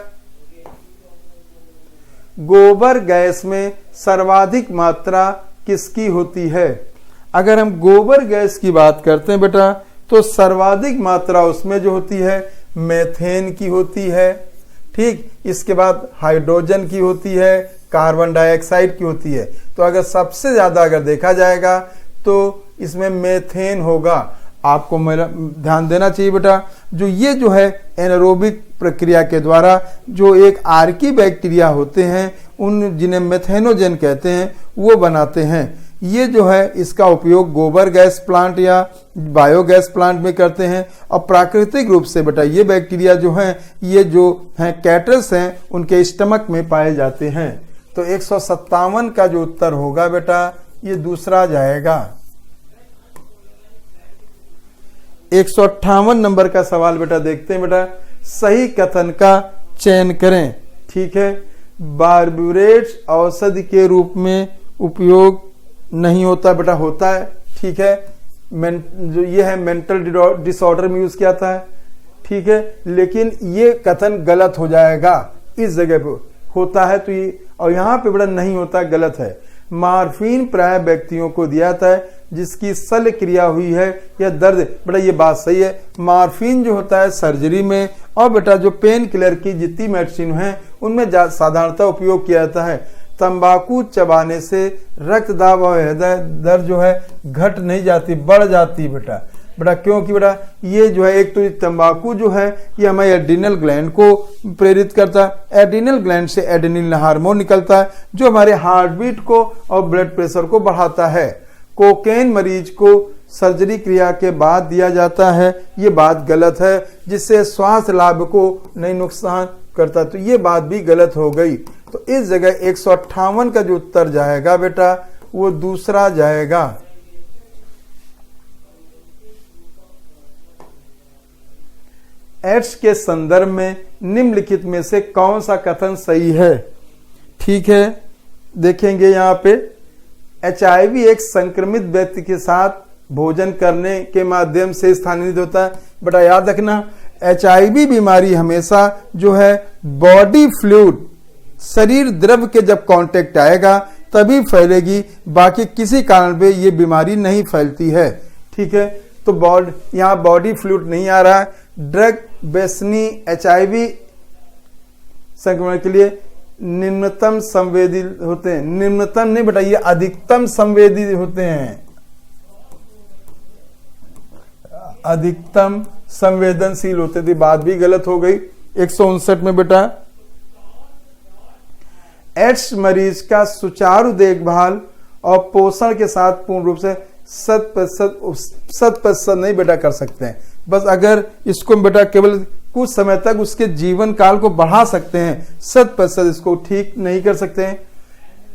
गोबर गैस में सर्वाधिक मात्रा किसकी होती है। अगर हम गोबर गैस की बात करते हैं बेटा तो सर्वाधिक मात्रा उसमें जो होती है मेथेन की होती है। ठीक, इसके बाद हाइड्रोजन की होती है, कार्बन डाइऑक्साइड की होती है। तो अगर सबसे ज्यादा अगर देखा जाएगा तो इसमें मेथेन होगा। आपको मेरा ध्यान देना चाहिए बेटा, जो ये जो है एनारोबिक प्रक्रिया के द्वारा जो एक आर्की बैक्टीरिया होते हैं उन जिन्हें मेथेनोजन कहते हैं वो बनाते हैं। ये जो है इसका उपयोग गोबर गैस प्लांट या बायोगैस प्लांट में करते हैं। और प्राकृतिक रूप से बेटा ये बैक्टीरिया जो हैं ये जो हैं कैटल्स हैं उनके स्टमक में पाए जाते हैं। तो 157 का जो उत्तर होगा बेटा ये दूसरा जाएगा। 158 नंबर का सवाल बेटा देखते हैं बेटा, सही कथन का चयन करें। ठीक है, बार्बिट्रेट्स औषधि के रूप में उपयोग नहीं होता बेटा, होता है। ठीक है, जो ये है मेंटल डिसऑर्डर में यूज किया था। ठीक है, लेकिन ये कथन गलत हो जाएगा, इस जगह पे होता है तो ये, और यहाँ पे बेटा नहीं होता, गलत है। मार्फिन प्राय व्यक्तियों को दिया जाता है जिसकी शल्य क्रिया हुई है या दर्द, बेटा ये बात सही है। मार्फिन जो होता है सर्जरी में, और बेटा जो पेन किलर की जितनी मेडिसिन है उनमें साधारणतः उपयोग किया जाता है। तंबाकू चबाने से रक्त दाब और हृदय दर्द जो है घट नहीं जाती, बढ़ जाती बेटा। क्योंकि बेटा ये जो है एक तो तंबाकू जो है ये हमारे एड्रिनल ग्लैंड को प्रेरित करता है। एड्रिनल ग्लैंड से एड्रेनलिन हार्मोन निकलता है जो हमारे हार्ट बीट को और ब्लड प्रेशर को बढ़ाता है। कोकेन मरीज को सर्जरी क्रिया के बाद दिया जाता है, ये बात गलत है, जिससे स्वास्थ्य लाभ को नहीं नुकसान करता। तो ये बात भी गलत हो गई। तो इस जगह 158 का जो उत्तर जाएगा बेटा वो दूसरा जाएगा। एड्स के संदर्भ में निम्नलिखित में से कौन सा कथन सही है। ठीक है, देखेंगे यहाँ पे HIV एक संक्रमित व्यक्ति के साथ भोजन करने के माध्यम से स्थानांतरित होता है। बेटा याद रखना HIV बीमारी हमेशा जो है बॉडी फ्लूइड, शरीर द्रव के जब कांटेक्ट आएगा तभी फैलेगी, बाकी किसी कारण पे ये बीमारी नहीं फैलती है। ठीक है, तो यहाँ बॉडी फ्लूइड नहीं आ रहा है। ड्रग बेसनी HIV संक्रमण के लिए निम्नतम संवेदी होते हैं। निम्नतम नहीं बेटा, ये अधिकतम संवेदी होते हैं। अधिकतम संवेदनशील होते थे। बात भी गलत हो गई। 159 में बेटा एड्स मरीज का सुचारू देखभाल और पोषण के साथ पूर्ण रूप से 100% नहीं बेटा कर सकते हैं। बस अगर इसको बेटा केवल कुछ समय तक उसके जीवन काल को बढ़ा सकते हैं, 100% इसको ठीक नहीं कर सकते हैं।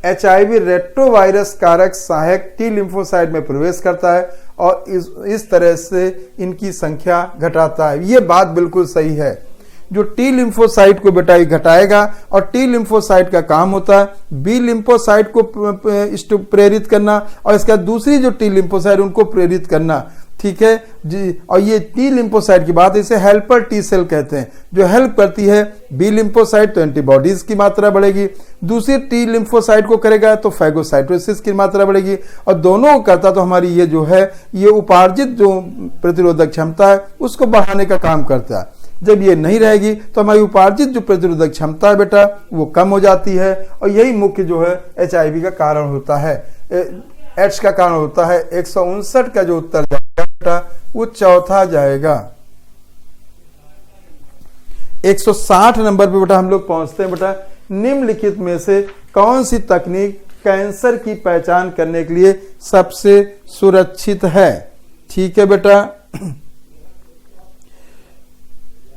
HIV रेट्रोवायरस कारक सहायक टी लिम्फोसाइट में प्रवेश करता है और इस तरह से इनकी संख्या घटाता है। ये बात बिल्कुल सही है। जो टी लिम्फोसाइट को बेटा घटाएगा और टी लिम्फोसाइट का काम होता है बी लिम्फोसाइट को प्रेरित करना और इसका दूसरी जो टी लिम्फोसाइट उनको प्रेरित करना। ठीक है जी। और ये टी लिम्फोसाइट की बात, इसे हेल्पर टी सेल कहते हैं, जो हेल्प करती है बी लिम्फोसाइट तो एंटीबॉडीज की मात्रा बढ़ेगी, दूसरी टी लिम्फोसाइट को करेगा तो फैगोसाइटोसिस की मात्रा बढ़ेगी, और दोनों को करता तो हमारी ये जो है ये उपार्जित जो प्रतिरोधक क्षमता है उसको बढ़ाने का काम करता है। जब ये नहीं रहेगी तो हमारी उपार्जित जो प्रतिरोधक क्षमता है बेटा वो कम हो जाती है, और यही मुख्य जो है HIV का कारण होता है, एड्स का कारण होता है। 159 का जो उत्तर जाएगा बेटा वो चौथा जाएगा। 160 नंबर पे बेटा हम लोग पहुंचते हैं। बेटा निम्नलिखित में से कौन सी तकनीक कैंसर की पहचान करने के लिए सबसे सुरक्षित है? ठीक है बेटा।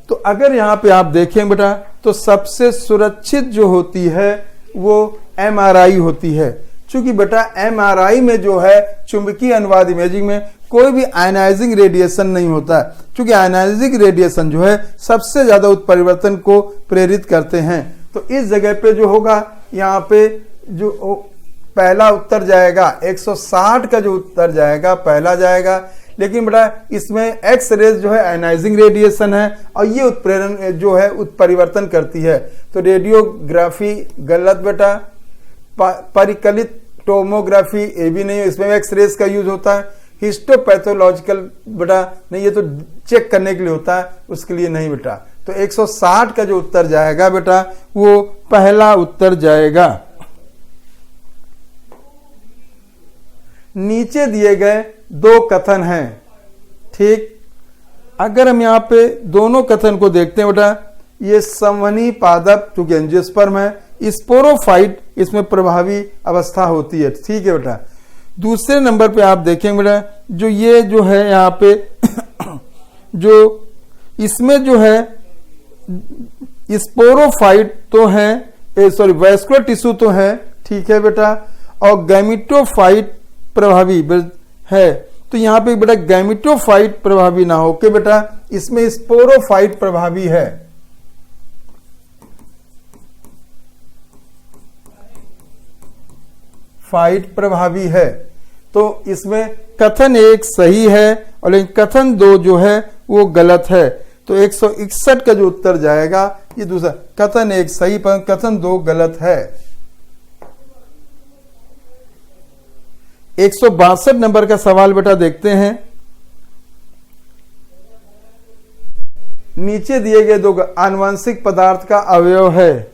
तो अगर यहां पे आप देखें बेटा तो सबसे सुरक्षित जो होती है वो MRI होती है। क्योंकि बेटा MRI में जो है चुंबकीय अनुवाद इमेजिंग में कोई भी आयनाइजिंग रेडिएशन नहीं होता है, क्योंकि आयनाइजिंग रेडिएशन जो है सबसे ज्यादा उत्परिवर्तन को प्रेरित करते हैं। तो इस जगह पे जो होगा यहाँ पे जो पहला उत्तर जाएगा 160 का जो उत्तर जाएगा पहला जाएगा। लेकिन बेटा इसमें एक्स रेज जो है आयनाइजिंग रेडिएशन है और ये उत्प्रेरण जो है उत्परिवर्तन करती है। तो रेडियोग्राफी गलत बेटा। परिकलित टोमोग्राफी ये भी नहीं, इसमें एक्स रेज का यूज होता है। हिस्टोपैथोलॉजिकल बेटा नहीं, ये तो चेक करने के लिए होता है, उसके लिए नहीं बेटा। तो 160 का जो उत्तर जाएगा बेटा वो पहला उत्तर जाएगा। नीचे दिए गए दो कथन हैं। ठीक, अगर हम यहाँ पे दोनों कथन को देखते हैं बेटा, ये संवहनी पादप चूंकि एंजियोस्पर्म है, स्पोरोफाइट इसमें प्रभावी अवस्था होती है। ठीक है बेटा। दूसरे नंबर पे आप देखेंगे बेटा जो ये जो है यहाँ पे जो इसमें जो है स्पोरोफाइट तो है, सॉरी वैस्कुलर टिश्यू तो है। ठीक है बेटा। और गैमिटोफाइट प्रभावी है। तो यहाँ पे बेटा गैमिटोफाइट प्रभावी ना हो के बेटा इसमें स्पोरोफाइट प्रभावी है। फाइट प्रभावी है। तो इसमें कथन एक सही है और लेकिन कथन दो जो है वो गलत है। तो 161 का जो उत्तर जाएगा ये दूसरा, कथन एक सही पर कथन दो गलत है। 162 नंबर का सवाल बेटा देखते हैं। नीचे दिए गए दो आनुवंशिक पदार्थ का अवयव है।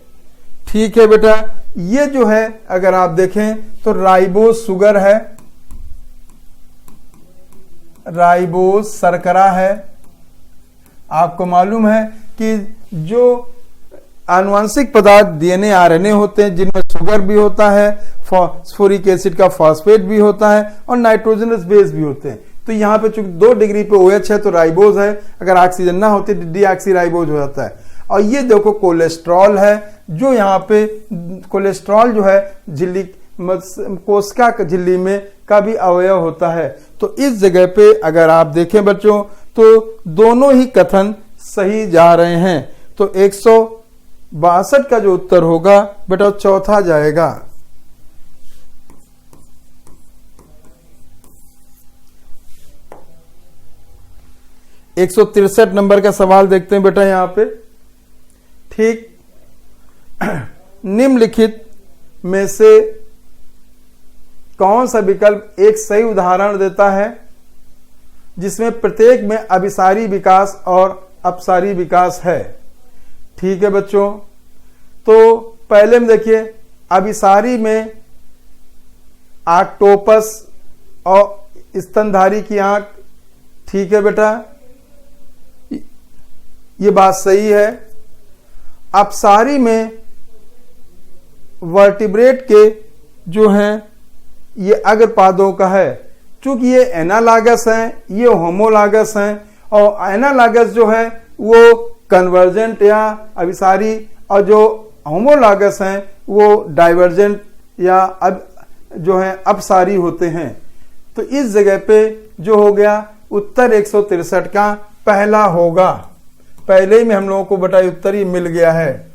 ठीक है बेटा। ये जो है अगर आप देखें तो राइबोस शुगर है, राइबोस शर्करा है। आपको मालूम है कि जो आनुवंशिक पदार्थ DNA RNA होते हैं जिनमें शुगर भी होता है, फॉस्फोरिक एसिड का फॉस्फेट भी होता है और नाइट्रोजनस बेस भी होते हैं। तो यहाँ पे चूंकि 2 डिग्री पे OH है तो राइबोज है, अगर ऑक्सीजन ना होती तो डीऑक्सीराइबोज हो जाता है। और ये देखो कोलेस्ट्रॉल है, जो यहाँ पे कोलेस्ट्रॉल जो है झिल्ली कोशिका झिल्ली में का भी अवयव होता है। तो इस जगह पे अगर आप देखें बच्चों तो दोनों ही कथन सही जा रहे हैं। तो 162 का जो उत्तर होगा बेटा चौथा जाएगा। 163 नंबर का सवाल देखते हैं बेटा यहाँ पे। ठीक, निम्नलिखित में से कौन सा विकल्प एक सही उदाहरण देता है जिसमें प्रत्येक में अभिसारी विकास और अपसारी विकास है? ठीक है बच्चों। तो पहले में देखिए अभिसारी में ऑक्टोपस और स्तनधारी की आंख ठीक है बेटा, ये बात सही है। अपसारी में वर्टिब्रेट के जो हैं ये अग्रपादों का है, चूंकि ये एनालॉगस हैं, ये होमोलॉगस हैं, और एनालॉगस जो है वो कन्वर्जेंट या अभिसारी, और जो होमोलॉगस हैं वो डाइवर्जेंट या जो है अपसारी होते हैं। तो इस जगह पे जो हो गया उत्तर 163 का पहला होगा। पहले ही में हम लोगों को बेटा उत्तर ही मिल गया है।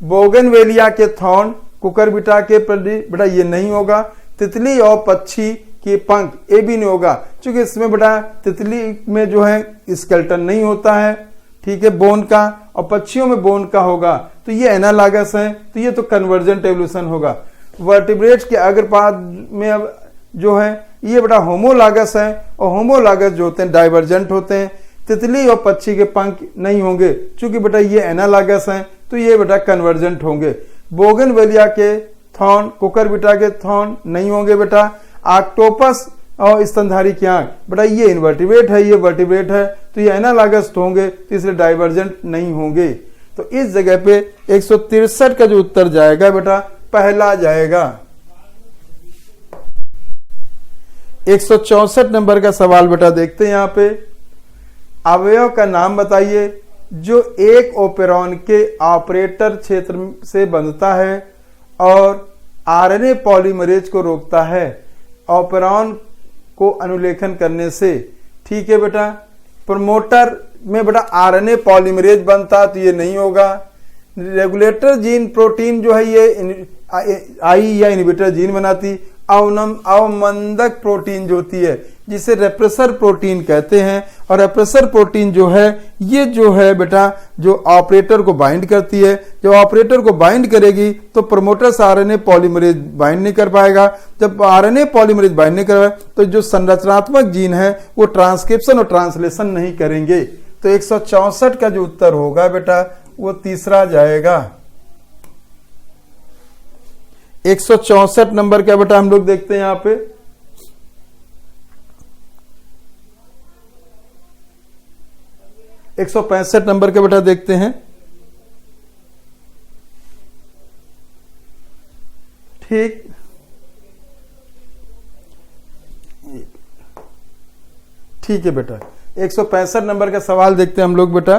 बोगनवेलिया के थॉर्न कुकुरबिटा के प्रति बेटा ये नहीं होगा। तितली और पक्षी के पंख ये भी नहीं होगा, क्योंकि इसमें बेटा तितली में जो है स्केलेटन नहीं होता है, ठीक है, बोन का, और पक्षियों में बोन का होगा। तो ये एनालॉगस है, तो ये तो कन्वर्जेंट एवोल्यूशन होगा। वर्टिब्रेट्स के अग्रपाद में अब जो है ये बेटा होमोलॉगस है, और होमोलॉगस जो होते हैं डाइवर्जेंट होते हैं। तितली और पक्षी के पंख नहीं होंगे, क्योंकि बेटा ये एनालॉगस हैं, तो ये बेटा कन्वर्जेंट होंगे। बोगनवेलिया के थॉर्न कुकुरबिटा के थॉर्न नहीं होंगे बेटा। ऑक्टोपस और स्तनधारी की आंख बेटा ये इनवर्टिब्रेट है, ये वर्टिब्रेट है, तो ये एनालॉगस होंगे, तो इसलिए डाइवर्जेंट नहीं होंगे। तो इस जगह पे 163 का जो उत्तर जाएगा बेटा पहला जाएगा। 164 नंबर का सवाल बेटा देखते हैं यहाँ पे। अवयव का नाम बताइए जो एक ओपेरॉन के ऑपरेटर क्षेत्र से बंधता है और आरएनए पॉलीमरेज को रोकता है ऑपेरॉन को अनुलेखन करने से। ठीक है बेटा, प्रमोटर में बेटा आरएनए पॉलीमरेज बनता तो ये नहीं होगा। रेगुलेटर जीन प्रोटीन जो है ये आई या इनहिबिटर जीन बनाती। अवमंदक प्रोटीन जो होती है जिसे रेप्रेसर प्रोटीन कहते हैं, और रेप्रेसर प्रोटीन जो है ये जो है बेटा जो ऑपरेटर को बाइंड करती है। जब ऑपरेटर को बाइंड करेगी तो प्रमोटर्स आरएनए पॉलीमरेज बाइंड नहीं कर पाएगा। जब आरएनए पॉलीमरेज बाइंड नहीं कर पाएगा तो जो संरचनात्मक जीन है वो ट्रांसक्रिप्शन और ट्रांसलेशन नहीं करेंगे। तो 164 का जो उत्तर होगा बेटा वो तीसरा जाएगा। 164 नंबर का बेटा हम लोग देखते हैं यहां पे। एक 165 नंबर के बेटा देखते हैं। ठीक, ठीक है बेटा, 165 नंबर का सवाल देखते हैं हम लोग बेटा।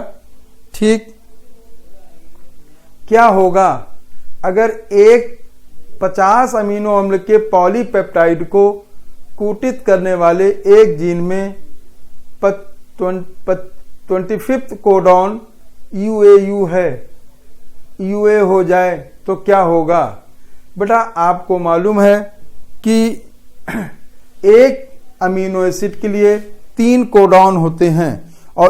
ठीक, क्या होगा अगर एक 50 अमीनो अम्ल के पॉलीपेप्टाइड को कूटित करने वाले एक जीन में 25th कोडॉन UAU है, UA हो जाए तो क्या होगा बेटा? आपको मालूम है कि एक अमीनो एसिड के लिए 3 कोडॉन होते हैं और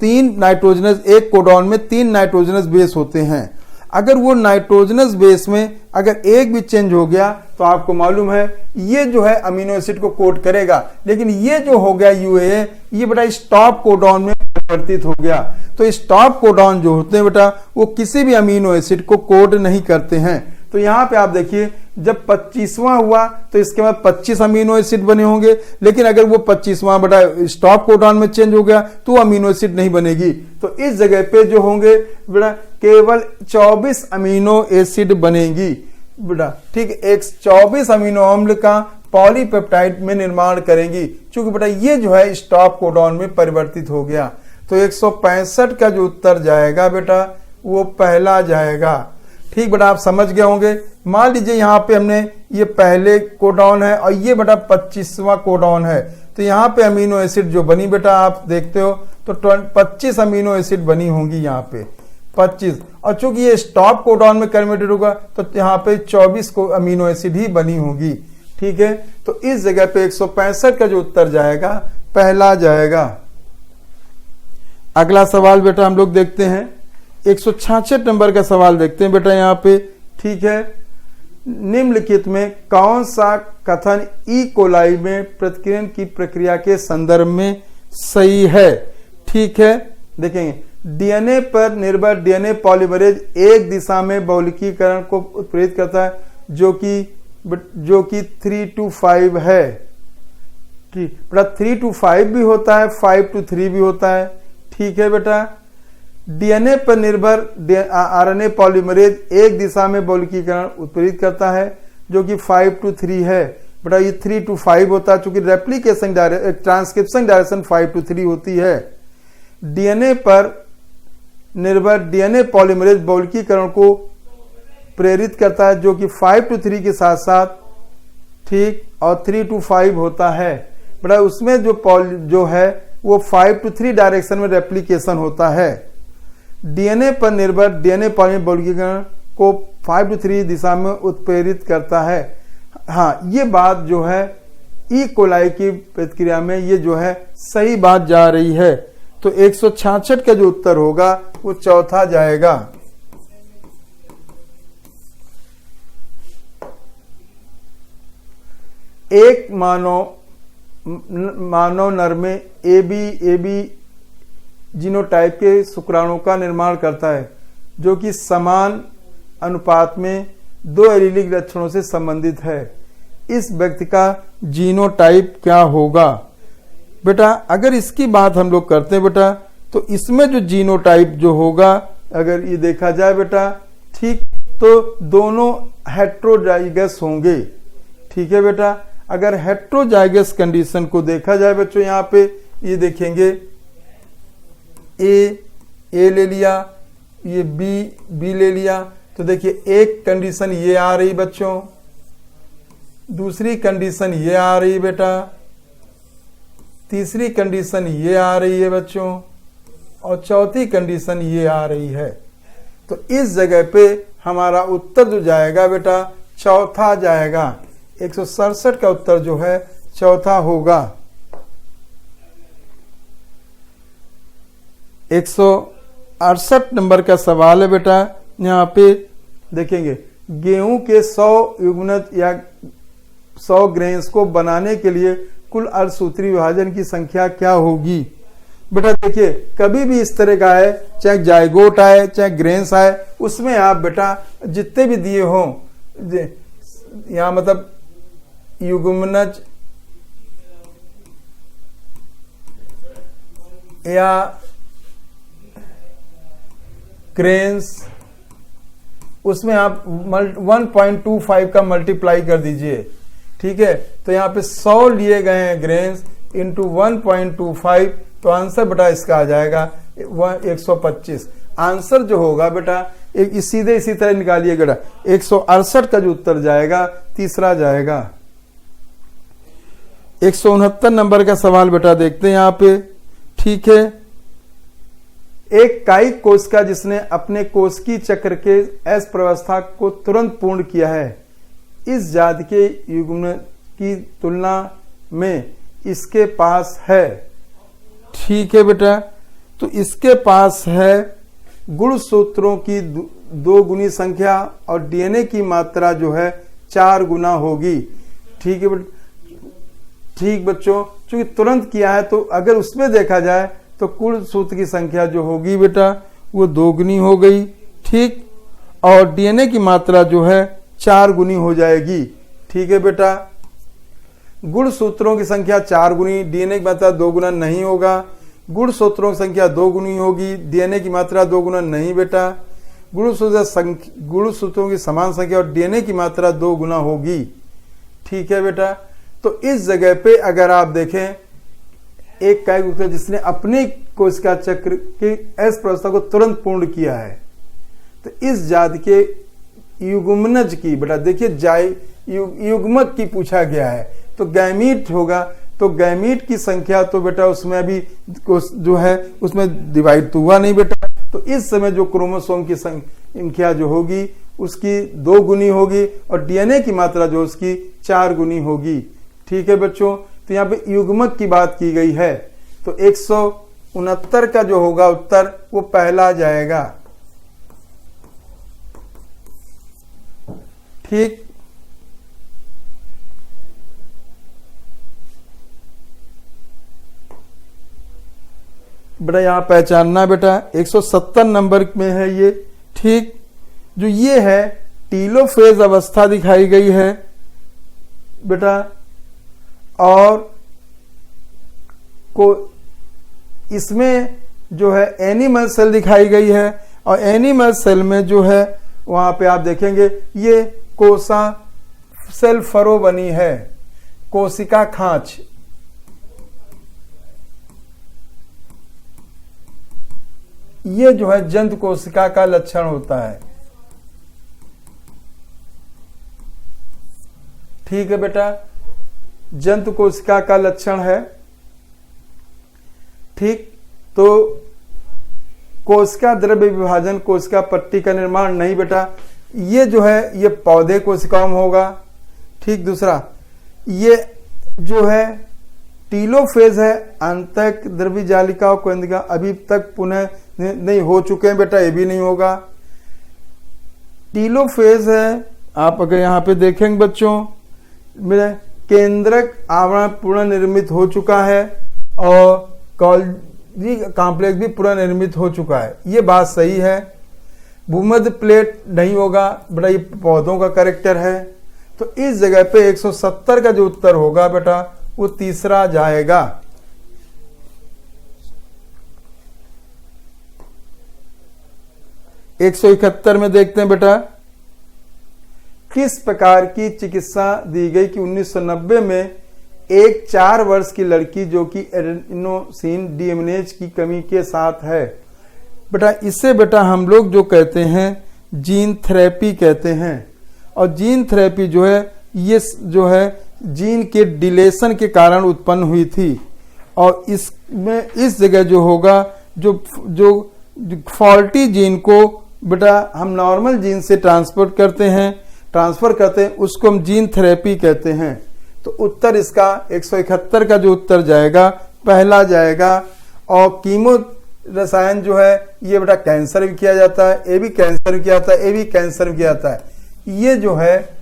3 नाइट्रोजनस, एक कोडॉन में 3 नाइट्रोजनस बेस होते हैं। अगर वो नाइट्रोजनस बेस में अगर एक भी चेंज हो गया तो आपको मालूम है ये जो है अमीनो एसिड को कोड करेगा, लेकिन ये जो हो गया UAA ये बेटा स्टॉप कोडॉन में परिवर्तित हो गया। तो स्टॉप कोडॉन जो होते हैं बेटा वो किसी भी अमीनो एसिड को कोड नहीं करते हैं। तो यहाँ पे आप देखिए जब 25वां हुआ तो इसके बाद 25 अमीनो एसिड बने होंगे, लेकिन अगर वो 25वां बेटा स्टॉप कोडॉन में चेंज हो गया तो अमीनो एसिड नहीं बनेगी। तो इस जगह पे जो होंगे बेटा केवल 24 अमीनो एसिड बनेगी बेटा। ठीक, एक 24 अमीनो अम्ल का पॉलीपेप्टाइड में निर्माण करेंगी, क्योंकि बेटा ये जो है स्टॉप कोडॉन में परिवर्तित हो गया। तो 165 का जो उत्तर जाएगा बेटा वो पहला जाएगा। ठीक बेटा, आप समझ गए होंगे। मान लीजिए यहाँ पे हमने ये पहले कोडॉन है और ये बेटा 25वां कोडॉन है, तो यहाँ पे अमीनो एसिड जो बनी बेटा आप देखते हो तो 25 अमीनो एसिड बनी होंगी यहाँ पे 25, और चूंकि ये स्टॉप कोडॉन में कन्वर्टेड होगा तो यहाँ पे 24 को अमीनो एसिड ही बनी होगी। ठीक है, तो इस जगह पे 165 का जो उत्तर जाएगा पहला जाएगा। अगला सवाल बेटा हम लोग देखते हैं। 166 नंबर का सवाल देखते हैं बेटा यहाँ पे। ठीक है, निम्नलिखित में कौन सा कथन ई कोलाई में प्रतिकीर्ण की प्रक्रिया के संदर्भ में सही है? ठीक है, देखेंगे डीएनए पर निर्भर डीएनए पॉलीमरेज एक दिशा में बहुलकीकरण को उत्प्रेरित करता है जो कि 3 to 5 है। ठीक बेटा 3 to 5 भी होता है, 5 to 3 भी होता है। ठीक है बेटा, डीएनए पर निर्भर आरएनए पॉलीमरेज एक दिशा में बहुलकीकरण उत्प्रेरित करता है जो कि 5 to 3 है। बेटा ये 3 to 5 होता है चूंकि रेप्लिकेशन ट्रांसक्रिप्शन डायरेक्शन 5 to 3 होती है। डीएनए पर निर्भर डीएनए पॉलीमरेज बहुलकीकरण को प्रेरित करता है जो कि 5 to 3 के साथ साथ ठीक और 3 to 5 होता है। बेटा उसमें जो है वो 5 to 3 डायरेक्शन में रेप्लिकेशन होता है। डीएनए पर निर्भर डीएनए पॉलीमरेज बहुलकीकरण को 5 to 3 दिशा में उत्प्रेरित करता है। हाँ, ये बात जो है ई कोलाई की प्रतिक्रिया में ये जो है सही बात जा रही है। तो 166 का जो उत्तर होगा वो चौथा जाएगा। एक मानव नर में एबी जीनोटाइप के शुक्राणु का निर्माण करता है जो कि समान अनुपात में 2 एलीलिक लक्षणों से संबंधित है। इस व्यक्ति का जीनोटाइप क्या होगा? बेटा अगर इसकी बात हम लोग करते हैं बेटा तो इसमें जो जीनोटाइप जो होगा अगर ये देखा जाए बेटा ठीक तो दोनों हेट्रोजाइगस होंगे। ठीक है बेटा, अगर हेट्रोजाइगस कंडीशन को देखा जाए बच्चों यहाँ पे ये देखेंगे ए ले लिया, ये बी ले लिया, तो देखिए एक कंडीशन ये आ रही बच्चों, दूसरी कंडीशन ये आ रही बेटा, तीसरी कंडीशन ये आ रही है बच्चों और चौथी कंडीशन ये आ रही है। तो इस जगह पे हमारा उत्तर जो जाएगा बेटा चौथा जाएगा। 167 का उत्तर जो है चौथा होगा। 168 नंबर का सवाल है बेटा, यहाँ पे देखेंगे गेहूं के 100 युग्मनज या 100 ग्रेन्स को बनाने के लिए कुल अर्धसूत्री विभाजन की संख्या क्या होगी? बेटा देखिए कभी भी इस तरह का है, चाहे जायगोट आए चाहे ग्रेन्स आए, उसमें आप बेटा जितने भी दिए हों यहाँ मतलब युग्मनज या ग्रेन्स उसमें आप 1.25 का मल्टीप्लाई कर दीजिए। ठीक है, तो यहाँ पे 100 लिए गए हैं ग्रेन्स इंटू 1.25, तो आंसर बेटा इसका आ जाएगा 125। आंसर जो होगा बेटा एक सीधे इसी तरह निकालिए बेटा। 168 का जो उत्तर जाएगा तीसरा जाएगा। 169 नंबर का सवाल बेटा देखते हैं यहाँ पे। ठीक है, एक कायिक कोशिका जिसने अपने कोशिकीय चक्र के एस प्रवस्था को तुरंत पूर्ण किया है, इस जाति के युग्म की तुलना में इसके पास है। ठीक है बेटा, तो इसके पास है गुणसूत्रों की 2 गुनी संख्या और डीएनए की मात्रा जो है 4 गुना होगी। ठीक है ठीक बच्चों, चूंकि तुरंत किया है तो अगर उसमें देखा जाए तो कुल सूत्र की संख्या जो होगी बेटा वो 2 गुनी हो गई। ठीक, और डीएनए की मात्रा जो है 4 गुनी हो जाएगी। ठीक है बेटा, गुण सूत्रों की संख्या 4 गुनी, डीएनए की मात्रा 2 गुना नहीं होगा। गुण सूत्रों की संख्या 2 गुनी होगी, डीएनए की मात्रा 2 गुना नहीं बेटा। गुण सूत्रों की समान संख्या और डीएनए की मात्रा 2 गुना होगी। ठीक है बेटा, तो इस जगह पे अगर आप देखें एक कायिक जिसने अपनी कोशिका चक्र की एस प्रवस्था को तुरंत पूर्ण किया है, तो इस जाति के युग्मनज की बेटा देखिए युग्मक की पूछा गया है तो गैमीट होगा, तो गैमीट की संख्या तो बेटा उसमें अभी जो है उसमें डिवाइड तो हुआ नहीं बेटा, तो इस समय जो क्रोमोसोम की संख्या जो होगी उसकी 2 गुनी होगी और डीएनए की मात्रा जो उसकी 4 गुनी होगी। ठीक है बच्चों, तो यहाँ पे युग्मक की बात की गई है, तो 169 का जो होगा उत्तर वो पहला जाएगा। ठीक, बेटा यहां पहचानना बेटा 170 नंबर में है ये। ठीक, जो ये है टीलोफेज अवस्था दिखाई गई है बेटा, और को इसमें जो है एनिमल सेल दिखाई गई है, और एनिमल सेल में जो है वहां पे आप देखेंगे ये कोसा सेल फरो बनी है, कोशिका खांच। ये जो है जंतु कोशिका का लक्षण होता है। ठीक है बेटा, जंतु कोशिका का लक्षण है। ठीक, तो कोशिका द्रव्य विभाजन, कोशिका पट्टी का निर्माण नहीं बेटा, ये जो है ये पौधे कोशिकाओं में होगा। ठीक, दूसरा ये जो है टीलोफेज है, आंतरिक द्रव्य जालिका और केंद्रिका अभी तक पुनः नहीं हो चुके हैं बेटा, ये भी नहीं होगा। टीलोफेज है, आप अगर यहाँ पे देखेंगे बच्चों, मेरे केंद्रक आवरण पुनर्निर्मित हो चुका है और गोल्गी कॉम्प्लेक्स भी पुनर्निर्मित हो चुका है, ये बात सही है। भूमध्य प्लेट नहीं होगा बेटा, ये पौधों का कैरेक्टर है। तो इस जगह पे 170 का जो उत्तर होगा बेटा वो तीसरा जाएगा। 171 में देखते हैं बेटा, किस प्रकार की चिकित्सा दी गई कि 1990 में एक 4 वर्ष की लड़की जो कि एडेनोसिन डीएमिनेज की कमी के साथ है बेटा, इसे बेटा हम लोग जो कहते हैं जीन थेरेपी कहते हैं। और जीन थेरेपी जो है ये जो है जीन के डिलेशन के कारण उत्पन्न हुई थी। और इसमें इस जगह जो होगा जो फॉल्टी जीन को बेटा हम नॉर्मल जीन से ट्रांसफर करते हैं उसको हम जीन थेरेपी कहते हैं। तो उत्तर इसका 171 का जो उत्तर जाएगा पहला जाएगा। और कीमो रसायन जो है ये बेटा कैंसर भी किया जाता है, ये भी कैंसर भी किया जाता है, ये भी कैंसर भी किया जाता है। ये जो है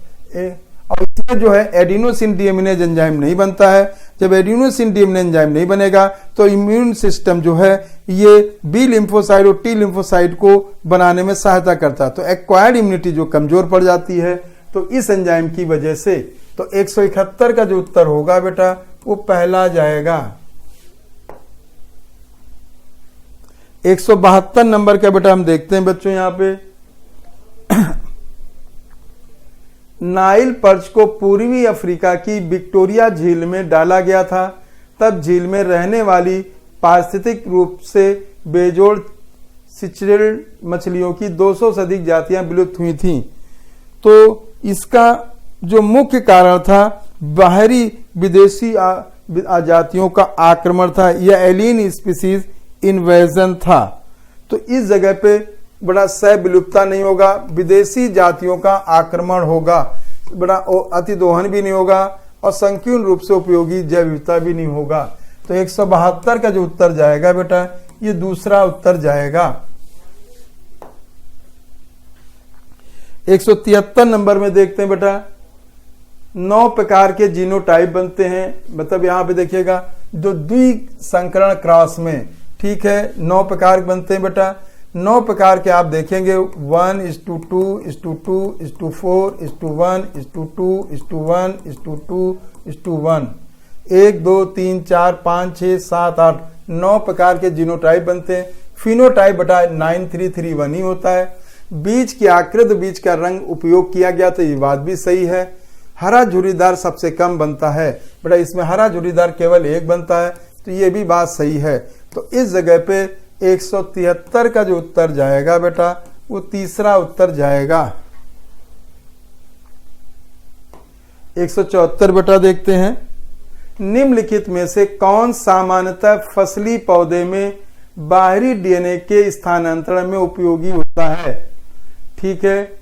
और इसमें जो है एडिनोसिन डीएमिनेज एंजाइम नहीं बनता है। जब एडिनोसिन डीएमिनेज एंजाइम नहीं बनेगा तो इम्यून सिस्टम जो है ये बी लिम्फोसाइट और टी लिम्फोसाइट को बनाने में सहायता करता है। तो एक्वायर्ड इम्यूनिटी जो कमजोर पड़ जाती है तो इस एंजाइम की वजह से। तो 171 का जो उत्तर होगा बेटा वो पहला जाएगा। 172 नंबर का बेटा हम देखते हैं बच्चों यहाँ पे नाइल पर्च को पूर्वी अफ्रीका की विक्टोरिया झील में डाला गया था। तब झील में रहने वाली पारिस्थितिक रूप से बेजोड़ सिचरेल मछलियों की 200 से अधिक जातियां विलुप्त हुई थीं। तो इसका जो मुख्य कारण था बाहरी विदेशी जातियों का आक्रमण था या एलियन स्पीसीज इन्वेजन था। तो इस जगह पे बड़ा सह विलुप्तता नहीं होगा, विदेशी जातियों का आक्रमण होगा, बड़ा अतिदोहन भी नहीं होगा और संकीर्ण रूप से उपयोगी जैव विविधता भी नहीं होगा। तो 172 का जो उत्तर जाएगा बेटा ये दूसरा उत्तर जाएगा। 173 नंबर में देखते हैं बेटा 9 प्रकार के जीनोटाइप बनते हैं। मतलब यहाँ पे देखिएगा जो द्विसंकरण क्रॉस में, ठीक है, 9 प्रकार बनते हैं बेटा। 9 प्रकार के आप देखेंगे 1:2:2:1:1:2:1:1 1 2 3 4 5 6 7 8 9 प्रकार के जीनोटाइप बनते हैं। फिनोटाइप बटा 9331 ही होता है। बीज की आकृति, बीज का रंग उपयोग किया गया तो ये बात भी सही है। हरा झुर्रीदार सबसे कम बनता है बेटा, इसमें हरा झुर्रीदार केवल 1 बनता है, तो ये भी बात सही है। तो इस जगह पे 173 का जो उत्तर जाएगा बेटा वो तीसरा उत्तर जाएगा। 174 बेटा देखते हैं निम्नलिखित में से कौन सामान्यतः फसली पौधे में बाहरी डीएनए के स्थानांतरण में उपयोगी होता है। ठीक है,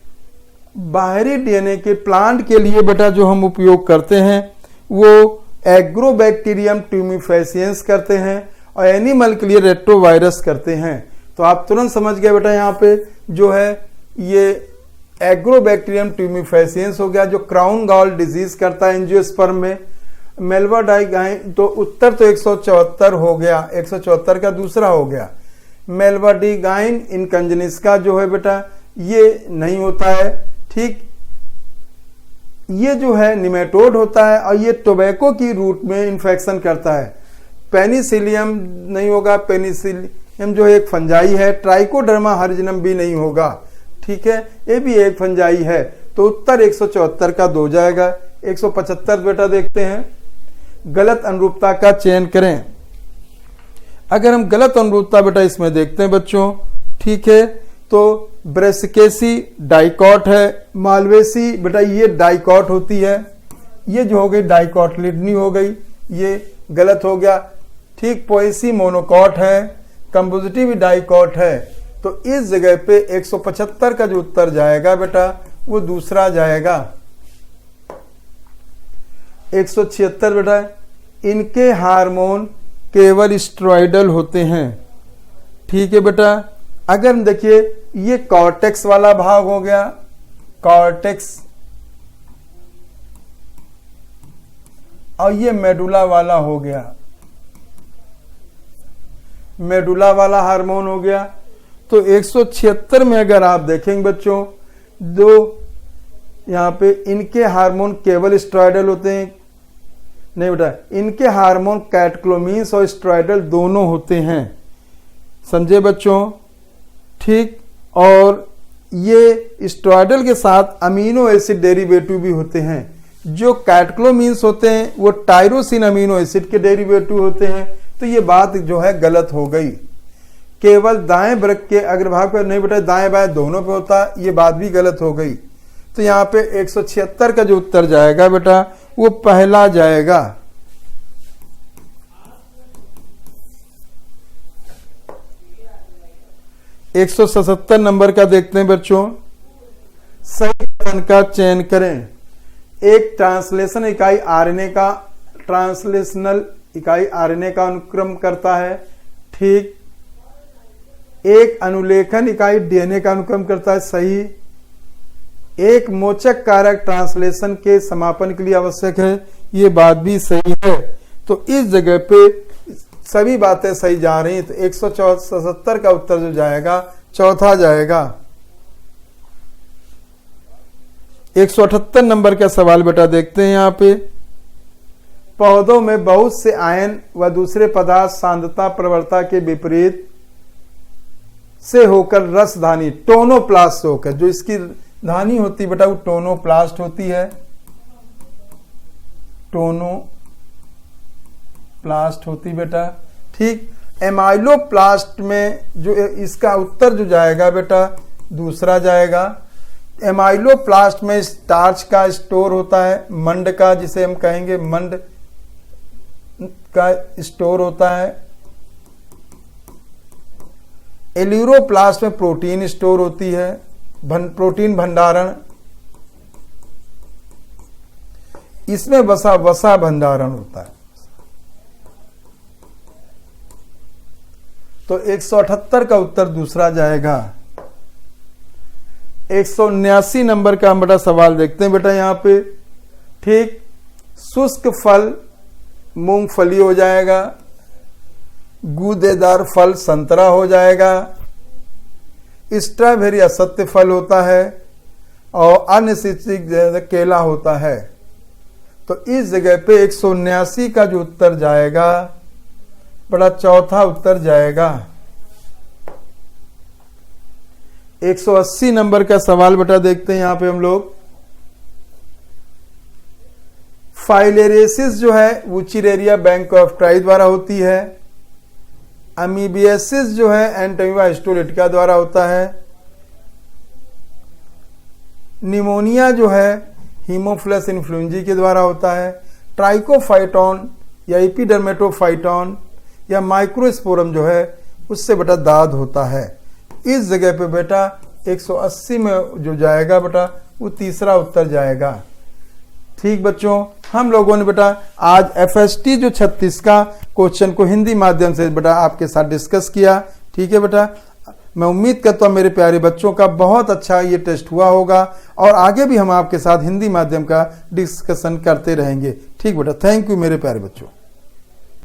बाहरी डीएनए के प्लांट के लिए बेटा जो हम उपयोग करते हैं वो एग्रोबैक्टीरियम ट्यूमिफेसियंस करते हैं और एनिमल के लिए रेट्रोवायरस करते हैं। तो आप तुरंत समझ गए बेटा यहाँ पे जो है ये एग्रोबैक्टीरियम ट्यूमिफेसियंस हो गया जो क्राउन गॉल डिजीज करता है एंजियोस्पर्म में। मेल्वाडाइगाइन तो उत्तर तो 174 हो गया, 174 का दूसरा हो गया। मेल्वाडाइगाइन इनकंजनिस का जो है बेटा ये नहीं होता है। ठीक, ये जो है निमेटोड होता है और ये टोबैको की रूट में इन्फेक्शन करता है। पेनिसिलियम नहीं होगा, पेनिसिलियम जो एक फंजाई है। ट्राइकोडर्मा हरिजनम भी नहीं होगा, ठीक है, ये भी एक फंजाई है। तो उत्तर 174 का 2 जाएगा। 175 बेटा देखते हैं, गलत अनुरूपता का चयन करें। अगर हम गलत अनुरूपता बेटा इसमें देखते हैं बच्चों, ठीक है, तो ब्रेसिकेसी डाइकॉट है, मालवेसी बेटा ये डाइकॉट होती है, ये जो हो गई डाइकॉटलिडनी हो गई, ये गलत हो गया, ठीक। पोएसी मोनोकॉट है, कंपोजिटिव डाइकॉट है। तो इस जगह पे 175 का जो उत्तर जाएगा बेटा वो दूसरा जाएगा। 176 बेटा, इनके हार्मोन केवल स्टेरॉयडल होते हैं, ठीक है बेटा। अगर हम देखिए ये कॉर्टेक्स वाला भाग हो गया, कॉर्टेक्स, और ये मेडुला वाला हो गया, मेडुला वाला हार्मोन हो गया। तो 176 में अगर आप देखेंगे बच्चों, दो यहाँ पे इनके हार्मोन केवल स्टेरॉयडल होते हैं, नहीं बेटा, इनके हार्मोन कैटक्लोमीन्स और स्टेरॉयडल दोनों होते हैं, समझे बच्चों, ठीक। और ये स्टेरॉयडल के साथ अमीनो एसिड डेरिवेटिव भी होते हैं। जो कैटक्लोमीन्स होते हैं वो टायरोसिन अमीनो एसिड के डेरिवेटिव होते हैं। तो ये बात जो है गलत हो गई। केवल दाएं वृक्क के अग्रभाग पर, नहीं बेटा, दाएं बाएं दोनों पे होता, ये बात भी गलत हो गई। तो यहाँ पे 176 का जो उत्तर जाएगा बेटा वो पहला जाएगा। 177 नंबर का देखते हैं बच्चों, सही कथन का चयन करें। एक ट्रांसलेशन इकाई आरएनए का, ट्रांसलेशनल इकाई आरएनए का अनुक्रम करता है, ठीक। एक अनुलेखन इकाई डीएनए का अनुक्रम करता है, सही। एक मोचक कारक ट्रांसलेशन के समापन के लिए आवश्यक है, ये बात भी सही है। तो इस जगह पे सभी बातें सही जा रही हैं। तो 177 का उत्तर जो जाएगा चौथा जाएगा। 178 नंबर का सवाल बेटा देखते हैं। यहाँ पे पौधों में बहुत से आयन व दूसरे पदार्थ सांद्रता प्रवणता के विपरीत से होकर रसधानी टोनोप्लास्ट होकर, जो इसकी धानी होती बेटा वो टोनोप्लास्ट होती है, टोनोप्लास्ट होती बेटा, ठीक। एमाइलोप्लास्ट में जो इसका उत्तर जो जाएगा बेटा दूसरा जाएगा। एमाइलोप्लास्ट में स्टार्च का स्टोर होता है, मंड का, जिसे हम कहेंगे मंड का स्टोर होता है। एल्यूरोप्लास्ट में प्रोटीन स्टोर होती है, प्रोटीन भंडारण, इसमें वसा भंडारण होता है। तो 178 का उत्तर दूसरा जाएगा। 179 नंबर का हम बेटा सवाल देखते हैं बेटा यहाँ पे, ठीक। शुष्क फल मूंगफली हो जाएगा, गूदेदार फल संतरा हो जाएगा, स्ट्रॉबेरी असत्य फल होता है और अनिश्चित केला होता है। तो इस जगह पे 179 का जो उत्तर जाएगा बड़ा चौथा उत्तर जाएगा। 180 नंबर का सवाल बेटा देखते हैं यहाँ पे हम लोग। फाइलेरियसिस जो है वुचिरेरिया बैंकोफ्टाई द्वारा होती है। अमीबियासिस जो है एंटोमीबा हिस्टोलिटिका द्वारा होता है। निमोनिया जो है हीमोफिलस इन्फ्लुएंजा के द्वारा होता है। ट्राइकोफाइटॉन या एपिडर्मेटोफाइटॉन या माइक्रोस्पोरम जो है उससे बेटा दाद होता है। इस जगह पे बेटा 180 में जो जाएगा बेटा वो तीसरा उत्तर जाएगा। ठीक बच्चों, हम लोगों ने बेटा आज FST जो 36 का क्वेश्चन को हिंदी माध्यम से बेटा आपके साथ डिस्कस किया। ठीक है बेटा, मैं उम्मीद करता हूँ मेरे प्यारे बच्चों का बहुत अच्छा ये टेस्ट हुआ होगा और आगे भी हम आपके साथ हिंदी माध्यम का डिस्कशन करते रहेंगे। ठीक बेटा, थैंक यू मेरे प्यारे बच्चों।